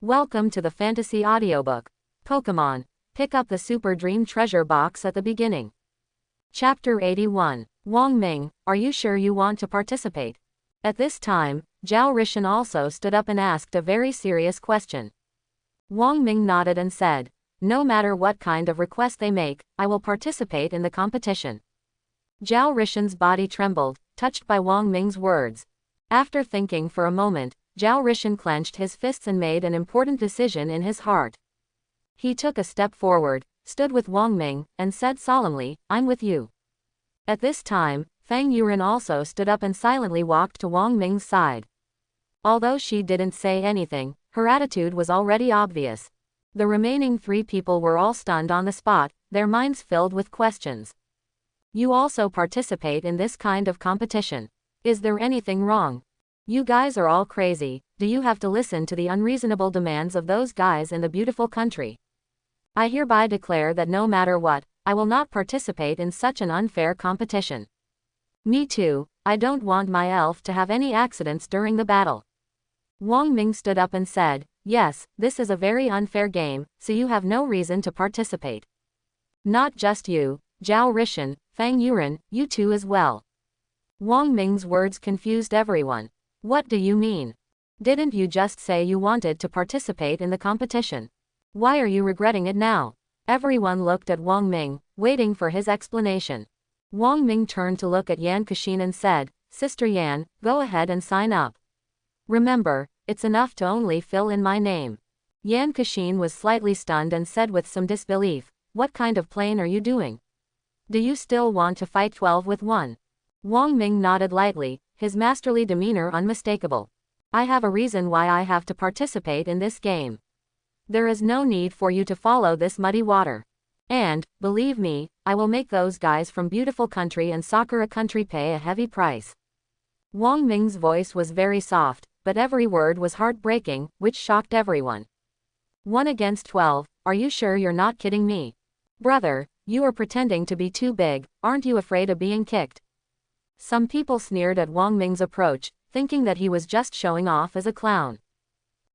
Welcome to the fantasy audiobook. Pokemon. Pick up the Super Dream Treasure box at the beginning. Chapter 81. Wang Ming, are you sure you want to participate? At this time, Zhao Rishan also stood up and asked a very serious question. Wang Ming nodded and said, no matter what kind of request they make, I will participate in the competition. Zhao Rishan's body trembled, touched by Wang Ming's words. After thinking for a moment, Zhao Rishan clenched his fists and made an important decision in his heart. He took a step forward, stood with Wang Ming, and said solemnly, I'm with you. At this time, Fang Yuren also stood up and silently walked to Wang Ming's side. Although she didn't say anything, her attitude was already obvious. The remaining three people were all stunned on the spot, their minds filled with questions. You also participate in this kind of competition. Is there anything wrong? You guys are all crazy. Do you have to listen to the unreasonable demands of those guys in the beautiful country? I hereby declare that no matter what, I will not participate in such an unfair competition. Me too, I don't want my elf to have any accidents during the battle. Wang Ming stood up and said, yes, this is a very unfair game, so you have no reason to participate. Not just you, Zhao Rishan, Fang Yuren, you too as well. Wang Ming's words confused everyone. What do you mean? Didn't you just say you wanted to participate in the competition? Why are you regretting it now? Everyone looked at Wang Ming, waiting for his explanation. Wang Ming turned to look at Yan Kashin and said, Sister Yan, go ahead and sign up. Remember, it's enough to only fill in my name. Yan Kashin was slightly stunned and said with some disbelief, what kind of plane are you doing? Do you still want to fight 12 with 1? Wang Ming nodded lightly, his masterly demeanor unmistakable. I have a reason why I have to participate in this game. There is no need for you to follow this muddy water. And, believe me, I will make those guys from beautiful country and Sakura country pay a heavy price. Wang Ming's voice was very soft, but every word was heartbreaking, which shocked everyone. 1 against 12, are you sure you're not kidding me? Brother, you are pretending to be too big, aren't you afraid of being kicked? Some people sneered at Wang Ming's approach, thinking that he was just showing off as a clown.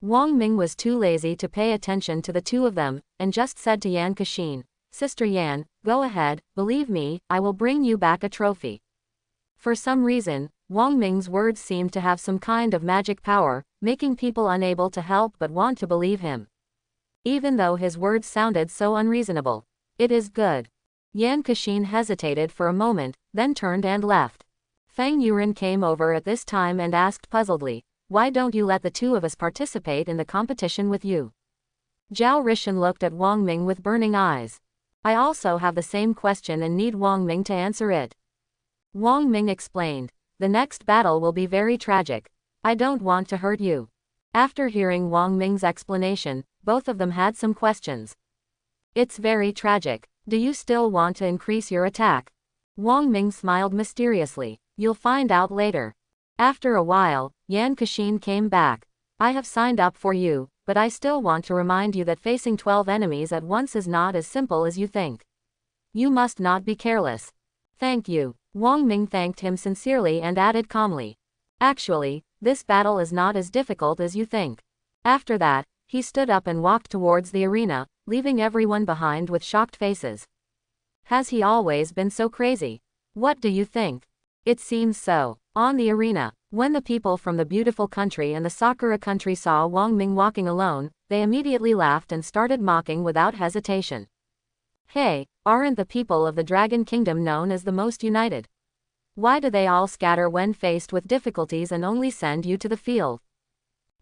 Wang Ming was too lazy to pay attention to the two of them, and just said to Yan Kashin, Sister Yan, go ahead, believe me, I will bring you back a trophy. For some reason, Wang Ming's words seemed to have some kind of magic power, making people unable to help but want to believe him. Even though his words sounded so unreasonable. It is good. Yan Kashin hesitated for a moment, then turned and left. Fang Yuren came over at this time and asked puzzledly, why don't you let the two of us participate in the competition with you? Zhao Rishan looked at Wang Ming with burning eyes. I also have the same question and need Wang Ming to answer it. Wang Ming explained, the next battle will be very tragic. I don't want to hurt you. After hearing Wang Ming's explanation, both of them had some questions. It's very tragic. Do you still want to increase your attack? Wang Ming smiled mysteriously. You'll find out later. After a while, Yan Kashin came back. I have signed up for you, but I still want to remind you that facing 12 enemies at once is not as simple as you think. You must not be careless. Thank you. Wang Ming thanked him sincerely and added calmly. Actually, this battle is not as difficult as you think. After that, he stood up and walked towards the arena, leaving everyone behind with shocked faces. Has he always been so crazy? What do you think? It seems so. On the arena, when the people from the beautiful country and the Sakura country saw Wang Ming walking alone, they immediately laughed and started mocking without hesitation. Hey, aren't the people of the Dragon Kingdom known as the most united? Why do they all scatter when faced with difficulties and only send you to the field?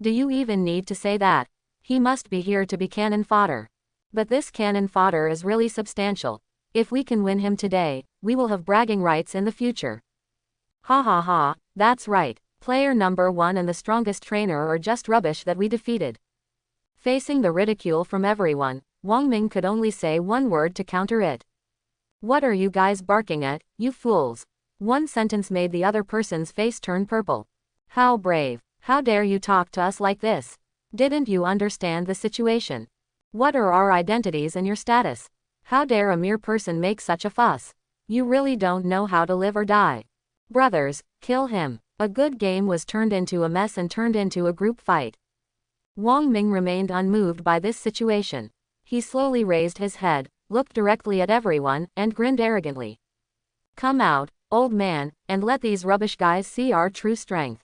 Do you even need to say that? He must be here to be cannon fodder. But this cannon fodder is really substantial. If we can win him today, we will have bragging rights in the future. Ha ha ha, that's right. Player number 1 and the strongest trainer are just rubbish that we defeated. Facing the ridicule from everyone, Wang Ming could only say one word to counter it. What are you guys barking at, you fools? One sentence made the other person's face turn purple. How brave. How dare you talk to us like this? Didn't you understand the situation? What are our identities and your status? How dare a mere person make such a fuss? You really don't know how to live or die. Brothers, kill him. A good game was turned into a mess and turned into a group fight. Wang Ming remained unmoved by this situation. He slowly raised his head, looked directly at everyone, and grinned arrogantly. Come out, old man, and let these rubbish guys see our true strength.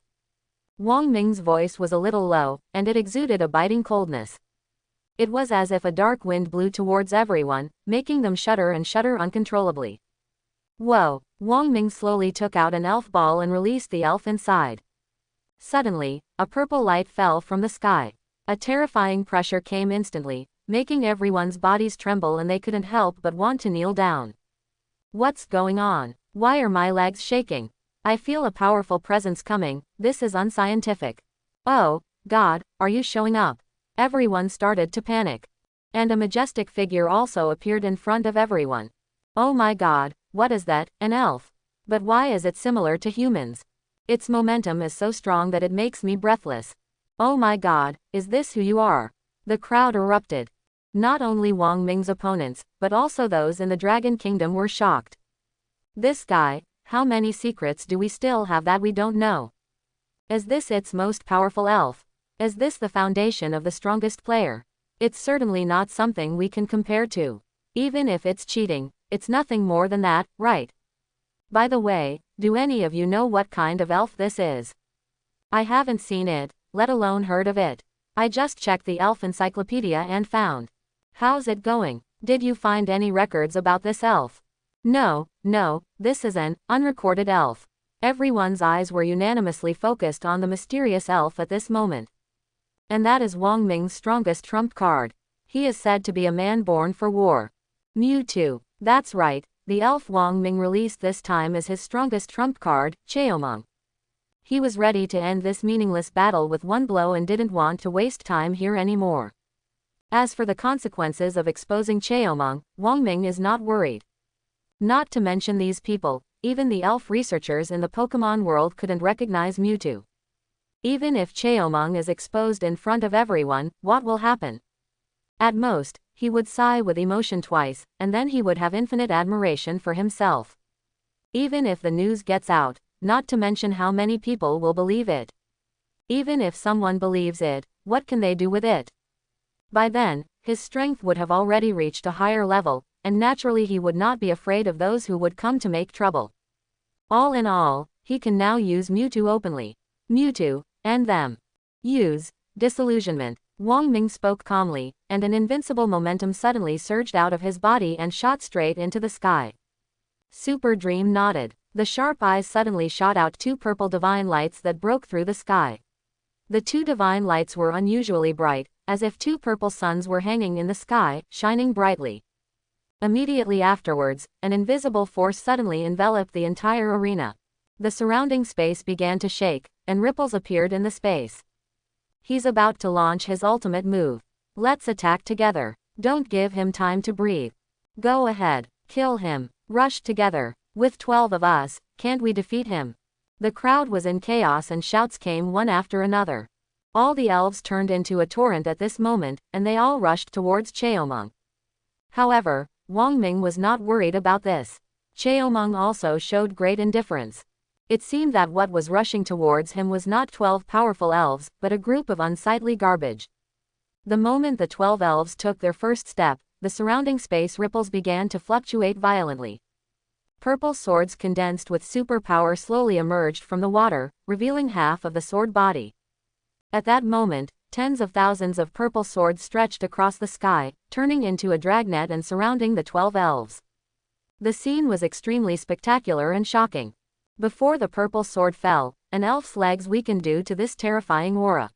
Wang Ming's voice was a little low, and it exuded a biting coldness. It was as if a dark wind blew towards everyone, making them shudder and shudder uncontrollably. Whoa! Wang Ming slowly took out an elf ball and released the elf inside. Suddenly, a purple light fell from the sky. A terrifying pressure came instantly, making everyone's bodies tremble and they couldn't help but want to kneel down. What's going on? Why are my legs shaking? I feel a powerful presence coming, this is unscientific. Oh, God, are you showing up? Everyone started to panic. And a majestic figure also appeared in front of everyone. Oh my God, what is that, an elf? But why is it similar to humans? Its momentum is so strong that it makes me breathless. Oh my God, is this who you are? The crowd erupted. Not only Wang Ming's opponents, but also those in the Dragon Kingdom were shocked. This guy, how many secrets do we still have that we don't know? Is this its most powerful elf? Is this the foundation of the strongest player? It's certainly not something we can compare to. Even if it's cheating, it's nothing more than that, right? By the way, do any of you know what kind of elf this is? I haven't seen it, let alone heard of it. I just checked the elf encyclopedia and found. How's it going? Did you find any records about this elf? No, this is an unrecorded elf. Everyone's eyes were unanimously focused on the mysterious elf at this moment. And that is Wang Ming's strongest trump card. He is said to be a man born for war. Mewtwo. That's right, the elf Wang Ming released this time is his strongest trump card, Cheomong. He was ready to end this meaningless battle with one blow and didn't want to waste time here anymore. As for the consequences of exposing Cheomong, Wang Ming is not worried. Not to mention these people, even the elf researchers in the Pokemon world couldn't recognize Mewtwo. Even if Cheomong is exposed in front of everyone, what will happen? At most, he would sigh with emotion twice, and then he would have infinite admiration for himself. Even if the news gets out, not to mention how many people will believe it. Even if someone believes it, what can they do with it? By then, his strength would have already reached a higher level, and naturally he would not be afraid of those who would come to make trouble. All in all, he can now use Mewtwo openly. Mewtwo, and them. Use, disillusionment. Wang Ming spoke calmly, and an invincible momentum suddenly surged out of his body and shot straight into the sky. Super Dream nodded. The sharp eyes suddenly shot out two purple divine lights that broke through the sky. The two divine lights were unusually bright, as if two purple suns were hanging in the sky, shining brightly. Immediately afterwards, an invisible force suddenly enveloped the entire arena. The surrounding space began to shake, and ripples appeared in the space. He's about to launch his ultimate move. Let's attack together. Don't give him time to breathe. Go ahead, kill him. Rush together. With 12 of us, can't we defeat him? The crowd was in chaos and shouts came one after another. All the elves turned into a torrent at this moment, and they all rushed towards Cheomong. However, Wang Ming was not worried about this. Cheomong also showed great indifference. It seemed that what was rushing towards him was not 12 powerful elves, but a group of unsightly garbage. The moment the 12 elves took their first step, the surrounding space ripples began to fluctuate violently. Purple swords condensed with superpower slowly emerged from the water, revealing half of the sword body. At that moment, tens of thousands of purple swords stretched across the sky, turning into a dragnet and surrounding the 12 elves. The scene was extremely spectacular and shocking. Before the purple sword fell, an elf's legs weakened due to this terrifying aura.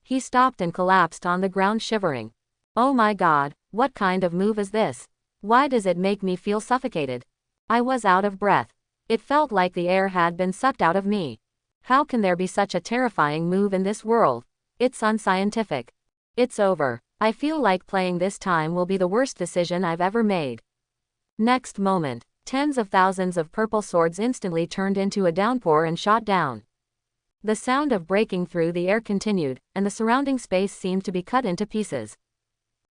He stopped and collapsed on the ground shivering. Oh my God, what kind of move is this? Why does it make me feel suffocated? I was out of breath. It felt like the air had been sucked out of me. How can there be such a terrifying move in this world? It's unscientific. It's over. I feel like playing this time will be the worst decision I've ever made. Next moment, tens of thousands of purple swords instantly turned into a downpour and shot down. The sound of breaking through the air continued, and the surrounding space seemed to be cut into pieces.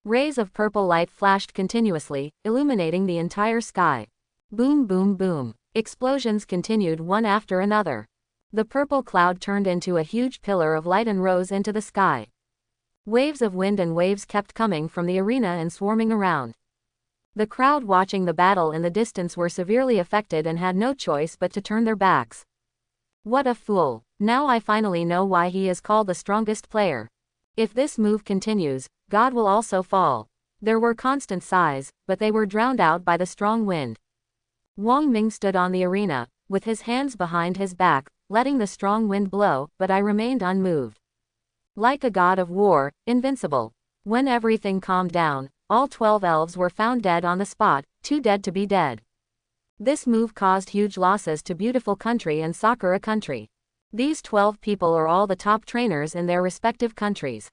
Rays of purple light flashed continuously, illuminating the entire sky. Boom boom boom. Explosions continued one after another. The purple cloud turned into a huge pillar of light and rose into the sky. Waves of wind and waves kept coming from the arena and swarming around. The crowd watching the battle in the distance were severely affected and had no choice but to turn their backs. What a fool! Now I finally know why he is called the strongest player. If this move continues, God will also fall. There were constant sighs, but they were drowned out by the strong wind. Wang Ming stood on the arena, with his hands behind his back, letting the strong wind blow, but I remained unmoved. Like a god of war, invincible. When everything calmed down, all 12 elves were found dead on the spot, too dead to be dead. This move caused huge losses to Beautiful Country and Sakura Country. These 12 people are all the top trainers in their respective countries.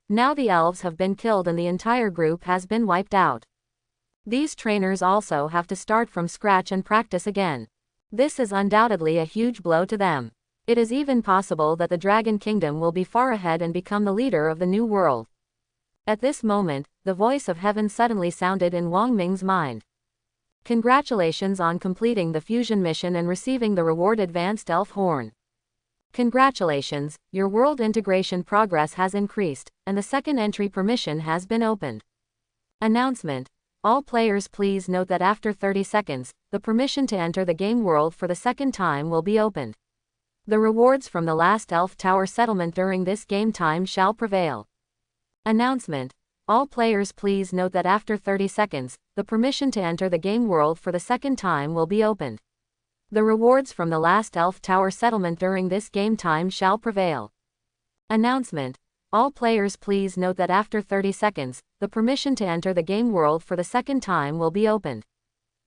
Now the elves have been killed and the entire group has been wiped out. These trainers also have to start from scratch and practice again. This is undoubtedly a huge blow to them. It is even possible that the Dragon Kingdom will be far ahead and become the leader of the new world. At this moment, the voice of heaven suddenly sounded in Wang Ming's mind. Congratulations on completing the fusion mission and receiving the reward Advanced Elf Horn. Congratulations, your world integration progress has increased, and the second entry permission has been opened. Announcement. All players please note that after 30 seconds, the permission to enter the game world for the second time will be opened. The rewards from the last Elf Tower settlement during this game time shall prevail. Announcement. All players please note that after 30 seconds, the permission to enter the game world for the second time will be opened. The rewards from the last Elf Tower settlement during this game time shall prevail. Announcement. All players please note that after 30 seconds, the permission to enter the game world for the second time will be opened.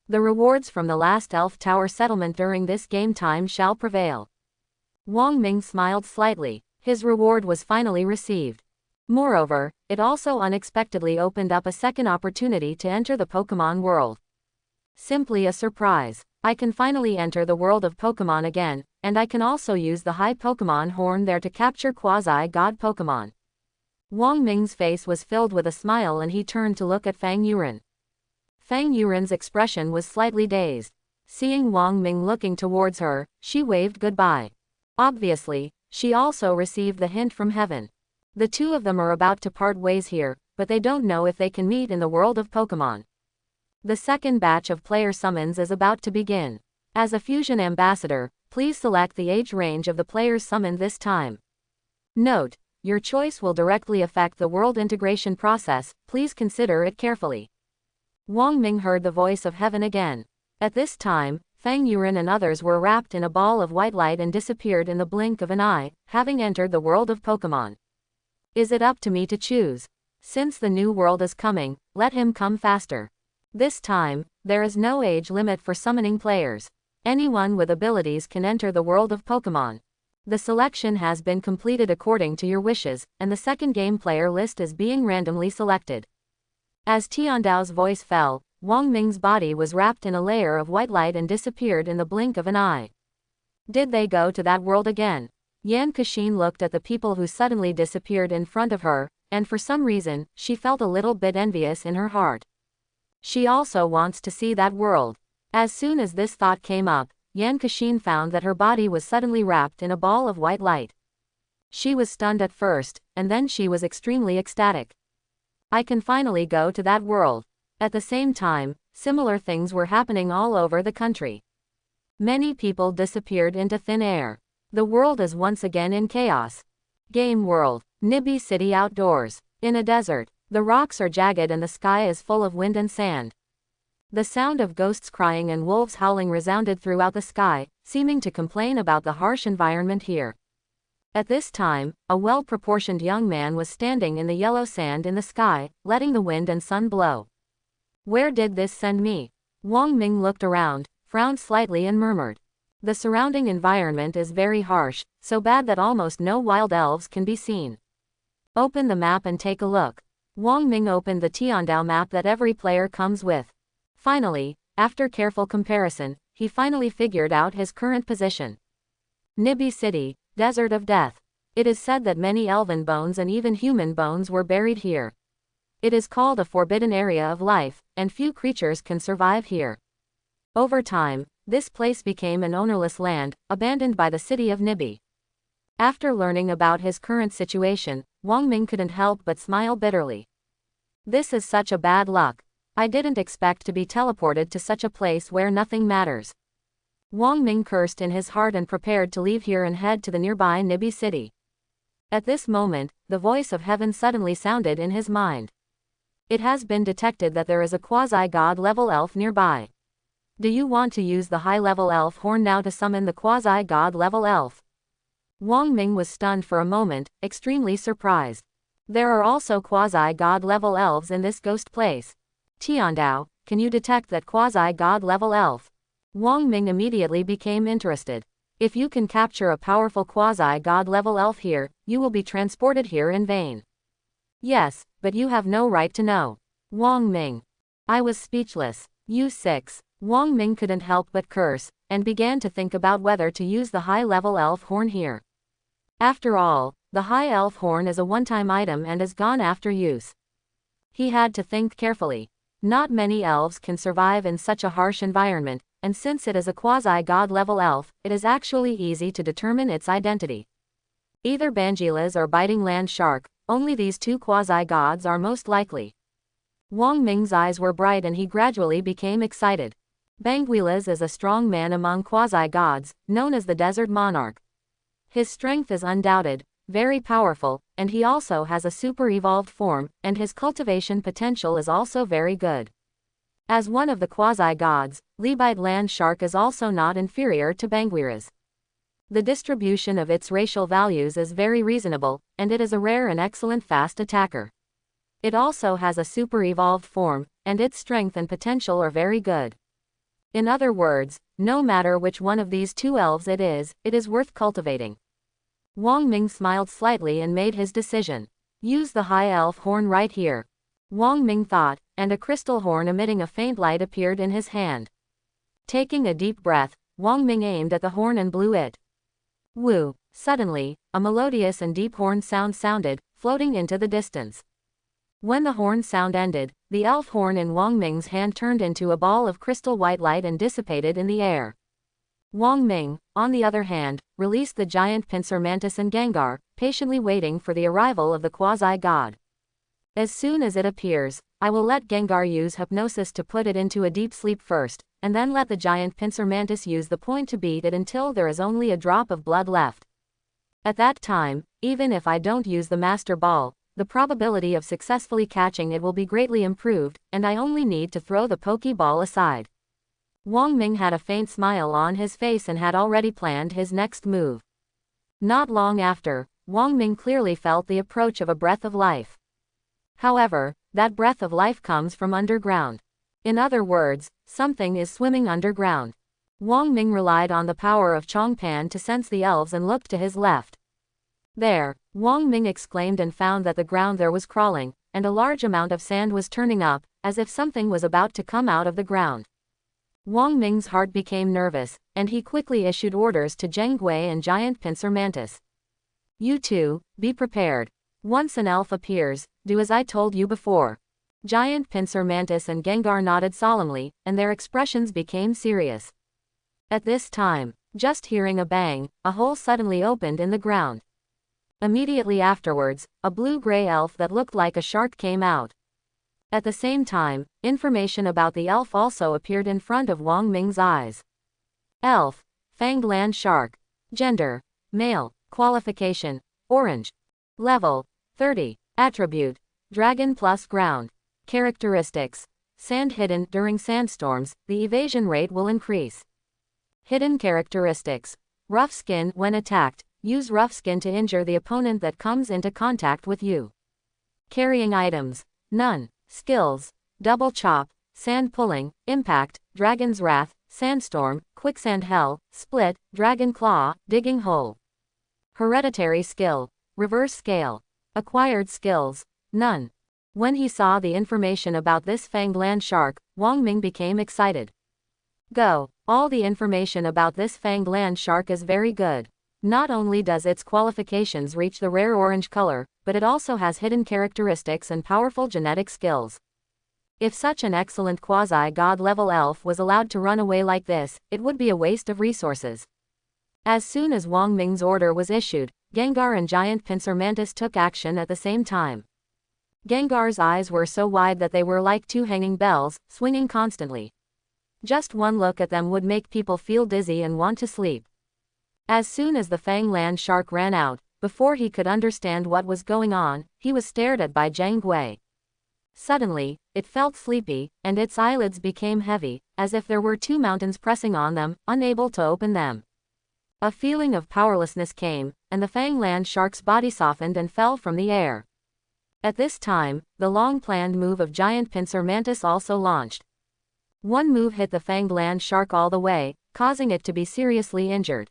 The rewards from the last Elf Tower settlement during this game time shall prevail. Wang Ming smiled slightly. His reward was finally received. Moreover, it also unexpectedly opened up a second opportunity to enter the Pokemon world. Simply a surprise. I can finally enter the world of Pokemon again, and I can also use the high Pokemon horn there to capture quasi-god Pokemon. Wang Ming's face was filled with a smile and he turned to look at Fang Yuren. Fang Yuren's expression was slightly dazed. Seeing Wang Ming looking towards her, she waved goodbye. Obviously, she also received the hint from heaven. The two of them are about to part ways here, but they don't know if they can meet in the world of Pokemon. The second batch of player summons is about to begin. As a fusion ambassador, please select the age range of the players summoned this time. Note, your choice will directly affect the world integration process, please consider it carefully. Wang Ming heard the voice of heaven again. At this time, Fang Yuren and others were wrapped in a ball of white light and disappeared in the blink of an eye, having entered the world of Pokemon. Is it up to me to choose? Since the new world is coming, let him come faster. This time, there is no age limit for summoning players. Anyone with abilities can enter the world of Pokemon. The selection has been completed according to your wishes, and the second game player list is being randomly selected. As Tiandao's voice fell, Wang Ming's body was wrapped in a layer of white light and disappeared in the blink of an eye. Did they go to that world again? Yan Kashin looked at the people who suddenly disappeared in front of her, and for some reason, she felt a little bit envious in her heart. She also wants to see that world. As soon as this thought came up, Yan Kashin found that her body was suddenly wrapped in a ball of white light. She was stunned at first, and then she was extremely ecstatic. I can finally go to that world. At the same time, similar things were happening all over the country. Many people disappeared into thin air. The world is once again in chaos. Game world. Nibby City outdoors. In a desert. The rocks are jagged and the sky is full of wind and sand. The sound of ghosts crying and wolves howling resounded throughout the sky, seeming to complain about the harsh environment here. At this time, a well-proportioned young man was standing in the yellow sand in the sky, letting the wind and sun blow. Where did this send me? Wang Ming looked around, frowned slightly and murmured. The surrounding environment is very harsh, so bad that almost no wild elves can be seen. Open the map and take a look. Wang Ming opened the Tiandao map that every player comes with. Finally, after careful comparison, he finally figured out his current position. Nibby City, Desert of Death. It is said that many elven bones and even human bones were buried here. It is called a forbidden area of life, and few creatures can survive here. Over time, this place became an ownerless land, abandoned by the city of Nibby. After learning about his current situation, Wang Ming couldn't help but smile bitterly. This is such a bad luck. I didn't expect to be teleported to such a place where nothing matters. Wang Ming cursed in his heart and prepared to leave here and head to the nearby Nibi city. At this moment, the voice of heaven suddenly sounded in his mind. It has been detected that there is a quasi-god level elf nearby. Do you want to use the high-level elf horn now to summon the quasi-god level elf? Wang Ming was stunned for a moment, extremely surprised. There are also quasi-god level elves in this ghost place. Tiandao, can you detect that quasi-god level elf? Wang Ming immediately became interested. If you can capture a powerful quasi-god level elf here, you will be transported here in vain. Yes, but you have no right to know. Wang Ming. I was speechless. You 6. Wang Ming couldn't help but curse, and began to think about whether to use the high-level elf horn here. After all, the high elf horn is a one-time item and is gone after use. He had to think carefully. Not many elves can survive in such a harsh environment, and since it is a quasi-god level elf, it is actually easy to determine its identity. Either Bangilas or Biting Land Shark, only these two quasi-gods are most likely. Wang Ming's eyes were bright and he gradually became excited. Bangilas is a strong man among quasi-gods, known as the Desert Monarch. His strength is undoubted, very powerful, and he also has a super-evolved form, and his cultivation potential is also very good. As one of the quasi-gods, Libite Land Shark is also not inferior to Bangiras. The distribution of its racial values is very reasonable, and it is a rare and excellent fast attacker. It also has a super-evolved form, and its strength and potential are very good. In other words, no matter which one of these two elves it is worth cultivating. Wang Ming smiled slightly and made his decision. Use the high elf horn right here. Wang Ming thought, and a crystal horn emitting a faint light appeared in his hand. Taking a deep breath, Wang Ming aimed at the horn and blew it. Woo! Suddenly, a melodious and deep horn sound sounded, floating into the distance. When the horn sound ended, the elf horn in Wang Ming's hand turned into a ball of crystal white light and dissipated in the air. Wang Ming, on the other hand, released the giant pincer mantis and Gengar, patiently waiting for the arrival of the quasi-god. As soon as it appears, I will let Gengar use hypnosis to put it into a deep sleep first, and then let the giant pincer mantis use the point to beat it until there is only a drop of blood left. At that time, even if I don't use the Master Ball, the probability of successfully catching it will be greatly improved, and I only need to throw the Pokeball aside. Wang Ming had a faint smile on his face and had already planned his next move. Not long after, Wang Ming clearly felt the approach of a breath of life. However, that breath of life comes from underground. In other words, something is swimming underground. Wang Ming relied on the power of Chongpan to sense the elves and looked to his left. There, Wang Ming exclaimed and found that the ground there was crawling, and a large amount of sand was turning up, as if something was about to come out of the ground. Wang Ming's heart became nervous, and he quickly issued orders to Zheng Gui and Giant Pincer Mantis. You two, be prepared. Once an elf appears, do as I told you before. Giant Pincer Mantis and Gengar nodded solemnly, and their expressions became serious. At this time, just hearing a bang, a hole suddenly opened in the ground. Immediately afterwards, a blue-gray elf that looked like a shark came out. At the same time, information about the elf also appeared in front of Wang Ming's eyes. Elf, Fanged Land Shark. Gender, male. Qualification, orange. Level, 30. Attribute, dragon plus ground. Characteristics, sand hidden. During sandstorms, the evasion rate will increase. Hidden characteristics, rough skin. When attacked, use rough skin to injure the opponent that comes into contact with you. Carrying items, none. Skills, double chop, sand pulling, impact, dragon's wrath, sandstorm, quicksand hell, split, dragon claw, digging hole. Hereditary skill, reverse scale. Acquired skills, none. When he saw the information about this Fanged Land Shark, Wang Ming became excited. Go, all the information about this Fanged Land Shark is very good. Not only does its qualifications reach the rare orange color, but it also has hidden characteristics and powerful genetic skills. If such an excellent quasi-god level elf was allowed to run away like this, it would be a waste of resources. As soon as Wang Ming's order was issued, Gengar and giant pincer mantis took action at the same time. Gengar's eyes were so wide that they were like two hanging bells, swinging constantly. Just one look at them would make people feel dizzy and want to sleep. As soon as the Fang land shark ran out, before he could understand what was going on, he was stared at by Zhang Gui. Suddenly, it felt sleepy, and its eyelids became heavy, as if there were two mountains pressing on them, unable to open them. A feeling of powerlessness came, and the Fang land shark's body softened and fell from the air. At this time, the long-planned move of giant pincer mantis also launched. One move hit the Fang land shark all the way, causing it to be seriously injured.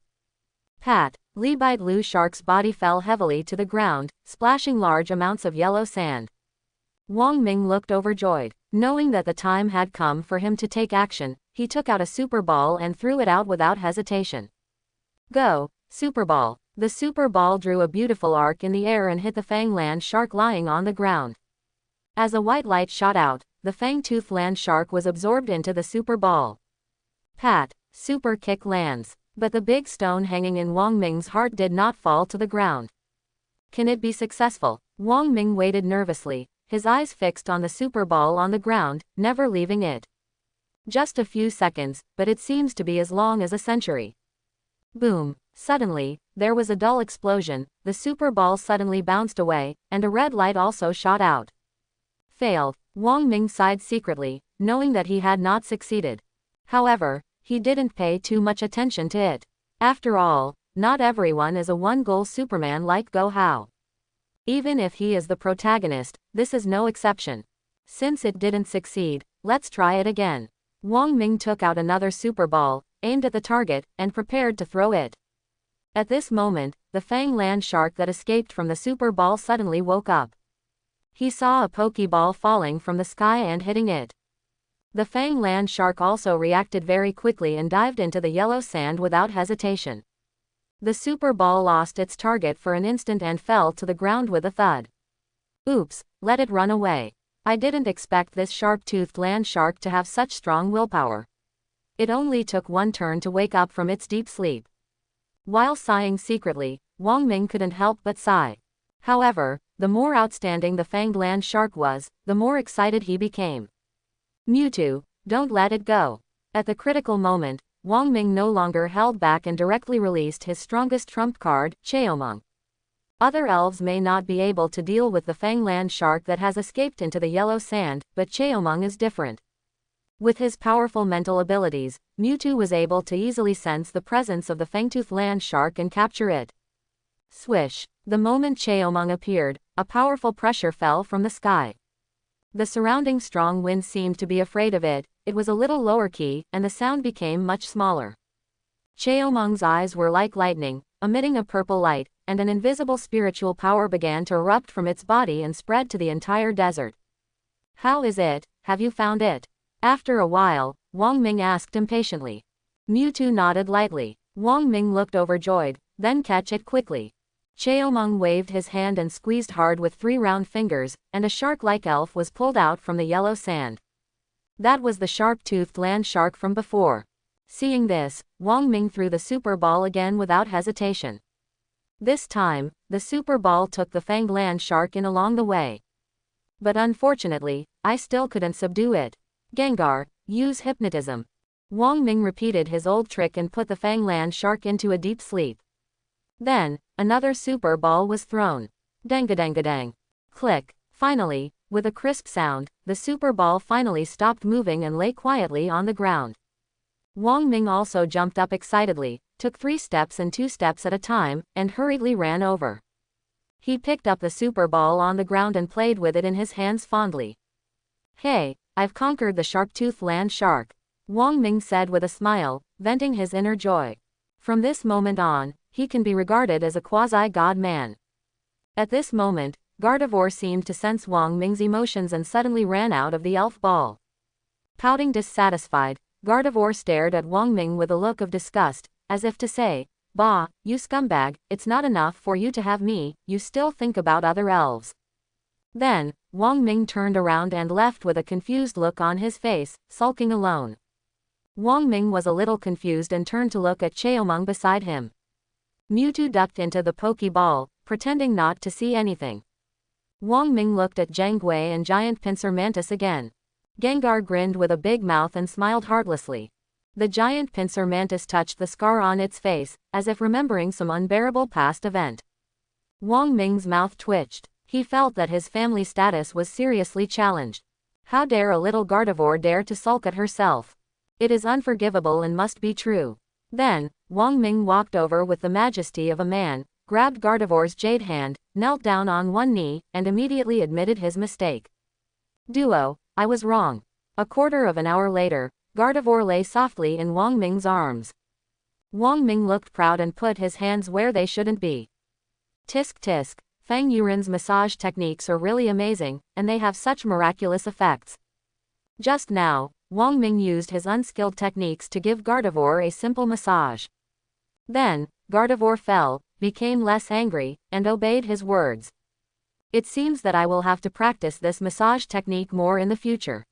Pat, Li-bite Lu shark's body fell heavily to the ground, splashing large amounts of yellow sand. Wang Ming looked overjoyed. Knowing that the time had come for him to take action, he took out a super ball and threw it out without hesitation. Go, super ball. The super ball drew a beautiful arc in the air and hit the Fang land shark lying on the ground. As a white light shot out, the fang-toothed land shark was absorbed into the super ball. Pat, super kick lands. But the big stone hanging in Wang Ming's heart did not fall to the ground. Can it be successful? Wang Ming waited nervously, his eyes fixed on the super ball on the ground, never leaving it. Just a few seconds, but it seems to be as long as a century. Boom! Suddenly, there was a dull explosion, the super ball suddenly bounced away, and a red light also shot out. Failed. Wang Ming sighed secretly, knowing that he had not succeeded. However, he didn't pay too much attention to it. After all, not everyone is a one-goal Superman like Go Hao. Even if he is the protagonist, this is no exception. Since it didn't succeed, let's try it again. Wang Ming took out another super ball, aimed at the target, and prepared to throw it. At this moment, the Fang land shark that escaped from the super ball suddenly woke up. He saw a pokeball falling from the sky and hitting it. The Fang land shark also reacted very quickly and dived into the yellow sand without hesitation. The super ball lost its target for an instant and fell to the ground with a thud. Oops, let it run away. I didn't expect this sharp-toothed land shark to have such strong willpower. It only took one turn to wake up from its deep sleep. While sighing secretly, Wang Ming couldn't help but sigh. However, the more outstanding the fanged land shark was, the more excited he became. Mewtwo, don't let it go. At the critical moment, Wang Ming no longer held back and directly released his strongest trump card, Cheomong. Other elves may not be able to deal with the fang land shark that has escaped into the yellow sand, but Cheomong is different. With his powerful mental abilities, Mewtwo was able to easily sense the presence of the fangtooth land shark and capture it. Swish! The moment Cheomong appeared, a powerful pressure fell from the sky. The surrounding strong wind seemed to be afraid of it, it was a little lower key, and the sound became much smaller. Cheomong's eyes were like lightning, emitting a purple light, and an invisible spiritual power began to erupt from its body and spread to the entire desert. How is it? Have you found it? After a while, Wang Ming asked impatiently. Mewtwo nodded lightly. Wang Ming looked overjoyed, then catch it quickly. Cheomong waved his hand and squeezed hard with 3 round fingers, and a shark-like elf was pulled out from the yellow sand. That was the sharp-toothed land shark from before. Seeing this, Wang Ming threw the super ball again without hesitation. This time, the super ball took the fanged land shark in along the way. But unfortunately, I still couldn't subdue it. Gengar, use hypnotism. Wang Ming repeated his old trick and put the fanged land shark into a deep sleep. Then, another super ball was thrown. Dang-a-dang-a-dang. Click. Finally, with a crisp sound, the super ball finally stopped moving and lay quietly on the ground. Wang Ming also jumped up excitedly, took 3 steps and 2 steps at a time, and hurriedly ran over. He picked up the super ball on the ground and played with it in his hands fondly. Hey, I've conquered the sharp-toothed land shark, Wang Ming said with a smile, venting his inner joy. From this moment on, he can be regarded as a quasi-god man. At this moment, Gardevoir seemed to sense Wang Ming's emotions and suddenly ran out of the elf ball. Pouting dissatisfied, Gardevoir stared at Wang Ming with a look of disgust, as if to say, "Bah, you scumbag, it's not enough for you to have me, you still think about other elves." Then, Wang Ming turned around and left with a confused look on his face, sulking alone. Wang Ming was a little confused and turned to look at Cheomong beside him. Mewtwo ducked into the Pokeball, pretending not to see anything. Wang Ming looked at Zhang Gui and giant pincer mantis again. Gengar grinned with a big mouth and smiled heartlessly. The giant pincer mantis touched the scar on its face, as if remembering some unbearable past event. Wang Ming's mouth twitched. He felt that his family status was seriously challenged. How dare a little Gardevoir dare to sulk at herself? It is unforgivable and must be true. Then, Wang Ming walked over with the majesty of a man, grabbed Gardevoir's jade hand, knelt down on one knee, and immediately admitted his mistake. Duo, I was wrong. A quarter of an hour later, Gardevoir lay softly in Wang Ming's arms. Wang Ming looked proud and put his hands where they shouldn't be. Tisk tisk, Fang Yuren's massage techniques are really amazing, and they have such miraculous effects. Just now, Wang Ming used his unskilled techniques to give Gardevoir a simple massage. Then, Gardevoir fell, became less angry, and obeyed his words. It seems that I will have to practice this massage technique more in the future.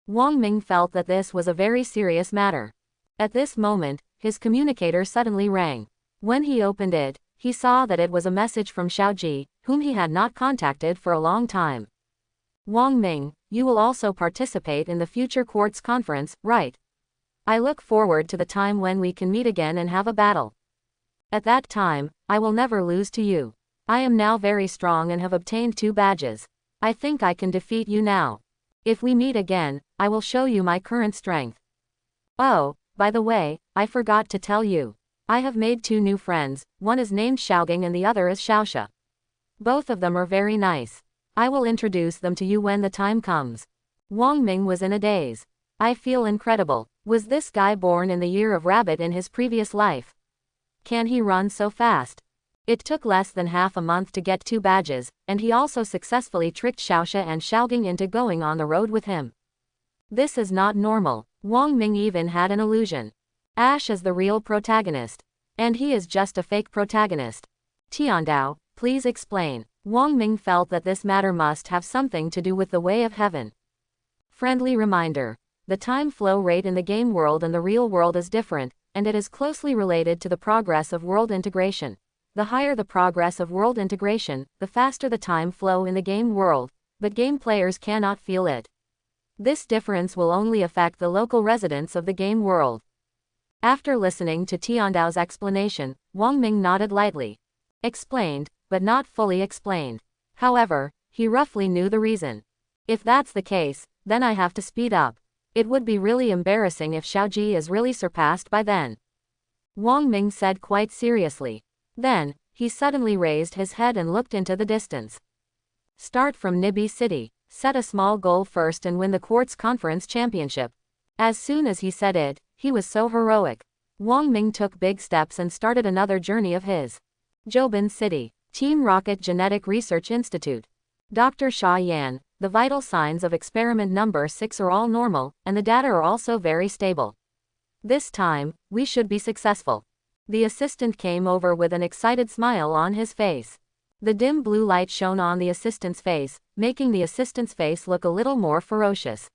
Wang Ming felt that this was a very serious matter. At this moment, his communicator suddenly rang. When he opened it, he saw that it was a message from Xiaoji, whom he had not contacted for a long time. Wang Ming, you will also participate in the future Quartz conference, right? I look forward to the time when we can meet again and have a battle. At that time, I will never lose to you. I am now very strong and have obtained 2 badges. I think I can defeat you now. If we meet again, I will show you my current strength. Oh, by the way, I forgot to tell you. I have made 2 new friends, one is named Xiaogang and the other is Xiaoxia. Both of them are very nice. I will introduce them to you when the time comes. Wang Ming was in a daze. I feel incredible. Was this guy born in the year of rabbit in his previous life? Can he run so fast? It took less than half a month to get 2 badges, and he also successfully tricked Xiaoxia and Xiaogang into going on the road with him. This is not normal. Wang Ming even had an illusion. Ash is the real protagonist. And he is just a fake protagonist. Tiandao, please explain. Wang Ming felt that this matter must have something to do with the way of heaven. Friendly reminder. The time flow rate in the game world and the real world is different, and it is closely related to the progress of world integration. The higher the progress of world integration, the faster the time flow in the game world, but game players cannot feel it. This difference will only affect the local residents of the game world. After listening to Tiandao's explanation, Wang Ming nodded lightly. Explained, but not fully explained. However, he roughly knew the reason. If that's the case, then I have to speed up. It would be really embarrassing if Xiaoji is really surpassed by then. Wang Ming said quite seriously. Then, he suddenly raised his head and looked into the distance. Start from Nibi City. Set a small goal first and win the Quartz Conference Championship. As soon as he said it, he was so heroic. Wang Ming took big steps and started another journey of his. Jobin City. Team Rocket Genetic Research Institute. Dr. Sha Yan, the vital signs of experiment number 6 are all normal, and the data are also very stable. This time, we should be successful. The assistant came over with an excited smile on his face. The dim blue light shone on the assistant's face, making the assistant's face look a little more ferocious.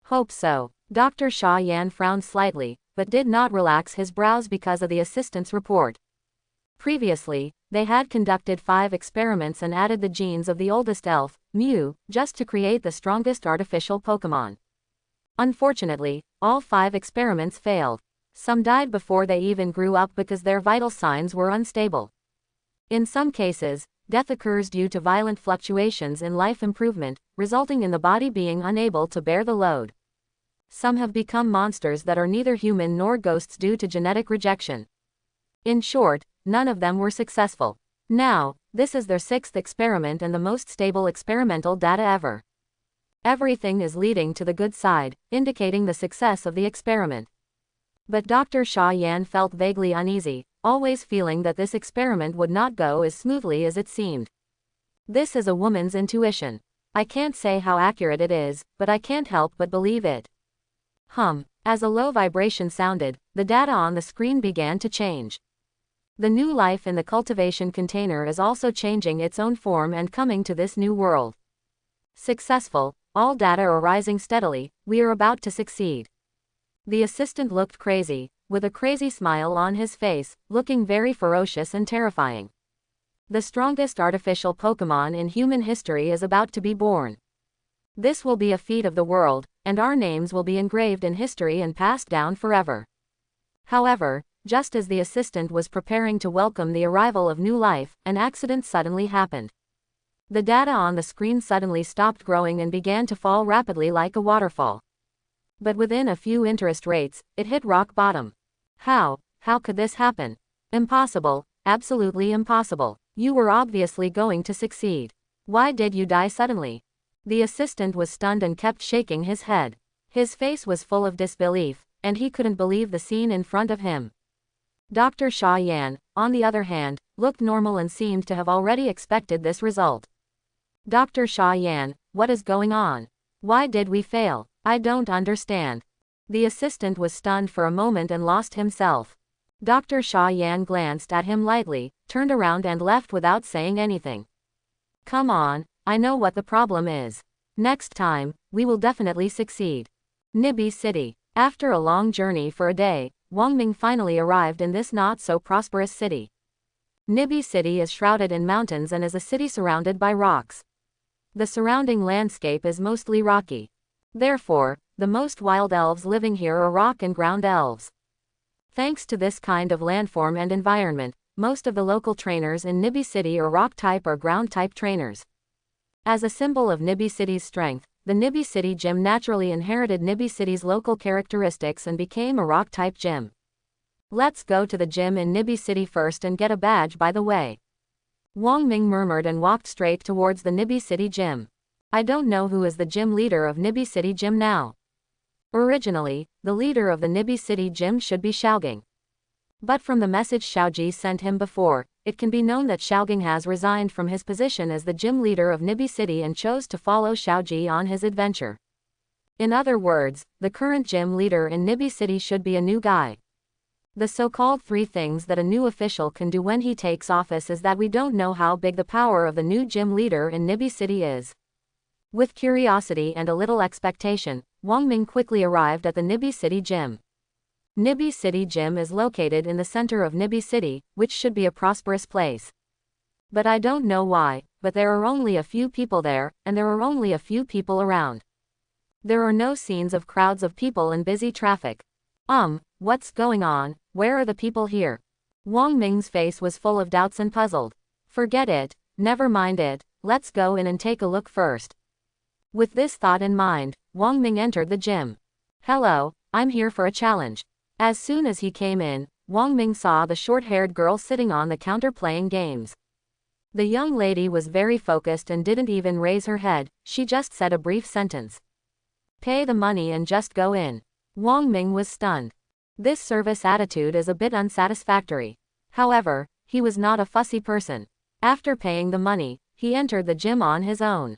Hope so. Dr. Sha Yan frowned slightly, but did not relax his brows because of the assistant's report. Previously, they had conducted 5 experiments and added the genes of the oldest elf, Mew, just to create the strongest artificial Pokémon. Unfortunately, all 5 experiments failed. Some died before they even grew up because their vital signs were unstable. In some cases, death occurs due to violent fluctuations in life improvement, resulting in the body being unable to bear the load. Some have become monsters that are neither human nor ghosts due to genetic rejection. In short, none of them were successful. Now, this is their 6th experiment and the most stable experimental data ever. Everything is leading to the good side, indicating the success of the experiment. But Dr. Sha Yan felt vaguely uneasy, always feeling that this experiment would not go as smoothly as it seemed. This is a woman's intuition. I can't say how accurate it is, but I can't help but believe it. As a low vibration sounded, the data on the screen began to change. The new life in the cultivation container is also changing its own form and coming to this new world. Successful, all data are rising steadily, we are about to succeed. The assistant looked crazy, with a crazy smile on his face, looking very ferocious and terrifying. The strongest artificial Pokemon in human history is about to be born. This will be a feat of the world, and our names will be engraved in history and passed down forever. However, just as the assistant was preparing to welcome the arrival of new life, an accident suddenly happened. The data on the screen suddenly stopped growing and began to fall rapidly like a waterfall. But within a few interest rates, it hit rock bottom. How could this happen? Impossible, absolutely impossible. You were obviously going to succeed. Why did you die suddenly? The assistant was stunned and kept shaking his head. His face was full of disbelief, and he couldn't believe the scene in front of him. Dr. Sha Yan, on the other hand, looked normal and seemed to have already expected this result. Dr. Sha Yan, what is going on? Why did we fail? I don't understand. The assistant was stunned for a moment and lost himself. Dr. Sha Yan glanced at him lightly, turned around and left without saying anything. Come on, I know what the problem is. Next time, we will definitely succeed. Nibby City. After a long journey for a day, Wang Ming finally arrived in this not-so-prosperous city. Nibby City is shrouded in mountains and is a city surrounded by rocks. The surrounding landscape is mostly rocky. Therefore, the most wild elves living here are rock and ground elves. Thanks to this kind of landform and environment, most of the local trainers in Nibby City are rock-type or ground-type trainers. As a symbol of Nibby City's strength, the Nibby City Gym naturally inherited Nibby City's local characteristics and became a rock-type gym. Let's go to the gym in Nibby City first and get a badge by the way. Wang Ming murmured and walked straight towards the Nibby City Gym. I don't know who is the gym leader of Nibby City Gym now. Originally, the leader of the Nibby City Gym should be Xiaogang. But from the message Xiaoji sent him before, it can be known that Xiaogang has resigned from his position as the gym leader of Nibby City and chose to follow Xiaoji on his adventure. In other words, the current gym leader in Nibby City should be a new guy. The so-called 3 things that a new official can do when he takes office is that we don't know how big the power of the new gym leader in Nibby City is. With curiosity and a little expectation, Wang Ming quickly arrived at the Nibby City Gym. Nibby City Gym is located in the center of Nibby City, which should be a prosperous place. But I don't know why, but there are only a few people there, and there are only a few people around. There are no scenes of crowds of people and busy traffic. What's going on? Where are the people here? Wang Ming's face was full of doubts and puzzled. Forget it, never mind it, let's go in and take a look first. With this thought in mind, Wang Ming entered the gym. Hello, I'm here for a challenge. As soon as he came in, Wang Ming saw the short-haired girl sitting on the counter playing games. The young lady was very focused and didn't even raise her head, she just said a brief sentence. Pay the money and just go in. Wang Ming was stunned. This service attitude is a bit unsatisfactory. However, he was not a fussy person. After paying the money, he entered the gym on his own.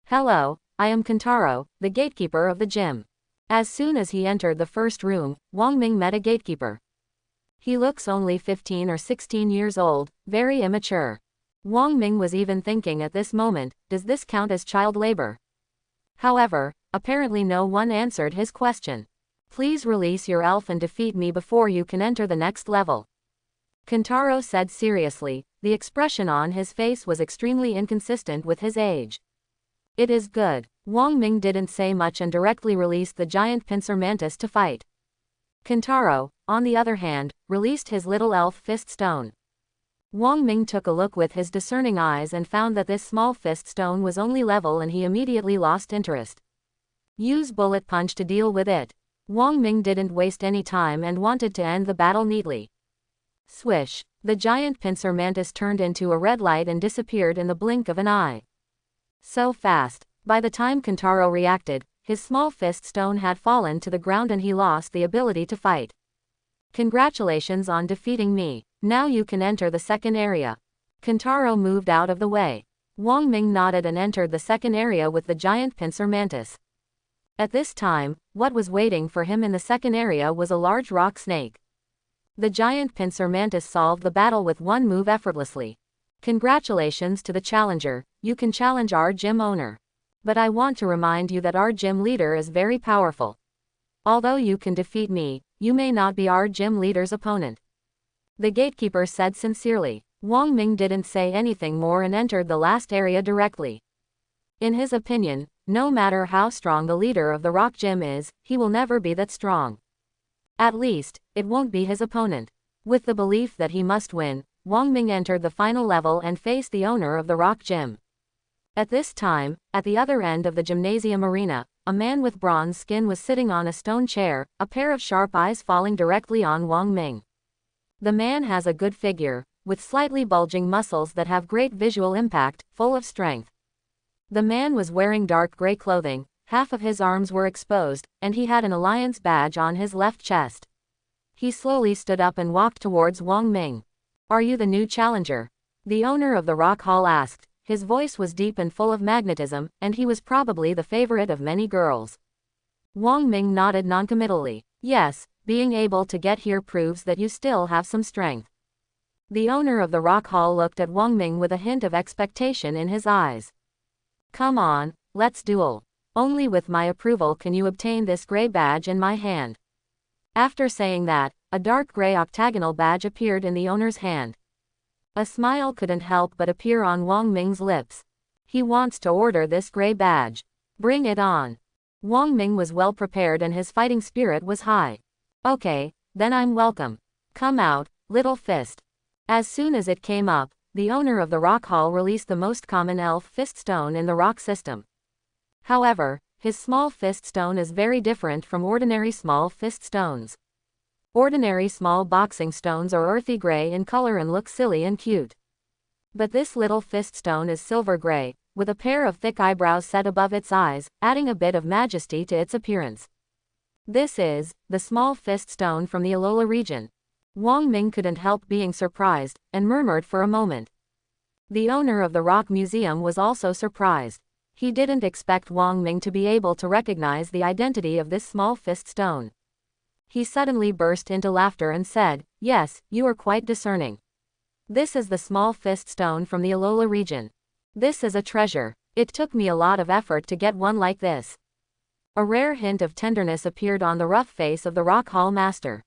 Hello, I am Kentaro, the gatekeeper of the gym. As soon as he entered the first room, Wang Ming met a gatekeeper. He looks only 15 or 16 years old, very immature. Wang Ming was even thinking at this moment, does this count as child labor? However, apparently no one answered his question. Please release your elf and defeat me before you can enter the next level. Kentaro said seriously, the expression on his face was extremely inconsistent with his age. It is good. Wang Ming didn't say much and directly released the giant pincer mantis to fight. Kentaro, on the other hand, released his little elf fist stone. Wang Ming took a look with his discerning eyes and found that this small fist stone was only level and he immediately lost interest. Use bullet punch to deal with it. Wang Ming didn't waste any time and wanted to end the battle neatly. Swish! The giant pincer mantis turned into a red light and disappeared in the blink of an eye. So fast. By the time Kentaro reacted, his small fist stone had fallen to the ground and he lost the ability to fight. Congratulations on defeating me. Now you can enter the second area. Kentaro moved out of the way. Wang Ming nodded and entered the second area with the giant pincer mantis. At this time, what was waiting for him in the second area was a large rock snake. The giant pincer mantis solved the battle with one move effortlessly. Congratulations to the challenger, you can challenge our gym owner. But I want to remind you that our gym leader is very powerful. Although you can defeat me, you may not be our gym leader's opponent," the gatekeeper said sincerely. Wang Ming didn't say anything more and entered the last area directly. In his opinion, no matter how strong the leader of the rock gym is, he will never be that strong. At least, it won't be his opponent. With the belief that he must win, Wang Ming entered the final level and faced the owner of the rock gym. At this time, at the other end of the gymnasium arena, a man with bronze skin was sitting on a stone chair, a pair of sharp eyes falling directly on Wang Ming. The man has a good figure, with slightly bulging muscles that have great visual impact, full of strength. The man was wearing dark gray clothing, half of his arms were exposed, and he had an alliance badge on his left chest. He slowly stood up and walked towards Wang Ming. "Are you the new challenger?" the owner of the rock hall asked. His voice was deep and full of magnetism, and he was probably the favorite of many girls. Wang Ming nodded noncommittally. "Yes, being able to get here proves that you still have some strength." The owner of the rock hall looked at Wang Ming with a hint of expectation in his eyes. "Come on, let's duel. Only with my approval can you obtain this gray badge in my hand." After saying that, a dark gray octagonal badge appeared in the owner's hand. A smile couldn't help but appear on Wang Ming's lips. He wants to order this gray badge. Bring it on. Wang Ming was well prepared and his fighting spirit was high. "Okay, then I'm welcome. Come out, little fist." As soon as it came up, the owner of the rock hall released the most common elf fist stone in the rock system. However, his small fist stone is very different from ordinary small fist stones. Ordinary small boxing stones are earthy gray in color and look silly and cute. But this little fist stone is silver gray, with a pair of thick eyebrows set above its eyes, adding a bit of majesty to its appearance. This is the small fist stone from the Alola region. Wang Ming couldn't help being surprised, and murmured for a moment. The owner of the Rock Museum was also surprised. He didn't expect Wang Ming to be able to recognize the identity of this small fist stone. He suddenly burst into laughter and said, "Yes, you are quite discerning. This is the small fist stone from the Alola region. This is a treasure. It took me a lot of effort to get one like this." A rare hint of tenderness appeared on the rough face of the Rock Hall master.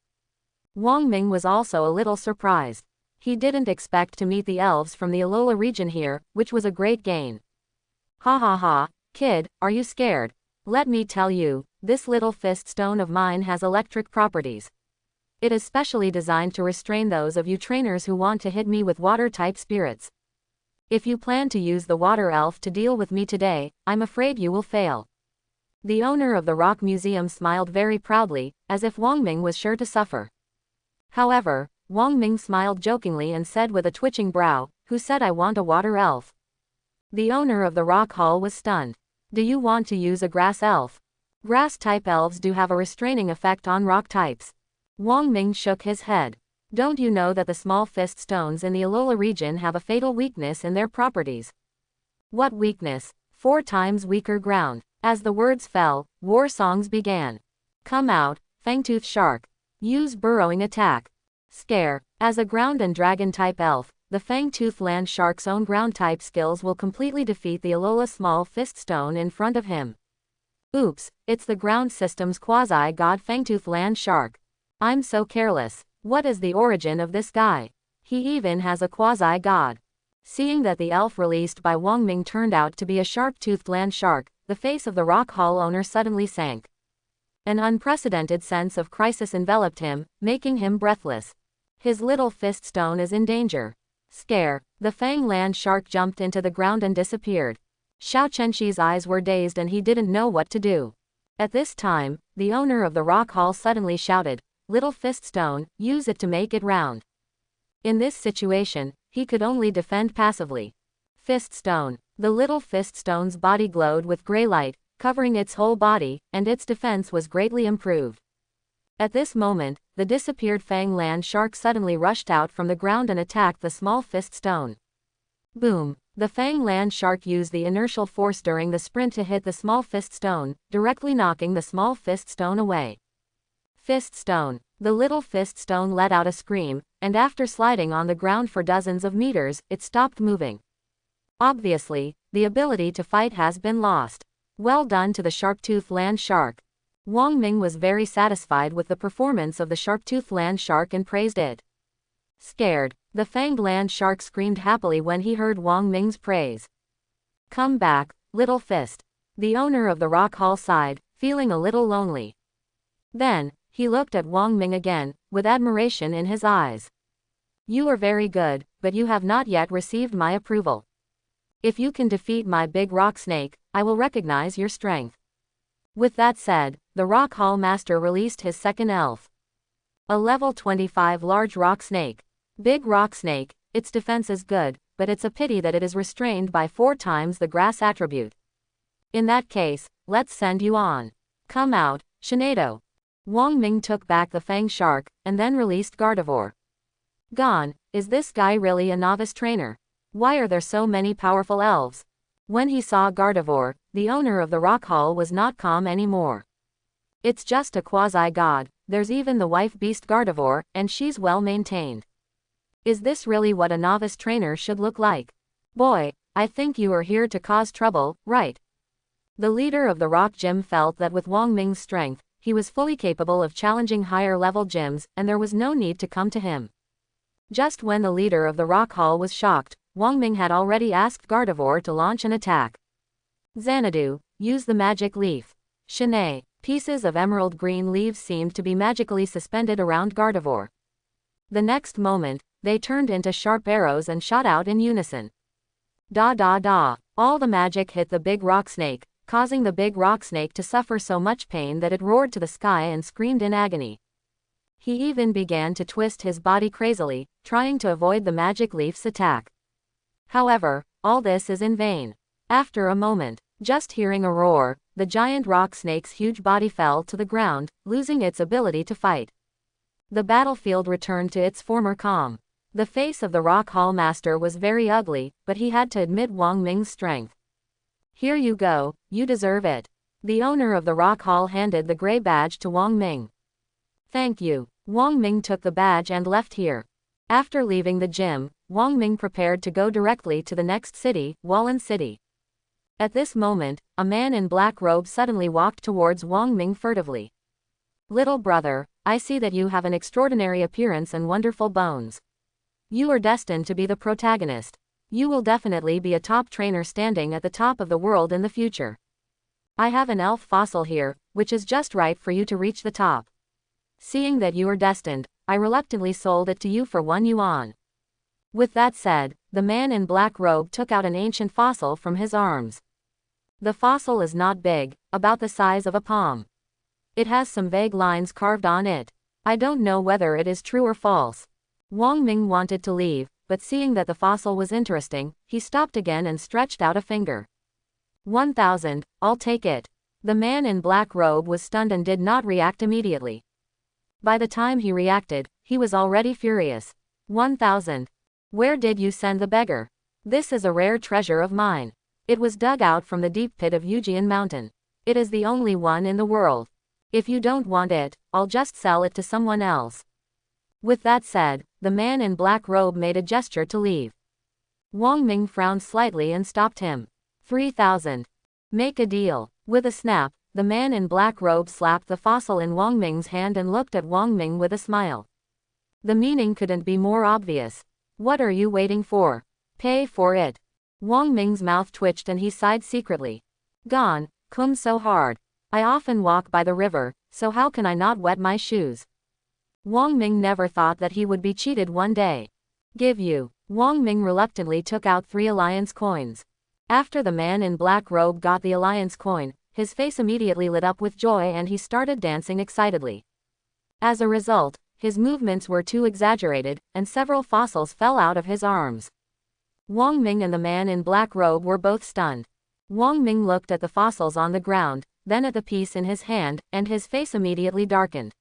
Wang Ming was also a little surprised. He didn't expect to meet the elves from the Alola region here, which was a great gain. "Ha ha ha, kid, are you scared? Let me tell you, this little fist stone of mine has electric properties. It is specially designed to restrain those of you trainers who want to hit me with water-type spirits. If you plan to use the water elf to deal with me today, I'm afraid you will fail." The owner of the Rock Museum smiled very proudly, as if Wang Ming was sure to suffer. However, Wang Ming smiled jokingly and said with a twitching brow, "Who said I want a water elf?" The owner of the rock hall was stunned. "Do you want to use a grass elf? Grass-type elves do have a restraining effect on rock types." Wang Ming shook his head. "Don't you know that the small fist stones in the Alola region have a fatal weakness in their properties?" "What weakness?" "4 times weaker ground." As the words fell, war songs began. "Come out, Fangtooth Shark. Use burrowing attack. Scare." As a ground and dragon-type elf, the Fangtooth Land Shark's own ground-type skills will completely defeat the Alola small fist stone in front of him. Oops, it's the ground system's quasi-god Fangtooth Land Shark. I'm so careless. What is the origin of this guy? He even has a quasi-god. Seeing that the elf released by Wang Ming turned out to be a sharp-toothed land shark, the face of the rock hall owner suddenly sank. An unprecedented sense of crisis enveloped him, making him breathless. His little fist stone is in danger. Scare. The Fang Land Shark jumped into the ground and disappeared. Xiao Chenxi's eyes were dazed and he didn't know what to do. At this time, the owner of the rock hall suddenly shouted, "Little fist stone, use it to make it round." In this situation, he could only defend passively. Fist stone. The little fist stone's body glowed with gray light, covering its whole body, and its defense was greatly improved. At this moment, the disappeared Fang Land Shark suddenly rushed out from the ground and attacked the small fist stone. Boom! The Fang Land Shark used the inertial force during the sprint to hit the small fist stone, directly knocking the small fist stone away. Fist stone. The little fist stone let out a scream, and after sliding on the ground for dozens of meters, it stopped moving. Obviously, the ability to fight has been lost. Well done to the Sharptooth Land Shark. Wang Ming was very satisfied with the performance of the sharp-toothed land shark and praised it. Scared, the fanged land shark screamed happily when he heard Wang Ming's praise. "Come back, little fist." The owner of the rock hall sighed, feeling a little lonely. Then, he looked at Wang Ming again, with admiration in his eyes. "You are very good, but you have not yet received my approval. If you can defeat my big rock snake, I will recognize your strength." With that said, the rock hall master released his second elf. A level 25 large rock snake. Big rock snake, its defense is good, but it's a pity that it is restrained by 4 times the grass attribute. In that case, let's send you on. Come out, Shinado. Wang Ming took back the fang shark, and then released Gardevoir. Gone, is this guy really a novice trainer? Why are there so many powerful elves? When he saw Gardevoir, the owner of the rock hall was not calm anymore. It's just a quasi-god, there's even the wife beast Gardevoir, and she's well maintained. Is this really what a novice trainer should look like? Boy, I think you are here to cause trouble, right? The leader of the rock gym felt that with Wang Ming's strength, he was fully capable of challenging higher-level gyms, and there was no need to come to him. Just when the leader of the rock hall was shocked, Wang Ming had already asked Gardevoir to launch an attack. Xanadu, use the magic leaf. Shanae, pieces of emerald green leaves seemed to be magically suspended around Gardevoir. The next moment, they turned into sharp arrows and shot out in unison. Da da da, all the magic hit the big rock snake, causing the big rock snake to suffer so much pain that it roared to the sky and screamed in agony. He even began to twist his body crazily, trying to avoid the magic leaf's attack. However, all this is in vain. After a moment, just hearing a roar, the giant rock snake's huge body fell to the ground, losing its ability to fight. The battlefield returned to its former calm. The face of the rock hall master was very ugly, but he had to admit Wang Ming's strength. Here you go, you deserve it. The owner of the rock hall handed the gray badge to Wang Ming. Thank you. Wang Ming took the badge and left here. After leaving the gym, Wang Ming prepared to go directly to the next city, Wallen City. At this moment, a man in black robe suddenly walked towards Wang Ming furtively. Little brother, I see that you have an extraordinary appearance and wonderful bones. You are destined to be the protagonist. You will definitely be a top trainer standing at the top of the world in the future. I have an elf fossil here, which is just right for you to reach the top. Seeing that you are destined, I reluctantly sold it to you for 1 yuan. With that said, the man in black robe took out an ancient fossil from his arms. The fossil is not big, about the size of a palm. It has some vague lines carved on it. I don't know whether it is true or false. Wang Ming wanted to leave, but seeing that the fossil was interesting, he stopped again and stretched out a finger. 1,000, I'll take it. The man in black robe was stunned and did not react immediately. By the time he reacted, he was already furious. 1,000. Where did you send the beggar? This is a rare treasure of mine. It was dug out from the deep pit of Yujian Mountain. It is the only one in the world. If you don't want it, I'll just sell it to someone else. With that said, the man in black robe made a gesture to leave. Wang Ming frowned slightly and stopped him. 3,000. Make a deal. With a snap, the man in black robe slapped the fossil in Wang Ming's hand and looked at Wang Ming with a smile. The meaning couldn't be more obvious. What are you waiting for? Pay for it. Wang Ming's mouth twitched and he sighed secretly. Gone, come so hard. I often walk by the river, so how can I not wet my shoes? Wang Ming never thought that he would be cheated one day. Give you. Wang Ming reluctantly took out 3 alliance coins. After the man in black robe got the alliance coin, his face immediately lit up with joy and he started dancing excitedly. As a result, his movements were too exaggerated, and several fossils fell out of his arms. Wang Ming and the man in black robe were both stunned. Wang Ming looked at the fossils on the ground, then at the piece in his hand, and his face immediately darkened.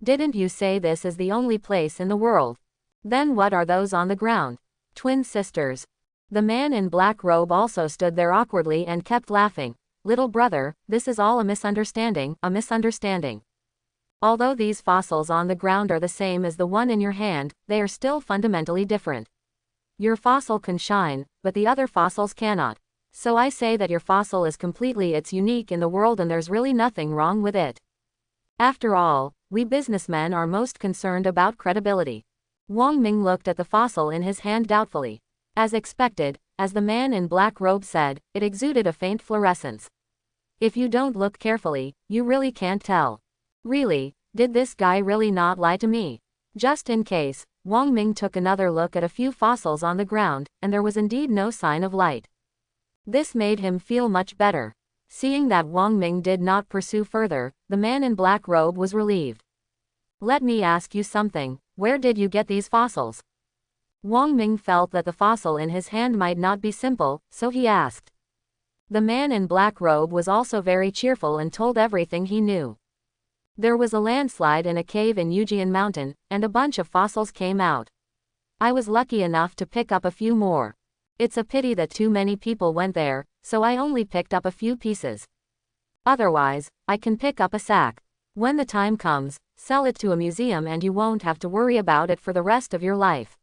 Didn't you say this is the only place in the world? Then what are those on the ground? Twin sisters. The man in black robe also stood there awkwardly and kept laughing. Little brother, this is all a misunderstanding, a misunderstanding. Although these fossils on the ground are the same as the one in your hand, they are still fundamentally different. Your fossil can shine, but the other fossils cannot. So I say that your fossil is completely it's unique in the world and there's really nothing wrong with it. After all, we businessmen are most concerned about credibility. Wang Ming looked at the fossil in his hand doubtfully. As expected, as the man in black robe said, it exuded a faint fluorescence. If you don't look carefully, you really can't tell. Really, did this guy really not lie to me? Just in case, Wang Ming took another look at a few fossils on the ground, and there was indeed no sign of light. This made him feel much better. Seeing that Wang Ming did not pursue further, the man in black robe was relieved. Let me ask you something, where did you get these fossils? Wang Ming felt that the fossil in his hand might not be simple, so he asked. The man in black robe was also very cheerful and told everything he knew. There was a landslide in a cave in Yujian Mountain, and a bunch of fossils came out. I was lucky enough to pick up a few more. It's a pity that too many people went there, so I only picked up a few pieces. Otherwise, I can pick up a sack. When the time comes, sell it to a museum and you won't have to worry about it for the rest of your life.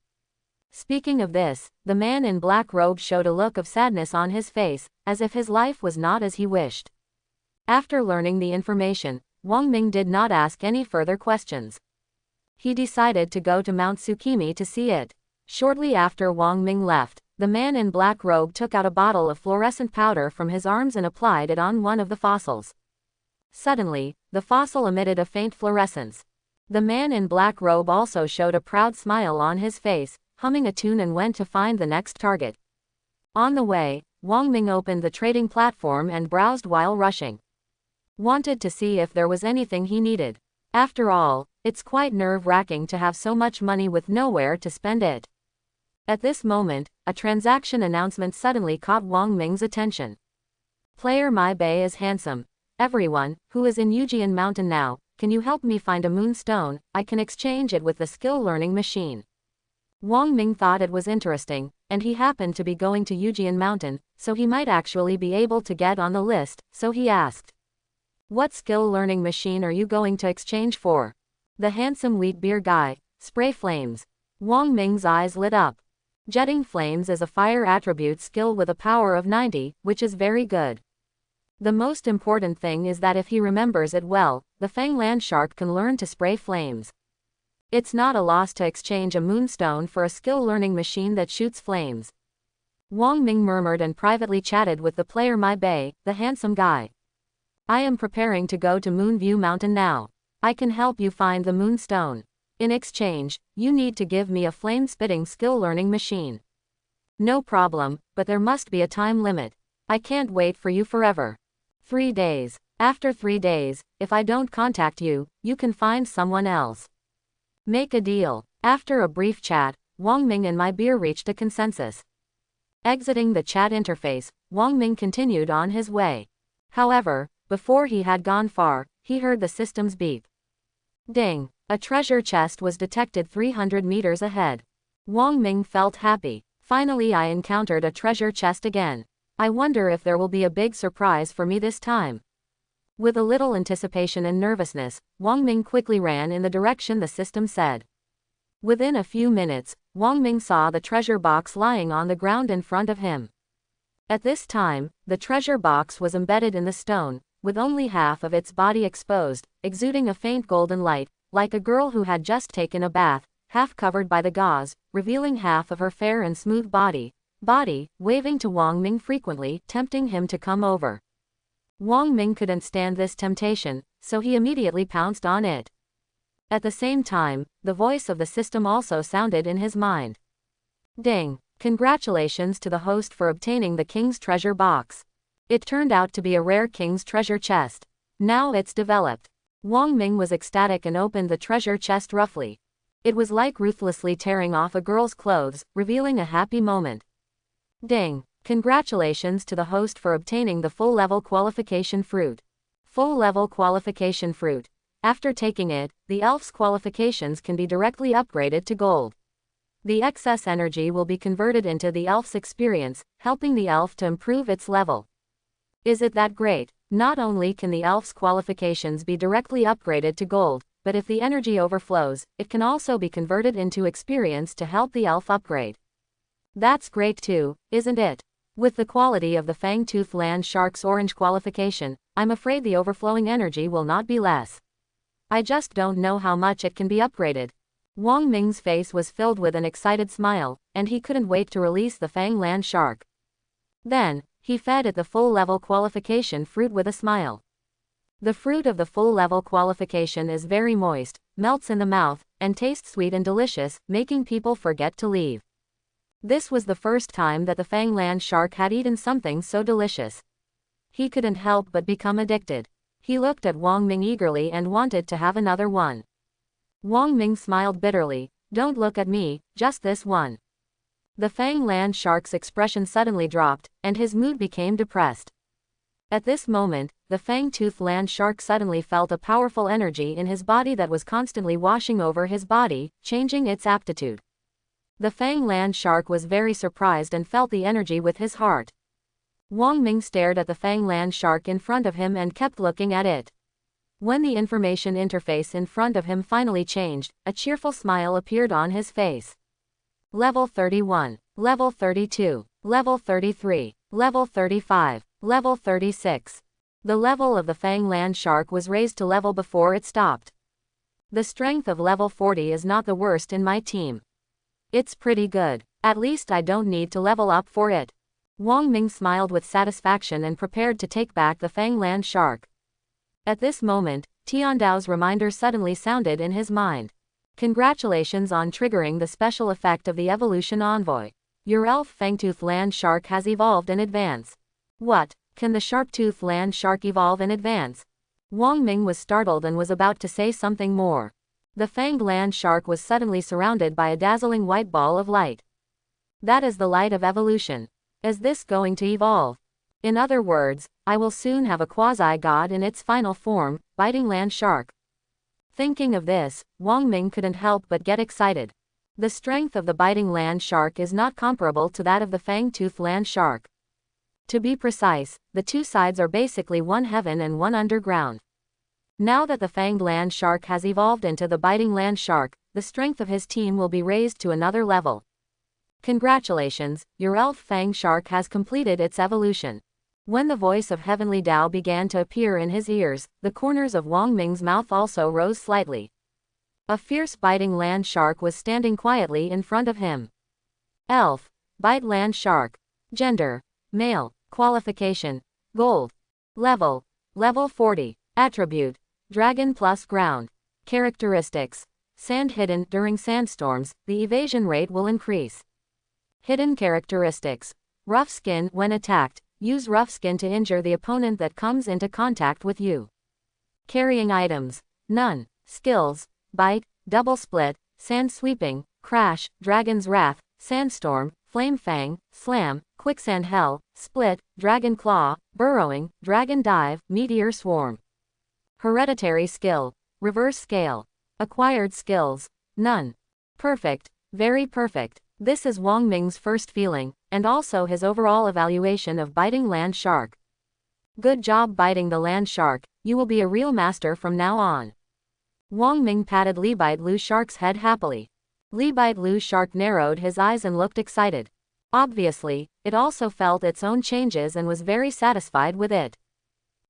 Speaking of this, the man in black robe showed a look of sadness on his face, as if his life was not as he wished. After learning the information, Wang Ming did not ask any further questions. He decided to go to Mount Tsukimi to see it. Shortly after Wang Ming left, the man in black robe took out a bottle of fluorescent powder from his arms and applied it on one of the fossils. Suddenly, the fossil emitted a faint fluorescence. The man in black robe also showed a proud smile on his face, humming a tune and went to find the next target. On the way, Wang Ming opened the trading platform and browsed while rushing. Wanted to see if there was anything he needed. After all, it's quite nerve-wracking to have so much money with nowhere to spend it. At this moment, a transaction announcement suddenly caught Wang Ming's attention. Player My Bay is handsome. Everyone, who is in Yujian Mountain now, can you help me find a moonstone? I can exchange it with the skill learning machine. Wang Ming thought it was interesting, and he happened to be going to Yujian Mountain, so he might actually be able to get on the list, so he asked. What skill learning machine are you going to exchange for? The handsome wheat beer guy. Spray flames. Wang Ming's eyes lit up. Jetting flames is a fire attribute skill with a power of 90, which is very good. The most important thing is that if he remembers it well, the Fang land shark can learn to spray flames. It's not a loss to exchange a moonstone for a skill learning machine that shoots flames. Wang Ming murmured and privately chatted with the player My Bay, the handsome guy. I am preparing to go to Moonview Mountain now. I can help you find the moonstone. In exchange, you need to give me a flame-spitting skill-learning machine. No problem, but there must be a time limit. I can't wait for you forever. 3 days. After 3 days, if I don't contact you, you can find someone else. Make a deal. After a brief chat, Wang Ming and My Beer reached a consensus. Exiting the chat interface, Wang Ming continued on his way. However, before he had gone far, he heard the system's beep. Ding! A treasure chest was detected 300 meters ahead. Wang Ming felt happy. Finally, I encountered a treasure chest again. I wonder if there will be a big surprise for me this time. With a little anticipation and nervousness, Wang Ming quickly ran in the direction the system said. Within a few minutes, Wang Ming saw the treasure box lying on the ground in front of him. At this time, the treasure box was embedded in the stone, with only half of its body exposed, exuding a faint golden light, like a girl who had just taken a bath, half covered by the gauze, revealing half of her fair and smooth body, waving to Wang Ming frequently, tempting him to come over. Wang Ming couldn't stand this temptation, so he immediately pounced on it. At the same time, the voice of the system also sounded in his mind. Ding! Congratulations to the host for obtaining the king's treasure box. It turned out to be a rare king's treasure chest. Now it's developed. Wang Ming was ecstatic and opened the treasure chest roughly. It was like ruthlessly tearing off a girl's clothes, revealing a happy moment. Ding! Congratulations to the host for obtaining the full-level qualification fruit. Full-level qualification fruit. After taking it, the elf's qualifications can be directly upgraded to gold. The excess energy will be converted into the elf's experience, helping the elf to improve its level. Is it that great? Not only can the elf's qualifications be directly upgraded to gold, but if the energy overflows, it can also be converted into experience to help the elf upgrade. That's great too, isn't it? With the quality of the Fangtooth Land Shark's orange qualification, I'm afraid the overflowing energy will not be less. I just don't know how much it can be upgraded. Wang Ming's face was filled with an excited smile, and he couldn't wait to release the Fang Land shark. Then, he fed it the full-level qualification fruit with a smile. The fruit of the full-level qualification is very moist, melts in the mouth, and tastes sweet and delicious, making people forget to leave. This was the first time that the Fang Land shark had eaten something so delicious. He couldn't help but become addicted. He looked at Wang Ming eagerly and wanted to have another one. Wang Ming smiled bitterly. Don't look at me, just this one. The Fang Land shark's expression suddenly dropped, and his mood became depressed. At this moment, the fang-toothed land shark suddenly felt a powerful energy in his body that was constantly washing over his body, changing its aptitude. The Fang Land shark was very surprised and felt the energy with his heart. Wang Ming stared at the Fang Land shark in front of him and kept looking at it. When the information interface in front of him finally changed, a cheerful smile appeared on his face. Level 31, Level 32, Level 33, Level 35, Level 36. The level of the Fang Land shark was raised to level before it stopped. The strength of level 40 is not the worst in my team. It's pretty good. At least I don't need to level up for it. Wang Ming smiled with satisfaction and prepared to take back the Fang Land shark. At this moment, Tiandao's reminder suddenly sounded in his mind. Congratulations on triggering the special effect of the evolution envoy. Your elf fangtooth land shark has evolved in advance. What? Can the sharp-toothed land shark evolve in advance? Wang Ming was startled and was about to say something more. The fanged land shark was suddenly surrounded by a dazzling white ball of light. That is the light of evolution. Is this going to evolve? In other words, I will soon have a quasi-god in its final form, biting land shark. Thinking of this, Wang Ming couldn't help but get excited. The strength of the biting land shark is not comparable to that of the fang-toothed land shark. To be precise, the two sides are basically one heaven and one underground. Now that the fanged land shark has evolved into the biting land shark, the strength of his team will be raised to another level. Congratulations, your elf fang shark has completed its evolution. When the voice of Heavenly Tao began to appear in his ears, the corners of Wang Ming's mouth also rose slightly. A fierce biting land shark was standing quietly in front of him. Elf, bite land shark. Gender, male. Qualification, gold. Level, level 40. Attribute, dragon plus ground. Characteristics, sand hidden. During sandstorms, the evasion rate will increase. Hidden characteristics, rough skin. When attacked, use rough skin to injure the opponent that comes into contact with you. Carrying items, none. Skills, bite, double split, sand sweeping, crash, dragon's wrath, sandstorm, flame fang, slam, quicksand hell, split, dragon claw, burrowing, dragon dive, meteor swarm. Hereditary skill, reverse scale. Acquired skills, none. Perfect, very perfect. This is Wang Ming's first feeling, and also his overall evaluation of biting land shark. Good job biting the land shark, you will be a real master from now on. Wang Ming patted Li Bite Lu shark's head happily. Li Bite Lu shark narrowed his eyes and looked excited. Obviously, it also felt its own changes and was very satisfied with it.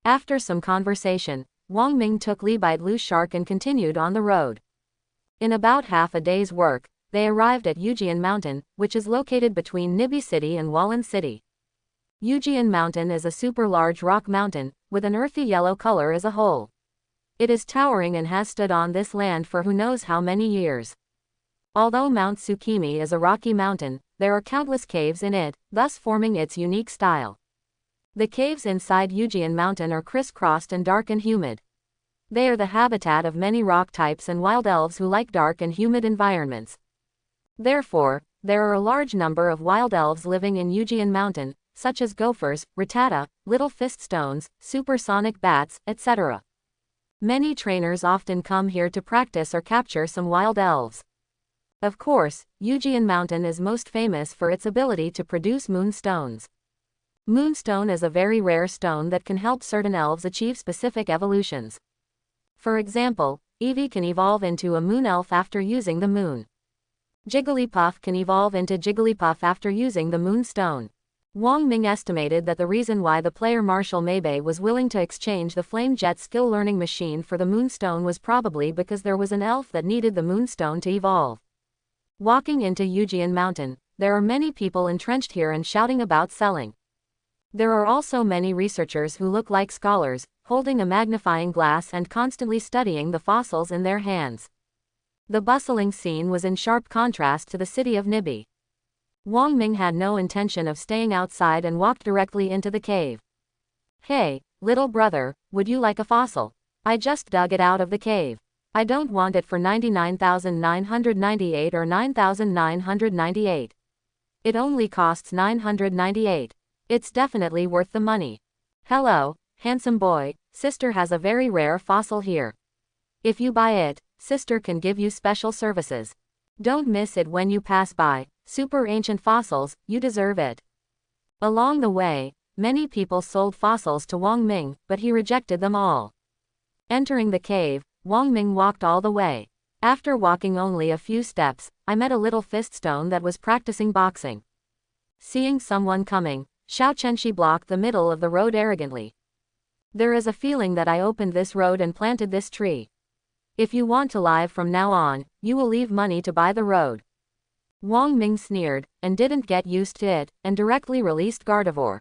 After some conversation, Wang Ming took Li Bite Lu shark and continued on the road. In about half a day's work, they arrived at Yujian Mountain, which is located between Nibi City and Wallan City. Yujian Mountain is a super large rock mountain, with an earthy yellow color as a whole. It is towering and has stood on this land for who knows how many years. Although Mount Tsukimi is a rocky mountain, there are countless caves in it, thus forming its unique style. The caves inside Yujian Mountain are crisscrossed and dark and humid. They are the habitat of many rock types and wild elves who like dark and humid environments. Therefore, there are a large number of wild elves living in Yujian Mountain, such as gophers, rattata, little fist stones, supersonic bats, etc. Many trainers often come here to practice or capture some wild elves. Of course, Yujian Mountain is most famous for its ability to produce moonstones. Moonstone is a very rare stone that can help certain elves achieve specific evolutions. For example, Eevee can evolve into a moon elf after using the moon. Jigglypuff can evolve into Jigglypuff after using the moonstone. Wang Ming estimated that the reason why the player Marshall Maybay was willing to exchange the Flame Jet skill learning machine for the Moonstone was probably because there was an elf that needed the Moonstone to evolve. Walking into Yujian Mountain, there are many people entrenched here and shouting about selling. There are also many researchers who look like scholars, holding a magnifying glass and constantly studying the fossils in their hands. The bustling scene was in sharp contrast to the city of Nibi. Wang Ming had no intention of staying outside and walked directly into the cave. Hey, little brother, would you like a fossil? I just dug it out of the cave. I don't want it for 99,998 or 9,998. It only costs 998. It's definitely worth the money. Hello, handsome boy, sister has a very rare fossil here. If you buy it, sister can give you special services. Don't miss it when you pass by. Super ancient fossils, you deserve it. Along the way, many people sold fossils to Wang Ming, but he rejected them all. Entering the cave, Wang Ming walked all the way. After walking only a few steps, I met a little fist stone that was practicing boxing. Seeing someone coming, Xiao Chenxi blocked the middle of the road arrogantly. There is a feeling that I opened this road and planted this tree. If you want to live from now on, you will leave money to buy the road. Wang Ming sneered, and didn't get used to it, and directly released Gardevoir.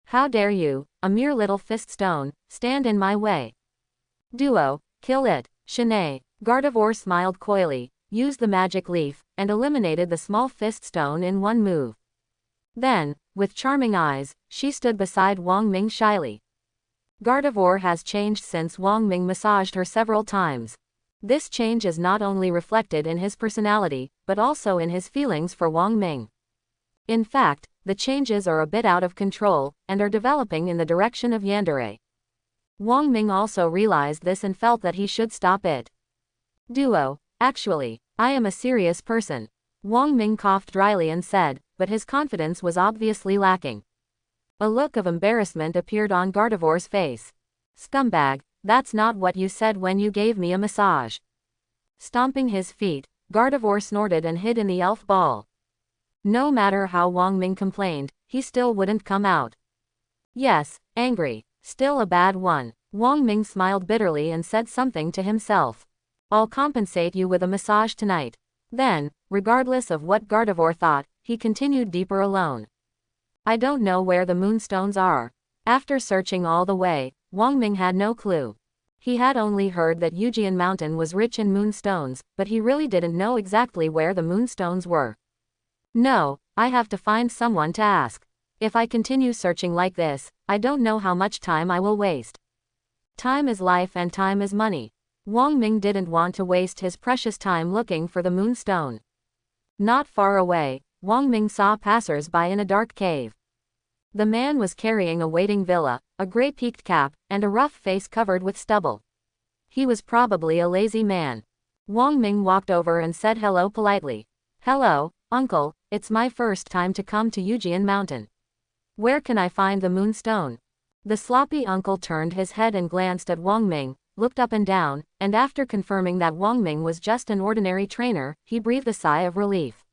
How dare you, a mere little fist stone, stand in my way? Duo, kill it, Shanae. Gardevoir smiled coyly, used the magic leaf, and eliminated the small fist stone in one move. Then, with charming eyes, she stood beside Wang Ming shyly. Gardevoir has changed since Wang Ming massaged her several times. This change is not only reflected in his personality, but also in his feelings for Wang Ming. In fact, the changes are a bit out of control, and are developing in the direction of yandere. Wang Ming also realized this and felt that he should stop it. Duo, actually, I am a serious person. Wang Ming coughed dryly and said, but his confidence was obviously lacking. A look of embarrassment appeared on Gardevoir's face. Scumbag, that's not what you said when you gave me a massage. Stomping his feet, Gardevoir snorted and hid in the elf ball. No matter how Wang Ming complained, he still wouldn't come out. Yes, angry, still a bad one. Wang Ming smiled bitterly and said something to himself. I'll compensate you with a massage tonight. Then, regardless of what Gardevoir thought, he continued deeper alone. I don't know where the moonstones are. After searching all the way, Wang Ming had no clue. He had only heard that Yujian Mountain was rich in moonstones, but he really didn't know exactly where the moonstones were. No, I have to find someone to ask. If I continue searching like this, I don't know how much time I will waste. Time is life and time is money. Wang Ming didn't want to waste his precious time looking for the moonstone. Not far away, Wang Ming saw passers-by in a dark cave. The man was carrying a waiting villa, a grey peaked cap, and a rough face covered with stubble. He was probably a lazy man. Wang Ming walked over and said hello politely. Hello, uncle, it's my first time to come to Yujian Mountain. Where can I find the moonstone? The sloppy uncle turned his head and glanced at Wang Ming, looked up and down, and after confirming that Wang Ming was just an ordinary trainer, he breathed a sigh of relief.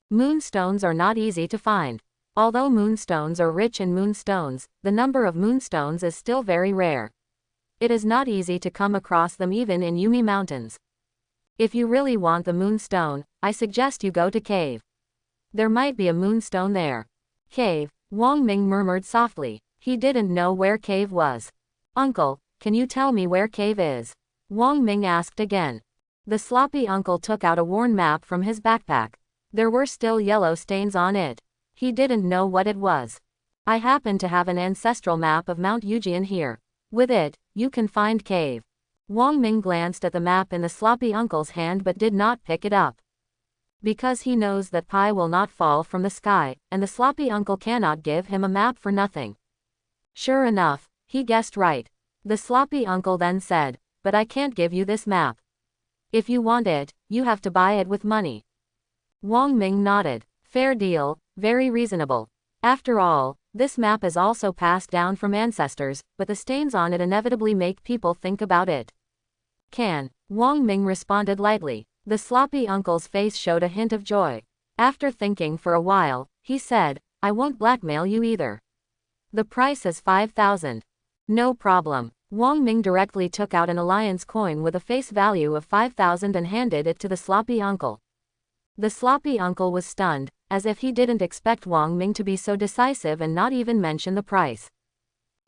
Moonstones are not easy to find. Although moonstones are rich in moonstones, the number of moonstones is still very rare. It is not easy to come across them even in Yumi Mountains. If you really want the moonstone, I suggest you go to cave. There might be a moonstone there. Cave, Wang Ming murmured softly. He didn't know where cave was. Uncle, can you tell me where cave is? Wang Ming asked again. The sloppy uncle took out a worn map from his backpack. There were still yellow stains on it. He didn't know what it was. I happen to have an ancestral map of Mount Yujian here. With it, you can find cave. Wang Ming glanced at the map in the sloppy uncle's hand but did not pick it up. Because he knows that pie will not fall from the sky, and the sloppy uncle cannot give him a map for nothing. Sure enough, he guessed right. The sloppy uncle then said, but I can't give you this map. If you want it, you have to buy it with money. Wang Ming nodded. Fair deal, very reasonable. After all, this map is also passed down from ancestors, but the stains on it inevitably make people think about it. Can. Wang Ming responded lightly. The sloppy uncle's face showed a hint of joy. After thinking for a while, he said, I won't blackmail you either. The price is 5,000. No problem. Wang Ming directly took out an alliance coin with a face value of 5,000 and handed it to the sloppy uncle. The sloppy uncle was stunned, as if he didn't expect Wang Ming to be so decisive and not even mention the price.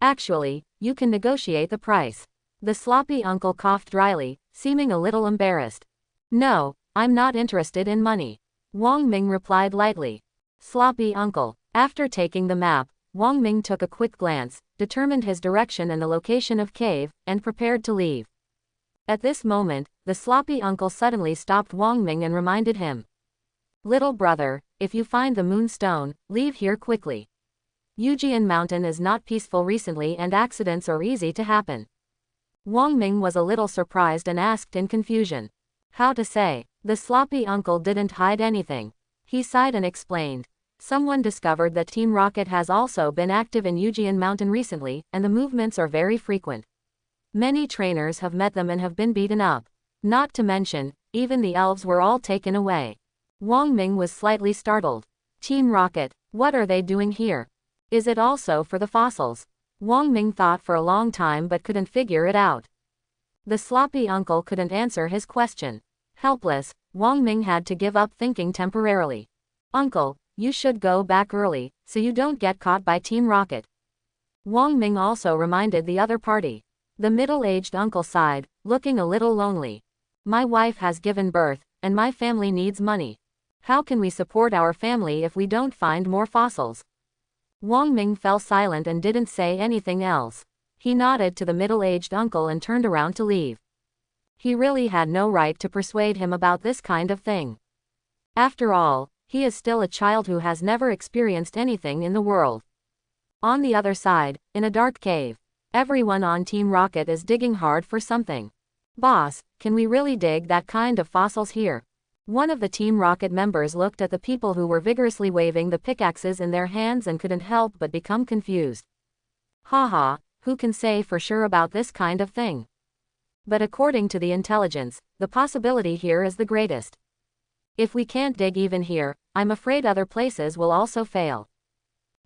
Actually, you can negotiate the price. The sloppy uncle coughed dryly, seeming a little embarrassed. No, I'm not interested in money. Wang Ming replied lightly. Sloppy uncle. After taking the map, Wang Ming took a quick glance, determined his direction and the location of cave, and prepared to leave. At this moment, the sloppy uncle suddenly stopped Wang Ming and reminded him. Little brother, if you find the moonstone, leave here quickly. Yujian Mountain is not peaceful recently and accidents are easy to happen. Wang Ming was a little surprised and asked in confusion. How to say? The sloppy uncle didn't hide anything. He sighed and explained. Someone discovered that Team Rocket has also been active in Yujian Mountain recently, and the movements are very frequent. Many trainers have met them and have been beaten up. Not to mention, even the elves were all taken away. Wang Ming was slightly startled. Team Rocket, what are they doing here? Is it also for the fossils? Wang Ming thought for a long time but couldn't figure it out. The sloppy uncle couldn't answer his question. Helpless, Wang Ming had to give up thinking temporarily. Uncle, you should go back early, so you don't get caught by Team Rocket. Wang Ming also reminded the other party. The middle-aged uncle sighed, looking a little lonely. My wife has given birth, and my family needs money. How can we support our family if we don't find more fossils? Wang Ming fell silent and didn't say anything else. He nodded to the middle-aged uncle and turned around to leave. He really had no right to persuade him about this kind of thing. After all, he is still a child who has never experienced anything in the world. On the other side, in a dark cave, everyone on Team Rocket is digging hard for something. Boss, can we really dig that kind of fossils here? One of the Team Rocket members looked at the people who were vigorously waving the pickaxes in their hands and couldn't help but become confused. Haha, who can say for sure about this kind of thing? But according to the intelligence, the possibility here is the greatest. If we can't dig even here, I'm afraid other places will also fail.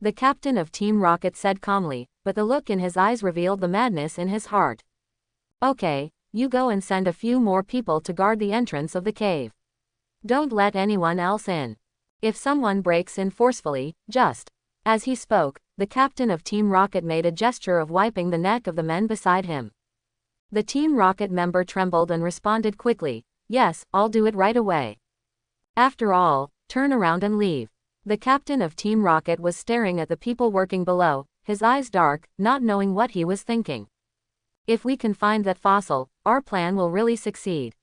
The captain of Team Rocket said calmly, but the look in his eyes revealed the madness in his heart. Okay, you go and send a few more people to guard the entrance of the cave. Don't let anyone else in. If someone breaks in forcefully, just. As he spoke, the captain of Team Rocket made a gesture of wiping the neck of the men beside him. The Team Rocket member trembled and responded quickly, yes, I'll do it right away. After all, turn around and leave. The captain of Team Rocket was staring at the people working below, his eyes dark, not knowing what he was thinking. If we can find that fossil, our plan will really succeed.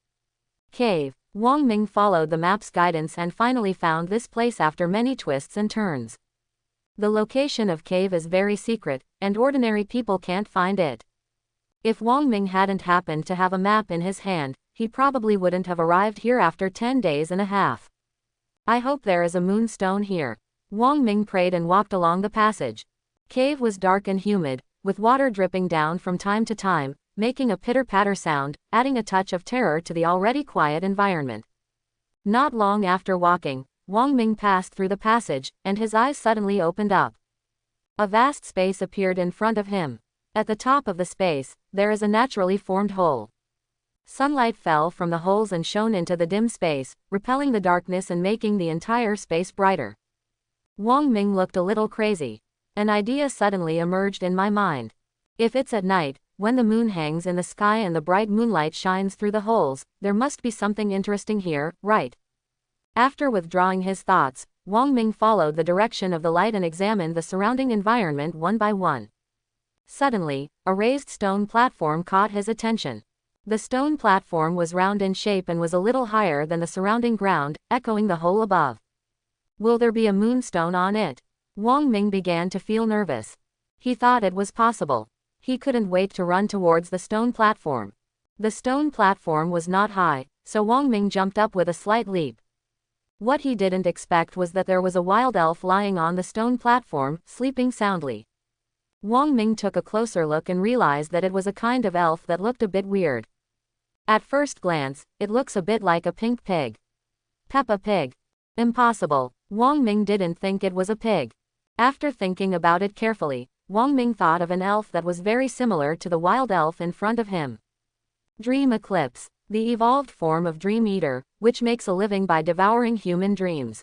Cave. Wang Ming followed the map's guidance and finally found this place after many twists and turns. The location of cave is very secret, and ordinary people can't find it. If Wang Ming hadn't happened to have a map in his hand, he probably wouldn't have arrived here after 10 days and a half. I hope there is a moonstone here. Wang Ming prayed and walked along the passage. Cave was dark and humid, with water dripping down from time to time, making a pitter-patter sound, adding a touch of terror to the already quiet environment. Not long after walking, Wang Ming passed through the passage, and his eyes suddenly opened up. A vast space appeared in front of him. At the top of the space, there is a naturally formed hole. Sunlight fell from the holes and shone into the dim space, repelling the darkness and making the entire space brighter. Wang Ming looked a little crazy. An idea suddenly emerged in my mind. If it's at night, when the moon hangs in the sky and the bright moonlight shines through the holes, there must be something interesting here, right? After withdrawing his thoughts, Wang Ming followed the direction of the light and examined the surrounding environment one by one. Suddenly, a raised stone platform caught his attention. The stone platform was round in shape and was a little higher than the surrounding ground, echoing the hole above. Will there be a moonstone on it? Wang Ming began to feel nervous. He thought it was possible. He couldn't wait to run towards the stone platform. The stone platform was not high, so Wang Ming jumped up with a slight leap. What he didn't expect was that there was a wild elf lying on the stone platform, sleeping soundly. Wang Ming took a closer look and realized that it was a kind of elf that looked a bit weird. At first glance, it looks a bit like a pink pig. Peppa Pig. Impossible. Wang Ming didn't think it was a pig. After thinking about it carefully, Wang Ming thought of an elf that was very similar to the wild elf in front of him. Dream Eclipse, the evolved form of Dream Eater, which makes a living by devouring human dreams.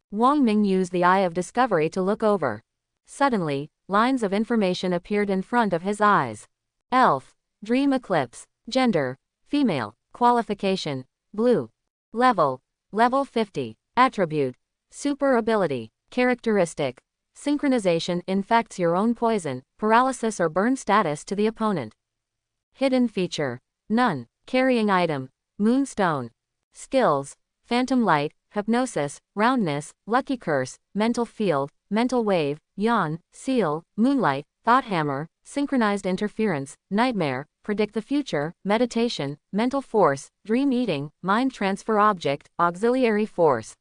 Wang Ming used the eye of discovery to look over. Suddenly, lines of information appeared in front of his eyes. Elf, Dream Eclipse, gender, female, qualification, blue. Level 50. Attribute, super ability, characteristic, synchronization infects your own poison, paralysis or burn status to the opponent. Hidden feature, none, carrying item, moonstone. Skills, phantom light, hypnosis, roundness, lucky curse, mental field, mental wave, yawn, seal, moonlight, thought hammer, synchronized interference, nightmare, predict the future, meditation, mental force, dream eating, mind transfer object, auxiliary force.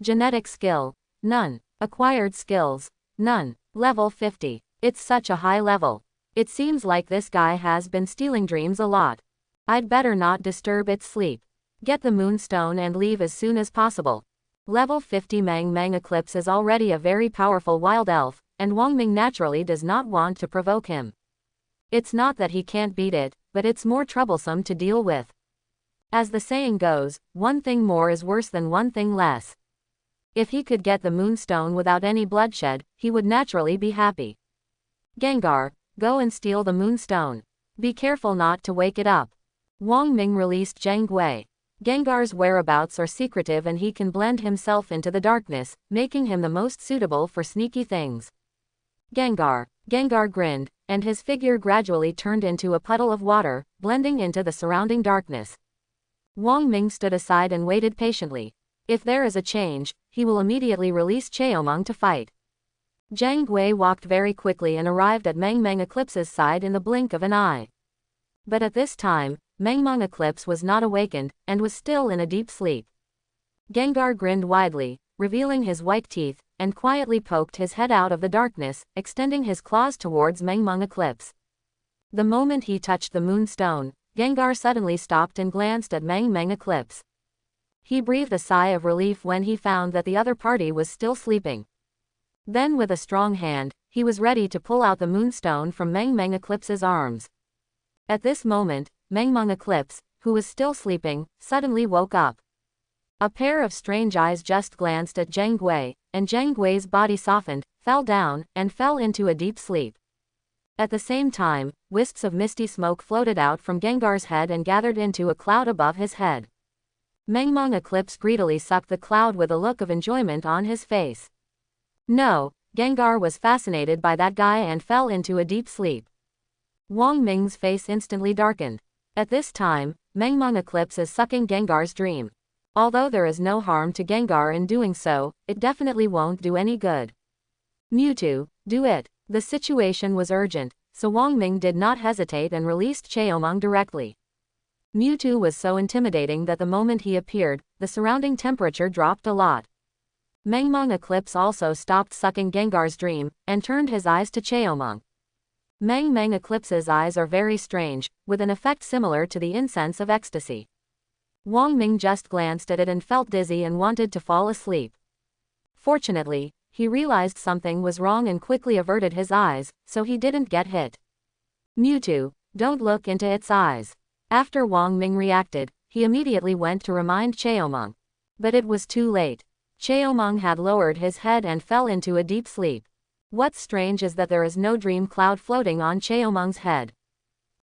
Genetic skill, none. Acquired skills, none. Level 50. It's such a high level. It seems like this guy has been stealing dreams a lot. I'd better not disturb its sleep. Get the moonstone and leave as soon as possible. Level 50 Mang Mang Eclipse is already a very powerful wild elf, and Wang Ming naturally does not want to provoke him. It's not that he can't beat it, but it's more troublesome to deal with. As the saying goes, one thing more is worse than one thing less. If he could get the moonstone without any bloodshed, he would naturally be happy. Gengar, go and steal the moonstone. Be careful not to wake it up. Wang Ming released Zhang Gui. Gengar's whereabouts are secretive and he can blend himself into the darkness, making him the most suitable for sneaky things. Gengar grinned, and his figure gradually turned into a puddle of water, blending into the surrounding darkness. Wang Ming stood aside and waited patiently. If there is a change, he will immediately release Cheomeng to fight. Zhang Gui walked very quickly and arrived at Mang Mang Eclipse's side in the blink of an eye. But at this time, Mang Mang Eclipse was not awakened, and was still in a deep sleep. Gengar grinned widely, revealing his white teeth, and quietly poked his head out of the darkness, extending his claws towards Mang Mang Eclipse. The moment he touched the moonstone, Gengar suddenly stopped and glanced at Mang Mang Eclipse. He breathed a sigh of relief when he found that the other party was still sleeping. Then with a strong hand, he was ready to pull out the moonstone from Mang Mang Eclipse's arms. At this moment, Mang Mang Eclipse, who was still sleeping, suddenly woke up. A pair of strange eyes just glanced at Zhang Gui, and Zhang Gui's body softened, fell down, and fell into a deep sleep. At the same time, wisps of misty smoke floated out from Gengar's head and gathered into a cloud above his head. Mang Mang Eclipse greedily sucked the cloud with a look of enjoyment on his face. No, Gengar was fascinated by that guy and fell into a deep sleep. Wang Ming's face instantly darkened. At this time, Mang Mang Eclipse is sucking Gengar's dream. Although there is no harm to Gengar in doing so, it definitely won't do any good. Mewtwo, do it. The situation was urgent, so Wang Ming did not hesitate and released Cheomeng directly. Mewtwo was so intimidating that the moment he appeared, the surrounding temperature dropped a lot. Mang Mang Eclipse also stopped sucking Gengar's dream, and turned his eyes to Cheomeng. Mang Mang Eclipse's eyes are very strange, with an effect similar to the incense of ecstasy. Wang Ming just glanced at it and felt dizzy and wanted to fall asleep. Fortunately, he realized something was wrong and quickly averted his eyes, so he didn't get hit. Mewtwo, don't look into its eyes. After Wang Ming reacted, he immediately went to remind Cheomeng. But it was too late. Cheomeng had lowered his head and fell into a deep sleep. What's strange is that there is no dream cloud floating on Cheomeng's head.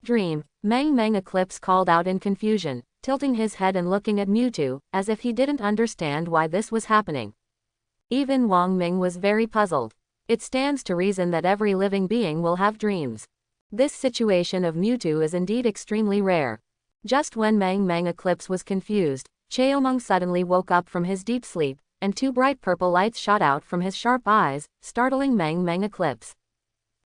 Dream, Mang Mang Eclipse called out in confusion, tilting his head and looking at Mewtwo, as if he didn't understand why this was happening. Even Wang Ming was very puzzled. It stands to reason that every living being will have dreams. This situation of Mewtwo is indeed extremely rare. Just when Mang Mang Eclipse was confused, Cheomeng suddenly woke up from his deep sleep, and two bright purple lights shot out from his sharp eyes, startling Mang Mang Eclipse.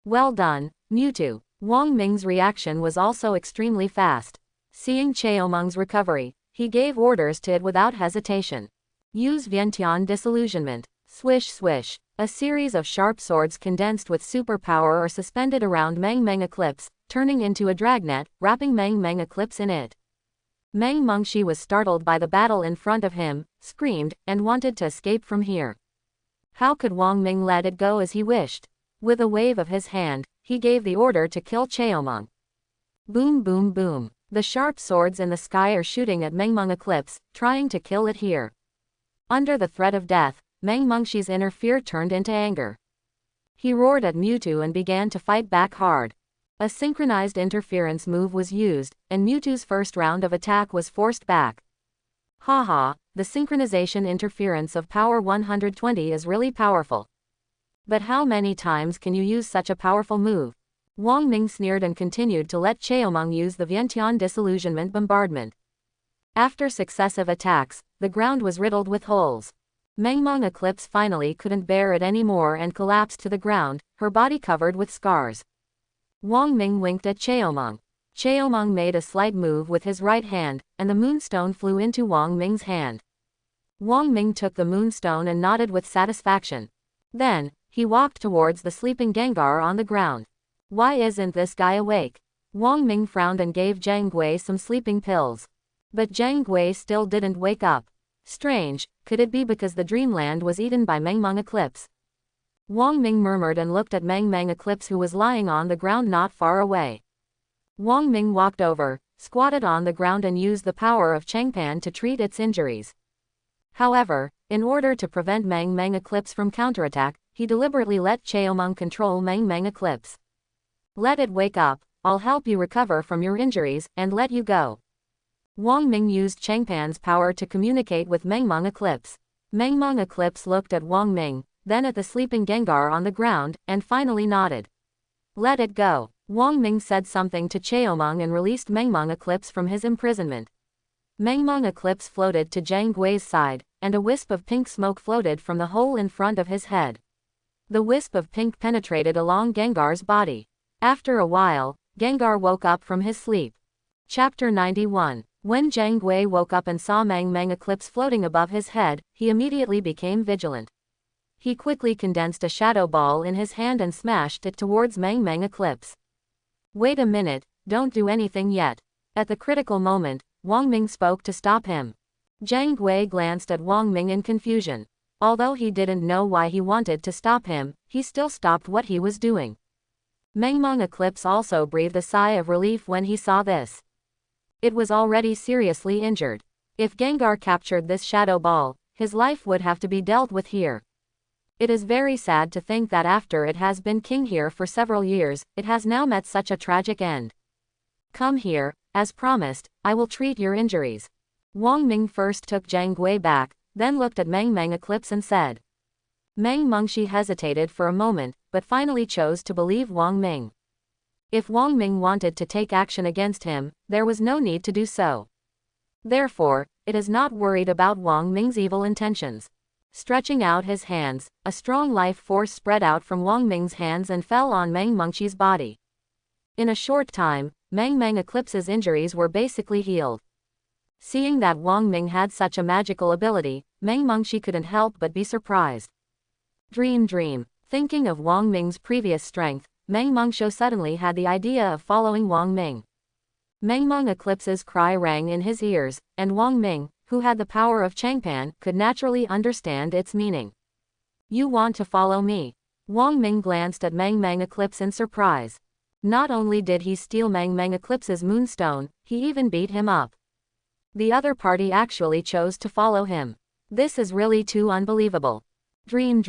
Well done, Mewtwo. Wang Ming's reaction was also extremely fast. Seeing Cheomeng's recovery, he gave orders to it without hesitation. Use Vientiane Disillusionment. Swish swish. A series of sharp swords condensed with superpower are suspended around Mang Mang Eclipse, turning into a dragnet, wrapping Mang Mang Eclipse in it. Mang Mengshi was startled by the battle in front of him, screamed, and wanted to escape from here. How could Wang Ming let it go as he wished? With a wave of his hand, he gave the order to kill Cheomeng. Boom boom boom. The sharp swords in the sky are shooting at Mengmeng Eclipse, trying to kill it here. Under the threat of death, Meng Mengxi's inner fear turned into anger. He roared at Mewtwo and began to fight back hard. A synchronized interference move was used, and Mewtwo's first round of attack was forced back. Haha, the synchronization interference of power 120 is really powerful. But how many times can you use such a powerful move? Wang Ming sneered and continued to let Cheomeng use the Vientiane disillusionment bombardment. After successive attacks, the ground was riddled with holes. Mengmeng Eclipse finally couldn't bear it anymore and collapsed to the ground, her body covered with scars. Wang Ming winked at Cheomeng. Cheomeng made a slight move with his right hand, and the moonstone flew into Wang Ming's hand. Wang Ming took the moonstone and nodded with satisfaction. Then, he walked towards the sleeping Gengar on the ground. Why isn't this guy awake? Wang Ming frowned and gave Zhang Gui some sleeping pills. But Zhang Gui still didn't wake up. Strange, could it be because the dreamland was eaten by Mengmeng Eclipse? Wang Ming murmured and looked at Mengmeng Eclipse, who was lying on the ground not far away. Wang Ming walked over, squatted on the ground and used the power of Changpan to treat its injuries. However, in order to prevent Mengmeng Eclipse from counterattack, he deliberately let Cheomeng control Mengmeng Eclipse. Let it wake up, I'll help you recover from your injuries, and let you go. Wang Ming used Changpan's power to communicate with Mengmeng Eclipse. Mengmeng Eclipse looked at Wang Ming, then at the sleeping Gengar on the ground, and finally nodded. Let it go. Wang Ming said something to Cheomeng and released Mengmeng Eclipse from his imprisonment. Mengmeng Eclipse floated to Zhang Gui's side, and a wisp of pink smoke floated from the hole in front of his head. The wisp of pink penetrated along Gengar's body. After a while, Gengar woke up from his sleep. Chapter 91. When Zhang Gui woke up and saw Mengmeng Eclipse floating above his head, he immediately became vigilant. He quickly condensed a shadow ball in his hand and smashed it towards Mengmeng Eclipse. Wait a minute, don't do anything yet. At the critical moment, Wang Ming spoke to stop him. Zhang Gui glanced at Wang Ming in confusion. Although he didn't know why he wanted to stop him, he still stopped what he was doing. Mengmeng Eclipse also breathed a sigh of relief when he saw this. It was already seriously injured. If Gengar captured this shadow ball, his life would have to be dealt with here. It is very sad to think that after it has been king here for several years, it has now met such a tragic end. Come here, as promised, I will treat your injuries. Wang Ming first took Zhang Gui back, then looked at Mengmeng Eclipse and said. Meng Mengxi hesitated for a moment, but finally chose to believe Wang Ming. If Wang Ming wanted to take action against him, there was no need to do so. Therefore, it is not worried about Wang Ming's evil intentions. Stretching out his hands, a strong life force spread out from Wang Ming's hands and fell on Meng Mengxi's body. In a short time, Mengmeng Eclipse's injuries were basically healed. Seeing that Wang Ming had such a magical ability, Meng Mengxi couldn't help but be surprised. Dream. Thinking of Wang Ming's previous strength, Meng Mengxiu suddenly had the idea of following Wang Ming. Mengmeng Eclipse's cry rang in his ears, and Wang Ming, who had the power of Changpan, could naturally understand its meaning. You want to follow me? Wang Ming glanced at Mengmeng Eclipse in surprise. Not only did he steal Mengmeng Eclipse's moonstone, he even beat him up. The other party actually chose to follow him. This is really too unbelievable. Dream.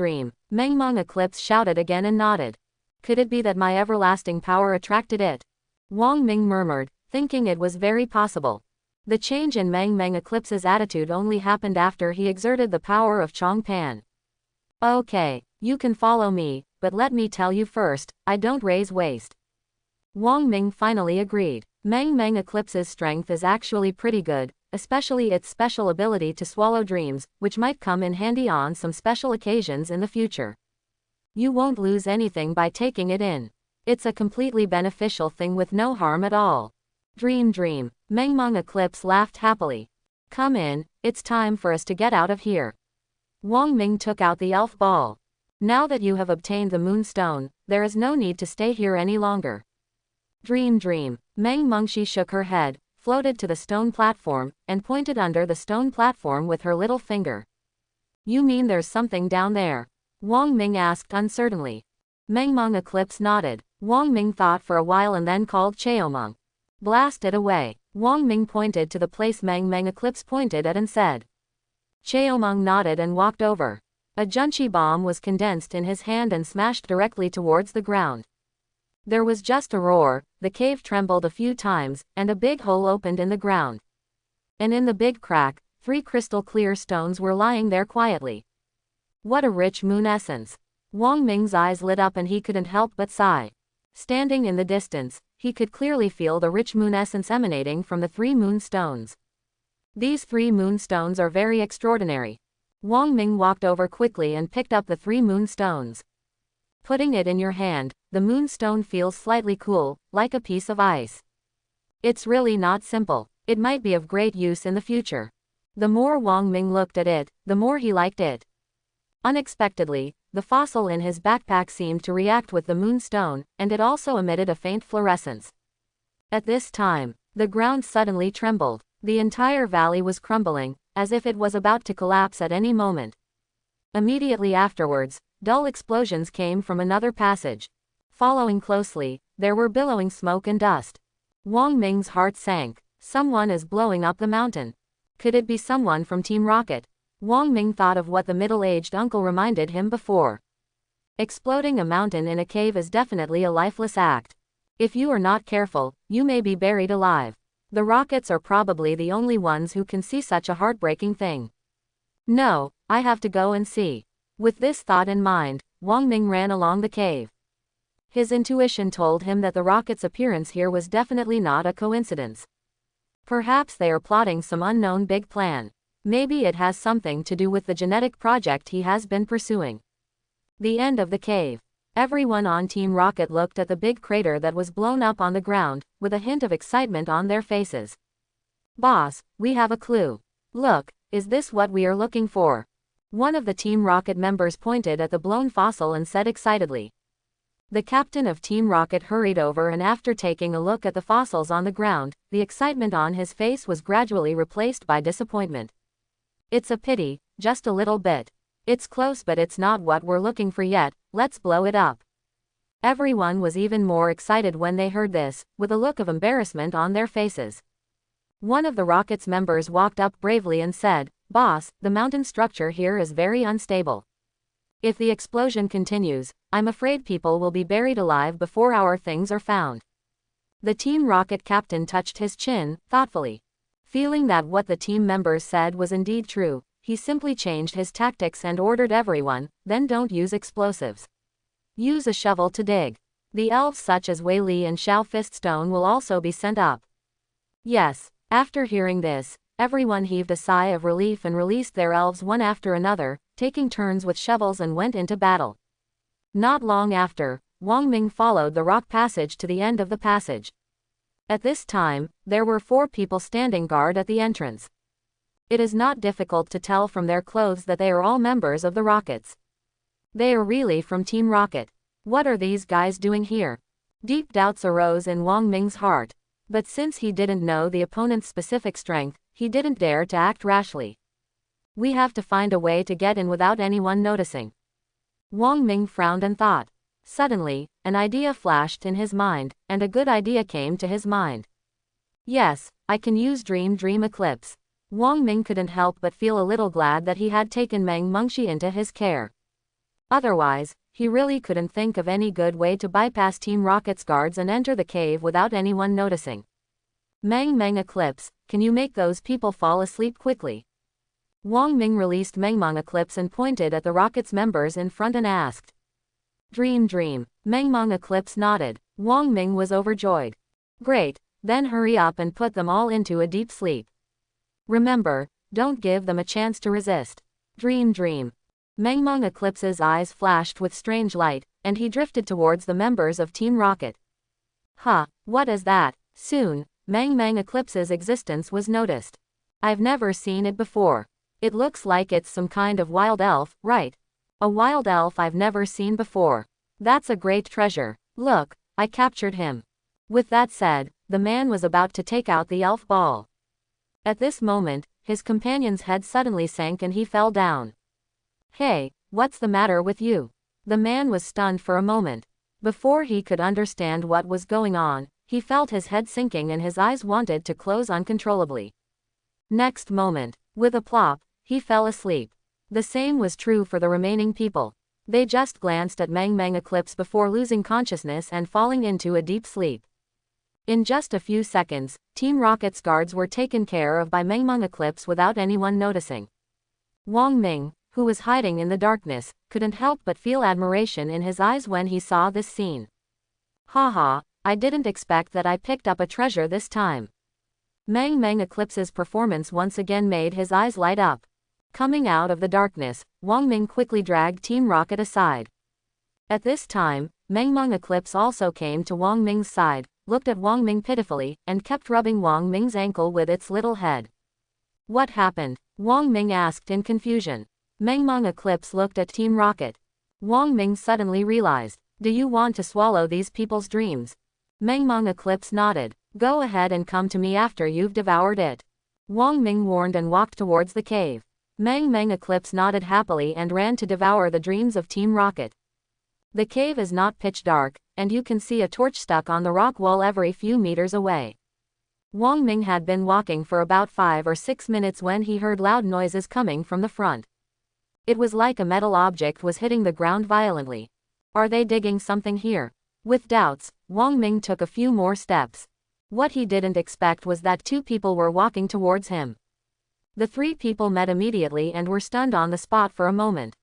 Mengmeng Eclipse shouted again and nodded. Could it be that my everlasting power attracted it? Wang Ming murmured, thinking it was very possible. The change in Mengmeng Eclipse's attitude only happened after he exerted the power of Changpan. Okay, you can follow me, but let me tell you first, I don't raise waste. Wang Ming finally agreed. Mengmeng Eclipse's strength is actually pretty good, especially its special ability to swallow dreams, which might come in handy on some special occasions in the future. You won't lose anything by taking it in. It's a completely beneficial thing with no harm at all. Dream. Mengmeng Eclipse laughed happily. Come in, it's time for us to get out of here. Wang Ming took out the elf ball. Now that you have obtained the moonstone, there is no need to stay here any longer. Dream. Meng Mengxi shook her head, floated to the stone platform, and pointed under the stone platform with her little finger. You mean there's something down there? Wang Ming asked uncertainly. Meng Meng Eclipse nodded. Wang Ming thought for a while and then called Cheomeng. Blast it away. Wang Ming pointed to the place Meng Meng Eclipse pointed at and said. Cheomeng nodded and walked over. A Junchi bomb was condensed in his hand and smashed directly towards the ground. There was just a roar, the cave trembled a few times, and a big hole opened in the ground. And in the big crack, 3 crystal clear stones were lying there quietly. What a rich moon essence. Wang Ming's eyes lit up and he couldn't help but sigh. Standing in the distance, he could clearly feel the rich moon essence emanating from the 3 moon stones. These 3 moon stones are very extraordinary. Wang Ming walked over quickly and picked up the 3 moon stones. Putting it in your hand, the moon stone feels slightly cool, like a piece of ice. It's really not simple. It might be of great use in the future. The more Wang Ming looked at it, the more he liked it. Unexpectedly, the fossil in his backpack seemed to react with the moonstone, and it also emitted a faint fluorescence. At this time, the ground suddenly trembled. The entire valley was crumbling, as if it was about to collapse at any moment. Immediately afterwards, dull explosions came from another passage. Following closely, there were billowing smoke and dust. Wang Ming's heart sank. Someone is blowing up the mountain. Could it be someone from Team Rocket? Wang Ming thought of what the middle-aged uncle reminded him before. Exploding a mountain in a cave is definitely a lifeless act. If you are not careful, you may be buried alive. The Rockets are probably the only ones who can see such a heartbreaking thing. No, I have to go and see. With this thought in mind, Wang Ming ran along the cave. His intuition told him that the Rockets' appearance here was definitely not a coincidence. Perhaps they are plotting some unknown big plan. Maybe it has something to do with the genetic project he has been pursuing. The end of the cave. Everyone on Team Rocket looked at the big crater that was blown up on the ground, with a hint of excitement on their faces. Boss, we have a clue. Look, is this what we are looking for? One of the Team Rocket members pointed at the blown fossil and said excitedly. The captain of Team Rocket hurried over and after taking a look at the fossils on the ground, the excitement on his face was gradually replaced by disappointment. It's a pity, just a little bit. It's close but it's not what we're looking for yet, let's blow it up. Everyone was even more excited when they heard this, with a look of embarrassment on their faces. One of the Rocket's members walked up bravely and said, Boss, the mountain structure here is very unstable. If the explosion continues, I'm afraid people will be buried alive before our things are found. The Team Rocket captain touched his chin, thoughtfully. Feeling that what the team members said was indeed true, he simply changed his tactics and ordered everyone, then don't use explosives. Use a shovel to dig. The elves such as Wei Li and Xiao Fiststone will also be sent up. Yes, after hearing this, everyone heaved a sigh of relief and released their elves one after another, taking turns with shovels and went into battle. Not long after, Wang Ming followed the rock passage to the end of the passage. At this time, there were 4 people standing guard at the entrance. It is not difficult to tell from their clothes that they are all members of the Rockets. They are really from Team Rocket. What are these guys doing here? Deep doubts arose in Wang Ming's heart. But since he didn't know the opponent's specific strength, he didn't dare to act rashly. We have to find a way to get in without anyone noticing. Wang Ming frowned and thought. Suddenly, an idea flashed in his mind, and a good idea came to his mind. Yes, I can use Dream Eclipse. Wang Ming couldn't help but feel a little glad that he had taken Meng Mengxi into his care. Otherwise, he really couldn't think of any good way to bypass Team Rocket's guards and enter the cave without anyone noticing. Meng Eclipse, can you make those people fall asleep quickly? Wang Ming released Meng Eclipse and pointed at the Rocket's members in front and asked. Dream. Meng Eclipse nodded. Wang Ming was overjoyed. Great, then hurry up and put them all into a deep sleep. Remember, don't give them a chance to resist. Dream. Meng Eclipse's eyes flashed with strange light, and he drifted towards the members of Team Rocket. Huh, what is that? Soon, Meng Eclipse's existence was noticed. I've never seen it before. It looks like it's some kind of wild elf, right? A wild elf I've never seen before. That's a great treasure. Look, I captured him. With that said, the man was about to take out the elf ball. At this moment, his companion's head suddenly sank and he fell down. Hey, what's the matter with you? The man was stunned for a moment. Before he could understand what was going on, he felt his head sinking and his eyes wanted to close uncontrollably. Next moment, with a plop, he fell asleep. The same was true for the remaining people. They just glanced at Mang Mang Eclipse before losing consciousness and falling into a deep sleep. In just a few seconds, Team Rocket's guards were taken care of by Mang Mang Eclipse without anyone noticing. Wang Ming, who was hiding in the darkness, couldn't help but feel admiration in his eyes when he saw this scene. Haha, I didn't expect that I picked up a treasure this time. Mang Mang Eclipse's performance once again made his eyes light up. Coming out of the darkness, Wang Ming quickly dragged Team Rocket aside. At this time, Mang Mang Eclipse also came to Wang Ming's side, looked at Wang Ming pitifully, and kept rubbing Wang Ming's ankle with its little head. What happened? Wang Ming asked in confusion. Mang Mang Eclipse looked at Team Rocket. Wang Ming suddenly realized, do you want to swallow these people's dreams? Mang Mang Eclipse nodded. Go ahead and come to me after you've devoured it. Wang Ming warned and walked towards the cave. Mang Mang Eclipse nodded happily and ran to devour the dreams of Team Rocket. The cave is not pitch dark, and you can see a torch stuck on the rock wall every few meters away. Wang Ming had been walking for about 5 or 6 minutes when he heard loud noises coming from the front. It was like a metal object was hitting the ground violently. Are they digging something here? With doubts, Wang Ming took a few more steps. What he didn't expect was that 2 people were walking towards him. The 3 people met immediately and were stunned on the spot for a moment.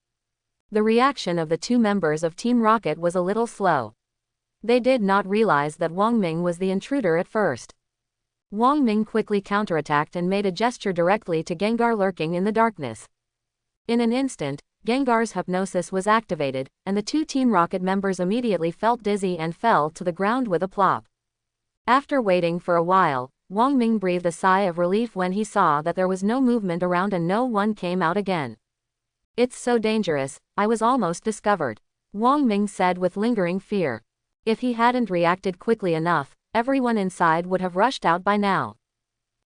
The reaction of the 2 members of Team Rocket was a little slow. They did not realize that Wang Ming was the intruder at first. Wang Ming quickly counterattacked and made a gesture directly to Gengar lurking in the darkness. In an instant, Gengar's hypnosis was activated, and the 2 Team Rocket members immediately felt dizzy and fell to the ground with a plop. After waiting for a while, Wang Ming breathed a sigh of relief when he saw that there was no movement around and no one came out again. It's so dangerous, I was almost discovered, Wang Ming said with lingering fear. If he hadn't reacted quickly enough, everyone inside would have rushed out by now.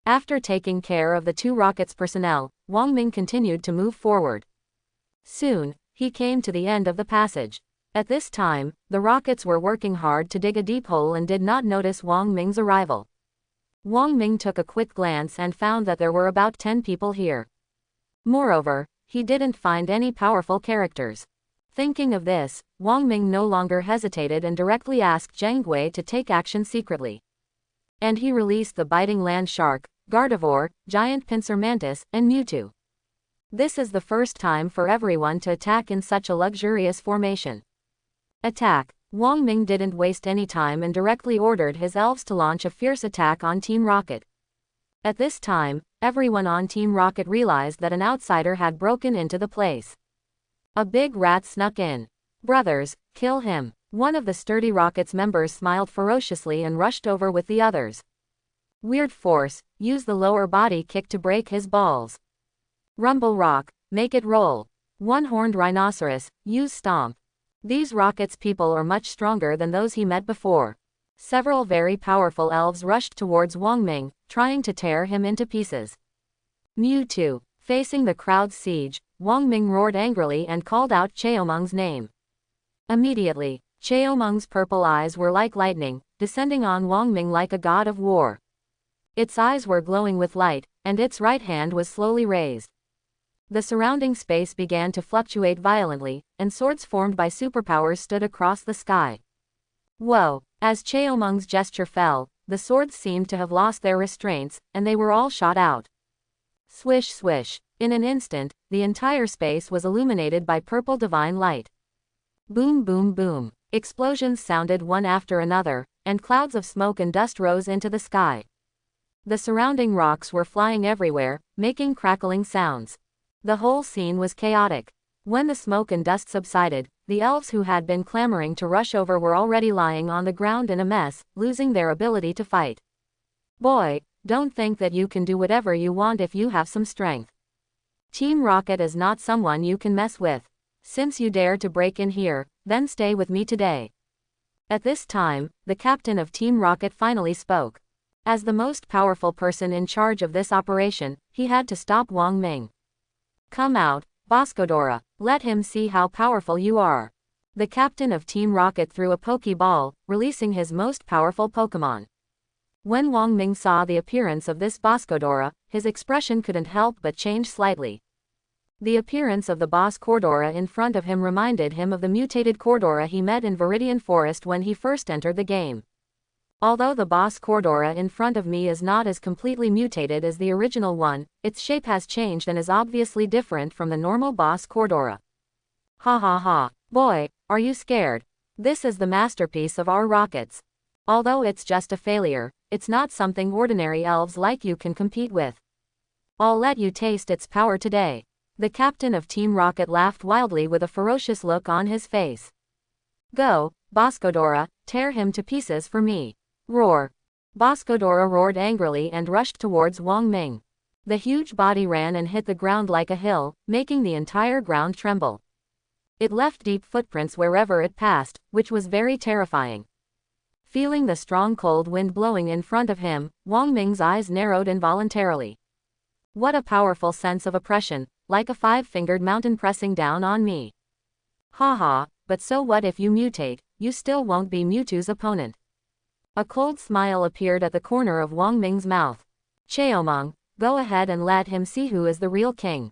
After taking care of the 2 Rockets personnel, Wang Ming continued to move forward. Soon, he came to the end of the passage. At this time, the Rockets were working hard to dig a deep hole and did not notice Wang Ming's arrival. Wang Ming took a quick glance and found that there were about 10 people here. Moreover, he didn't find any powerful characters. Thinking of this, Wang Ming no longer hesitated and directly asked Zhang Gui to take action secretly. And he released the biting land shark, Gardevoir, giant pincer mantis, and Mewtwo. This is the first time for everyone to attack in such a luxurious formation. Attack! Wang Ming didn't waste any time and directly ordered his elves to launch a fierce attack on Team Rocket. At this time, everyone on Team Rocket realized that an outsider had broken into the place. A big rat snuck in. Brothers, kill him. One of the sturdy Rocket's members smiled ferociously and rushed over with the others. Weird Force, use the lower body kick to break his balls. Rumble Rock, make it roll. One-horned rhinoceros, use Stomp. These Rocket's people are much stronger than those he met before. Several very powerful elves rushed towards Wang Ming, trying to tear him into pieces. Mewtwo, facing the crowd's siege, Wang Ming roared angrily and called out Cheomeng's name. Immediately, Cheomeng's purple eyes were like lightning, descending on Wang Ming like a god of war. Its eyes were glowing with light, and its right hand was slowly raised. The surrounding space began to fluctuate violently, and swords formed by superpowers stood across the sky. Whoa! As Cheomeng's gesture fell, the swords seemed to have lost their restraints, and they were all shot out. Swish swish! In an instant, the entire space was illuminated by purple divine light. Boom boom boom! Explosions sounded one after another, and clouds of smoke and dust rose into the sky. The surrounding rocks were flying everywhere, making crackling sounds. The whole scene was chaotic. When the smoke and dust subsided, the elves who had been clamoring to rush over were already lying on the ground in a mess, losing their ability to fight. Boy, don't think that you can do whatever you want if you have some strength. Team Rocket is not someone you can mess with. Since you dare to break in here, then stay with me today. At this time, the captain of Team Rocket finally spoke. As the most powerful person in charge of this operation, he had to stop Wang Ming. Come out, Boscodora, let him see how powerful you are. The captain of Team Rocket threw a Pokeball, releasing his most powerful Pokemon. When Wang Ming saw the appearance of this Boscodora, his expression couldn't help but change slightly. The appearance of the Boscodora in front of him reminded him of the mutated Cordora he met in Viridian Forest when he first entered the game. Although the Boscodora in front of me is not as completely mutated as the original one, its shape has changed and is obviously different from the normal Boscodora. Ha ha ha. Boy, are you scared? This is the masterpiece of our rockets. Although it's just a failure, it's not something ordinary elves like you can compete with. I'll let you taste its power today. The captain of Team Rocket laughed wildly with a ferocious look on his face. Go, Boscodora, tear him to pieces for me. Roar. Boscodora roared angrily and rushed towards Wang Ming. The huge body ran and hit the ground like a hill, making the entire ground tremble. It left deep footprints wherever it passed, which was very terrifying. Feeling the strong cold wind blowing in front of him, Wang Ming's eyes narrowed involuntarily. What a powerful sense of oppression, like a five-fingered mountain pressing down on me. Haha, but so what if you mutate, you still won't be Mewtwo's opponent. A cold smile appeared at the corner of Wang Ming's mouth. Cheomong, go ahead and let him see who is the real king.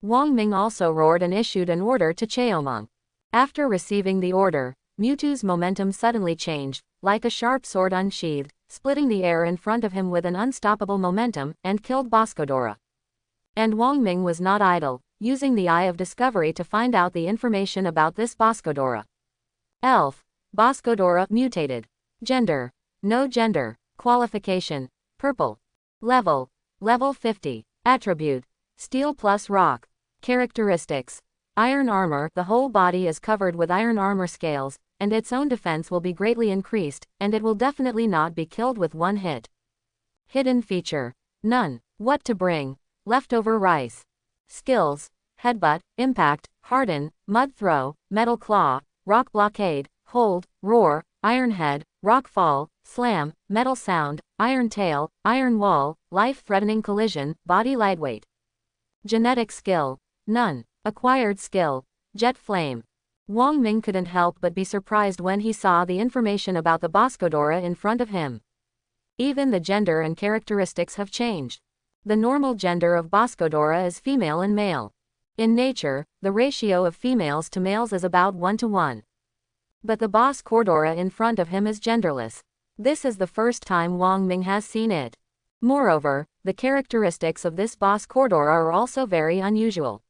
Wang Ming also roared and issued an order to Cheomong. After receiving the order, Mewtwo's momentum suddenly changed, like a sharp sword unsheathed, splitting the air in front of him with an unstoppable momentum, and killed Boscodora. And Wang Ming was not idle, using the Eye of Discovery to find out the information about this Boscodora. Elf. Boscodora mutated. Gender. No gender. Qualification. Purple. Level. Level 50. Attribute. Steel plus rock. Characteristics. Iron armor. The whole body is covered with iron armor scales, and its own defense will be greatly increased, and it will definitely not be killed with one hit. Hidden feature. None. What to bring? Leftover rice. Skills. Headbutt, Impact, Harden, Mud Throw, Metal Claw, Rock Blockade, Hold, Roar, Iron Head, Rock Fall, Slam, Metal Sound, Iron Tail, Iron Wall, Life-Threatening Collision, Body Lightweight. Genetic skill. None. Acquired skill. Jet Flame. Wang Ming couldn't help but be surprised when he saw the information about the Boscodora in front of him. Even the gender and characteristics have changed. The normal gender of Boscodora is female and male. In nature, the ratio of females to males is about 1:1. But the Boscodora in front of him is genderless. This is the first time Wang Ming has seen it. Moreover, the characteristics of this Boscodora are also very unusual.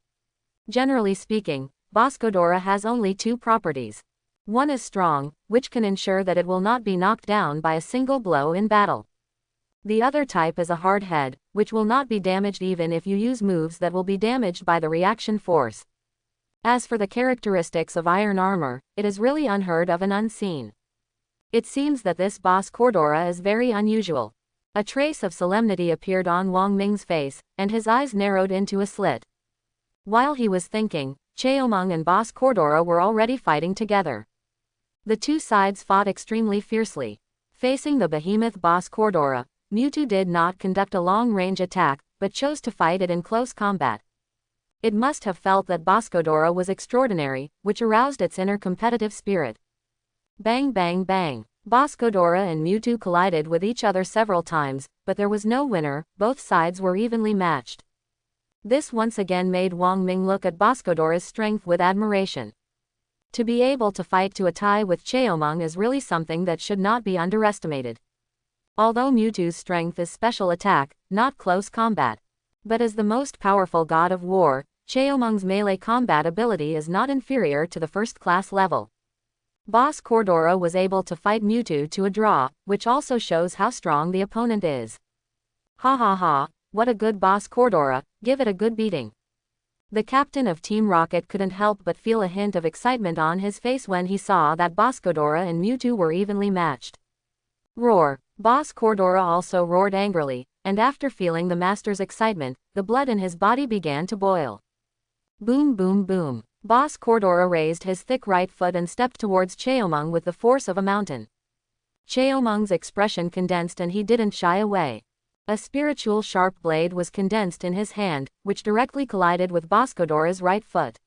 Generally speaking, Boscodora has only two properties. One is strong, which can ensure that it will not be knocked down by a single blow in battle. The other type is a hard head, which will not be damaged even if you use moves that will be damaged by the reaction force. As for the characteristics of iron armor, it is really unheard of and unseen. It seems that this Boscodora is very unusual. A trace of solemnity appeared on Wang Ming's face, and his eyes narrowed into a slit. While he was thinking, Cheomong and Boscodora were already fighting together. The two sides fought extremely fiercely. Facing the behemoth Boscodora, Mewtwo did not conduct a long-range attack, but chose to fight it in close combat. It must have felt that Boscodora was extraordinary, which aroused its inner competitive spirit. Bang bang bang. Boscodora and Mewtwo collided with each other several times, but there was no winner, both sides were evenly matched. This once again made Wang Ming look at Boscodora's strength with admiration. To be able to fight to a tie with Cheomong is really something that should not be underestimated. Although Mewtwo's strength is special attack, not close combat. But as the most powerful god of war, Cheomong's melee combat ability is not inferior to the first-class level. Boscodora was able to fight Mewtwo to a draw, which also shows how strong the opponent is. Ha ha ha, what a good Boscodora, give it a good beating. The captain of Team Rocket couldn't help but feel a hint of excitement on his face when he saw that Boscodora and Mewtwo were evenly matched. Roar. Boscodora also roared angrily, and after feeling the master's excitement, the blood in his body began to boil. Boom boom boom. Boscodora raised his thick right foot and stepped towards Cheomong with the force of a mountain. Cheomong's expression condensed and he didn't shy away. A spiritual sharp blade was condensed in his hand, which directly collided with Boscodora's right foot.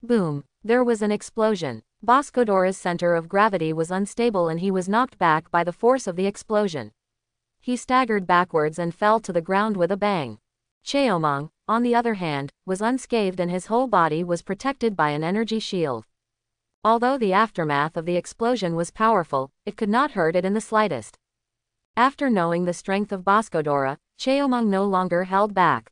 Boom! There was an explosion. Boscodora's center of gravity was unstable and he was knocked back by the force of the explosion. He staggered backwards and fell to the ground with a bang. Cheomong, on the other hand, was unscathed and his whole body was protected by an energy shield. Although the aftermath of the explosion was powerful, it could not hurt it in the slightest. After knowing the strength of Boscodora, Cheomong no longer held back.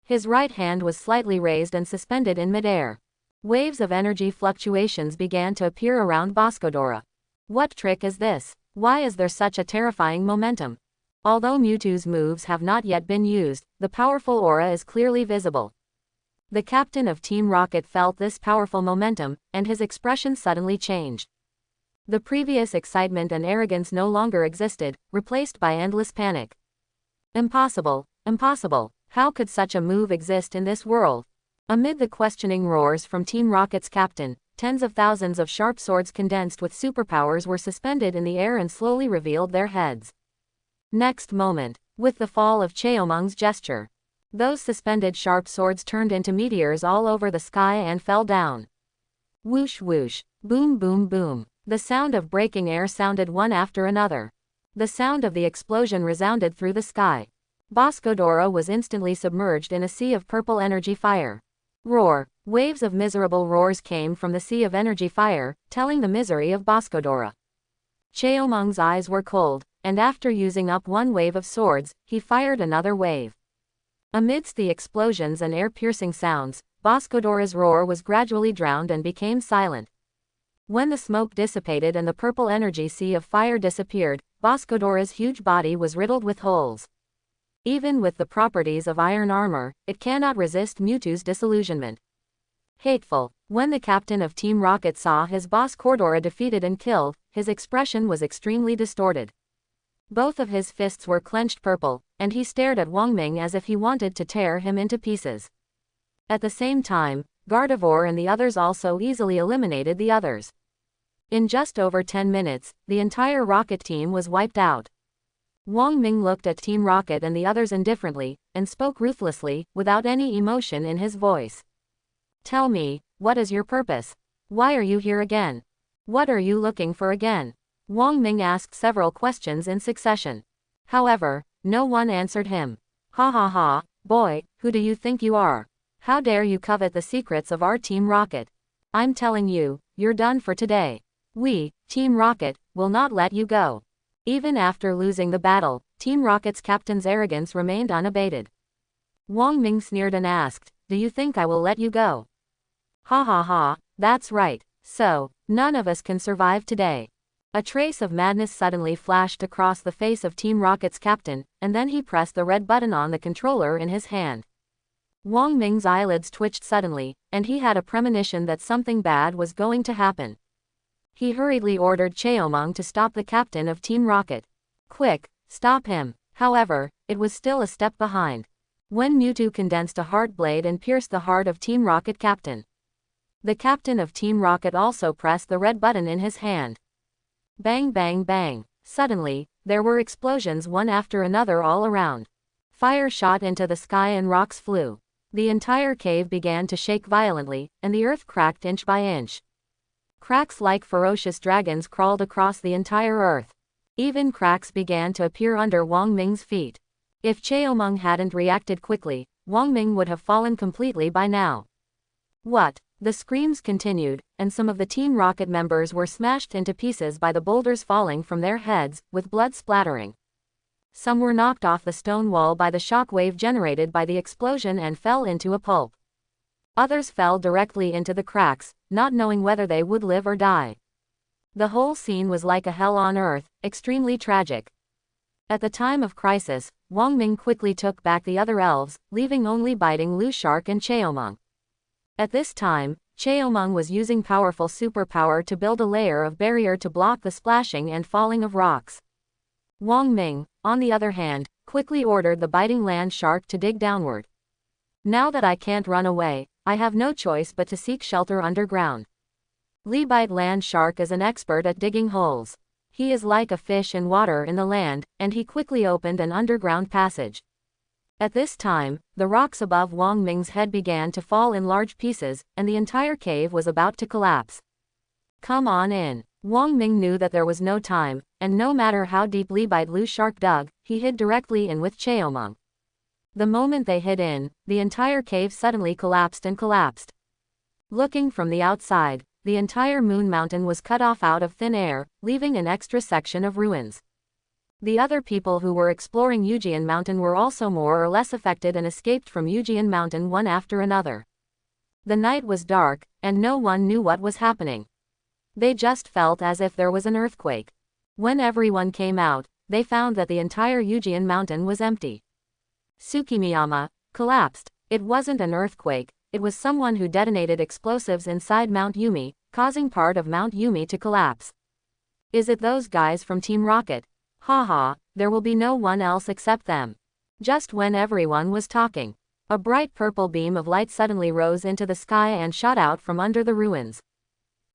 His right hand was slightly raised and suspended in midair. Waves of energy fluctuations began to appear around Boscodora. What trick is this? Why is there such a terrifying momentum? Although Mewtwo's moves have not yet been used, the powerful aura is clearly visible. The captain of Team Rocket felt this powerful momentum, and his expression suddenly changed. The previous excitement and arrogance no longer existed, replaced by endless panic. Impossible, impossible, how could such a move exist in this world? Amid the questioning roars from Team Rocket's captain, tens of thousands of sharp swords condensed with superpowers were suspended in the air and slowly revealed their heads. Next moment, with the fall of Cheomong's gesture, those suspended sharp swords turned into meteors all over the sky and fell down. Whoosh whoosh, boom boom boom. The sound of breaking air sounded one after another. The sound of the explosion resounded through the sky. Boscodora was instantly submerged in a sea of purple energy fire. Roar! Waves of miserable roars came from the sea of energy fire, telling the misery of Boscodora. Cheomong's eyes were cold, and after using up one wave of swords, he fired another wave. Amidst the explosions and air-piercing sounds, Boscodora's roar was gradually drowned and became silent. When the smoke dissipated and the purple energy sea of fire disappeared, Boscodora's huge body was riddled with holes. Even with the properties of iron armor, it cannot resist Mewtwo's disillusionment. Hateful. When the captain of Team Rocket saw his boss Cordora defeated and killed, his expression was extremely distorted. Both of his fists were clenched purple, and he stared at Wang Ming as if he wanted to tear him into pieces. At the same time, Gardevoir and the others also easily eliminated the others. In just over 10 minutes, the entire Rocket team was wiped out. Wang Ming looked at Team Rocket and the others indifferently, and spoke ruthlessly, without any emotion in his voice. Tell me, what is your purpose? Why are you here again? What are you looking for again? Wang Ming asked several questions in succession. However, no one answered him. Ha ha ha, boy, who do you think you are? How dare you covet the secrets of our Team Rocket? I'm telling you, you're done for today. We, Team Rocket, will not let you go. Even after losing the battle, Team Rocket's captain's arrogance remained unabated. Wang Ming sneered and asked, do you think I will let you go? Ha ha ha, that's right, so, none of us can survive today. A trace of madness suddenly flashed across the face of Team Rocket's captain, and then he pressed the red button on the controller in his hand. Wang Ming's eyelids twitched suddenly, and he had a premonition that something bad was going to happen. He hurriedly ordered Cheomong to stop the captain of Team Rocket. Quick, stop him. However, it was still a step behind. When Mewtwo condensed a heart blade and pierced the heart of Team Rocket captain. The captain of Team Rocket also pressed the red button in his hand. Bang bang bang. Suddenly, there were explosions one after another all around. Fire shot into the sky and rocks flew. The entire cave began to shake violently, and the earth cracked inch by inch. Cracks like ferocious dragons crawled across the entire earth. Even cracks began to appear under Wang Ming's feet. If Cheomong hadn't reacted quickly, Wang Ming would have fallen completely by now. What? The screams continued, and some of the Team Rocket members were smashed into pieces by the boulders falling from their heads, with blood splattering. Some were knocked off the stone wall by the shockwave generated by the explosion and fell into a pulp. Others fell directly into the cracks, not knowing whether they would live or die. The whole scene was like a hell on earth, extremely tragic. At the time of crisis, Wang Ming quickly took back the other elves, leaving only Biting Lu Shark and Cheomong. At this time, Cheomong was using powerful superpower to build a layer of barrier to block the splashing and falling of rocks. Wang Ming, on the other hand, quickly ordered the Biting Land Shark to dig downward. Now that I can't run away, I have no choice but to seek shelter underground. Bite Land Shark is an expert at digging holes. He is like a fish in water in the land, and he quickly opened an underground passage. At this time, the rocks above Wang Ming's head began to fall in large pieces, and the entire cave was about to collapse. Come on in. Wang Ming knew that there was no time, and no matter how deep Li Bailu Shark dug, he hid directly in with Cheomeng. The moment they hid in, the entire cave suddenly collapsed and collapsed. Looking from the outside, the entire Moon Mountain was cut off out of thin air, leaving an extra section of ruins. The other people who were exploring Yujian Mountain were also more or less affected and escaped from Yujian Mountain one after another. The night was dark, and no one knew what was happening. They just felt as if there was an earthquake. When everyone came out, they found that the entire Yujian Mountain was empty. Tsukimiyama collapsed. It wasn't an earthquake, it was someone who detonated explosives inside Mount Yumi, causing part of Mount Yumi to collapse. Is it those guys from Team Rocket? Haha, there will be no one else except them. Just when everyone was talking, a bright purple beam of light suddenly rose into the sky and shot out from under the ruins.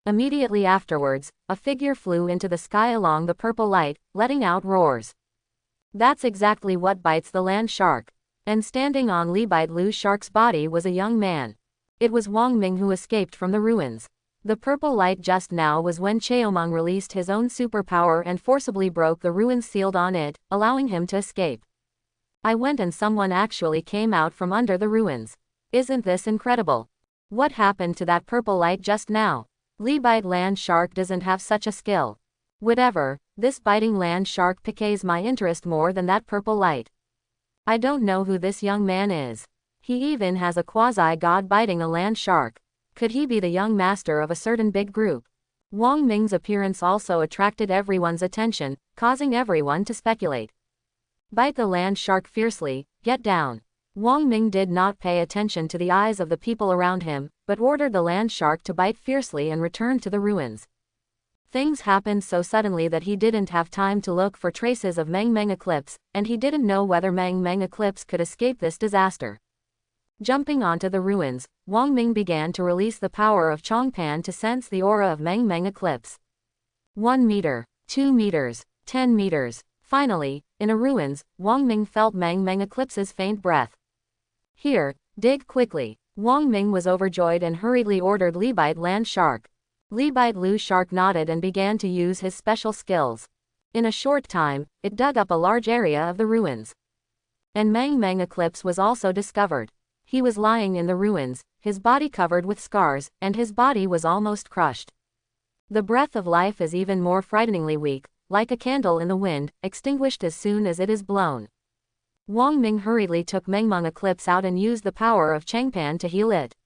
Immediately afterwards, a figure flew into the sky along the purple light, letting out roars. That's exactly what bites the land shark. And standing on Li Bailu Shark's body was a young man. It was Wang Ming who escaped from the ruins. The purple light just now was when Cheomeng released his own superpower and forcibly broke the ruins sealed on it, allowing him to escape. I went and someone actually came out from under the ruins. Isn't this incredible? What happened to that purple light just now? Li Bite Land Shark doesn't have such a skill. Whatever, this biting land shark piques my interest more than that purple light. I don't know who this young man is. He even has a quasi-god biting a land shark. Could he be the young master of a certain big group? Wang Ming's appearance also attracted everyone's attention, causing everyone to speculate. Bite the land shark fiercely, get down. Wang Ming did not pay attention to the eyes of the people around him, but ordered the land shark to bite fiercely and return to the ruins. Things happened so suddenly that he didn't have time to look for traces of Meng Meng Eclipse, and he didn't know whether Meng Meng Eclipse could escape this disaster. Jumping onto the ruins, Wang Ming began to release the power of Chongpan to sense the aura of Meng Meng Eclipse. 1 meter, 2 meters, 10 meters. Finally, in a ruins, Wang Ming felt Meng Meng Eclipse's faint breath. Here, dig quickly. Wang Ming was overjoyed and hurriedly ordered Li Bite Land Shark. Li Bailu Shark nodded and began to use his special skills. In a short time, it dug up a large area of the ruins. And Meng Meng Eclipse was also discovered. He was lying in the ruins, his body covered with scars, and his body was almost crushed. The breath of life is even more frighteningly weak, like a candle in the wind, extinguished as soon as it is blown. Wang Ming hurriedly took Meng Meng Eclipse out and used the power of Changpan to heal it.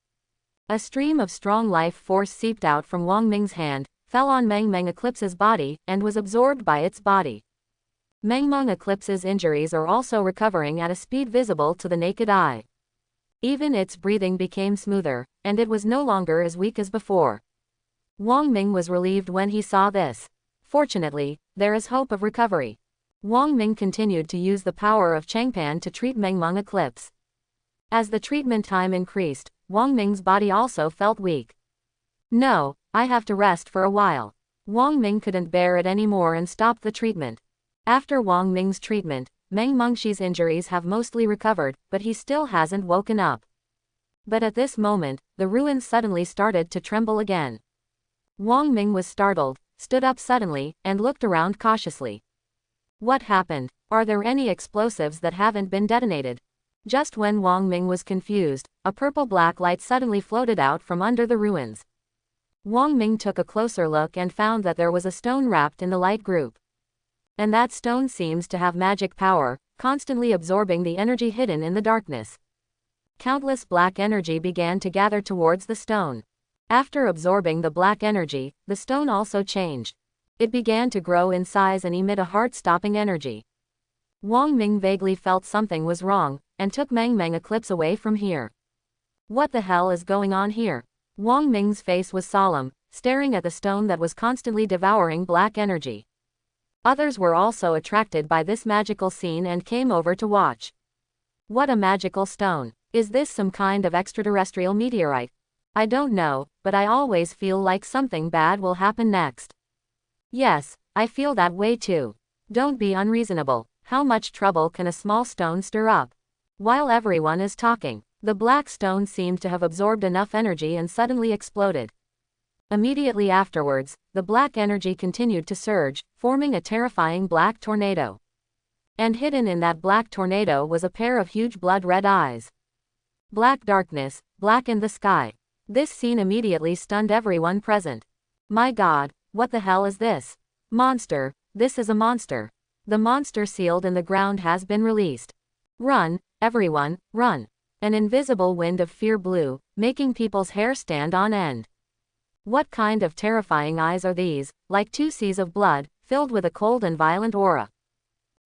A stream of strong life force seeped out from Wang Ming's hand, fell on Meng Meng Eclipse's body, and was absorbed by its body. Meng Meng Eclipse's injuries are also recovering at a speed visible to the naked eye. Even its breathing became smoother, and it was no longer as weak as before. Wang Ming was relieved when he saw this. Fortunately, there is hope of recovery. Wang Ming continued to use the power of Changpan to treat Meng Meng Eclipse. As the treatment time increased, Wang Ming's body also felt weak. No, I have to rest for a while. Wang Ming couldn't bear it anymore and stopped the treatment. After Wang Ming's treatment, Meng Mengxi's injuries have mostly recovered, but he still hasn't woken up. But at this moment, the ruins suddenly started to tremble again. Wang Ming was startled, stood up suddenly, and looked around cautiously. What happened? Are there any explosives that haven't been detonated? Just when Wang Ming was confused, a purple-black light suddenly floated out from under the ruins. Wang Ming took a closer look and found that there was a stone wrapped in the light group. And that stone seems to have magic power, constantly absorbing the energy hidden in the darkness. Countless black energy began to gather towards the stone. After absorbing the black energy, the stone also changed. It began to grow in size and emit a heart-stopping energy. Wang Ming vaguely felt something was wrong, and took Meng Meng Eclipse away from here. What the hell is going on here? Wang Ming's face was solemn, staring at the stone that was constantly devouring black energy. Others were also attracted by this magical scene and came over to watch. What a magical stone. Is this some kind of extraterrestrial meteorite? I don't know, but I always feel like something bad will happen next. Yes, I feel that way too. Don't be unreasonable. How much trouble can a small stone stir up? While everyone is talking, the black stone seemed to have absorbed enough energy and suddenly exploded. Immediately afterwards, the black energy continued to surge, forming a terrifying black tornado. And hidden in that black tornado was a pair of huge blood-red eyes. Black darkness, black in the sky. This scene immediately stunned everyone present. My God, what the hell is this? Monster, this is a monster. The monster sealed in the ground has been released. Run, everyone, run. An invisible wind of fear blew, making people's hair stand on end. What kind of terrifying eyes are these, like two seas of blood, filled with a cold and violent aura?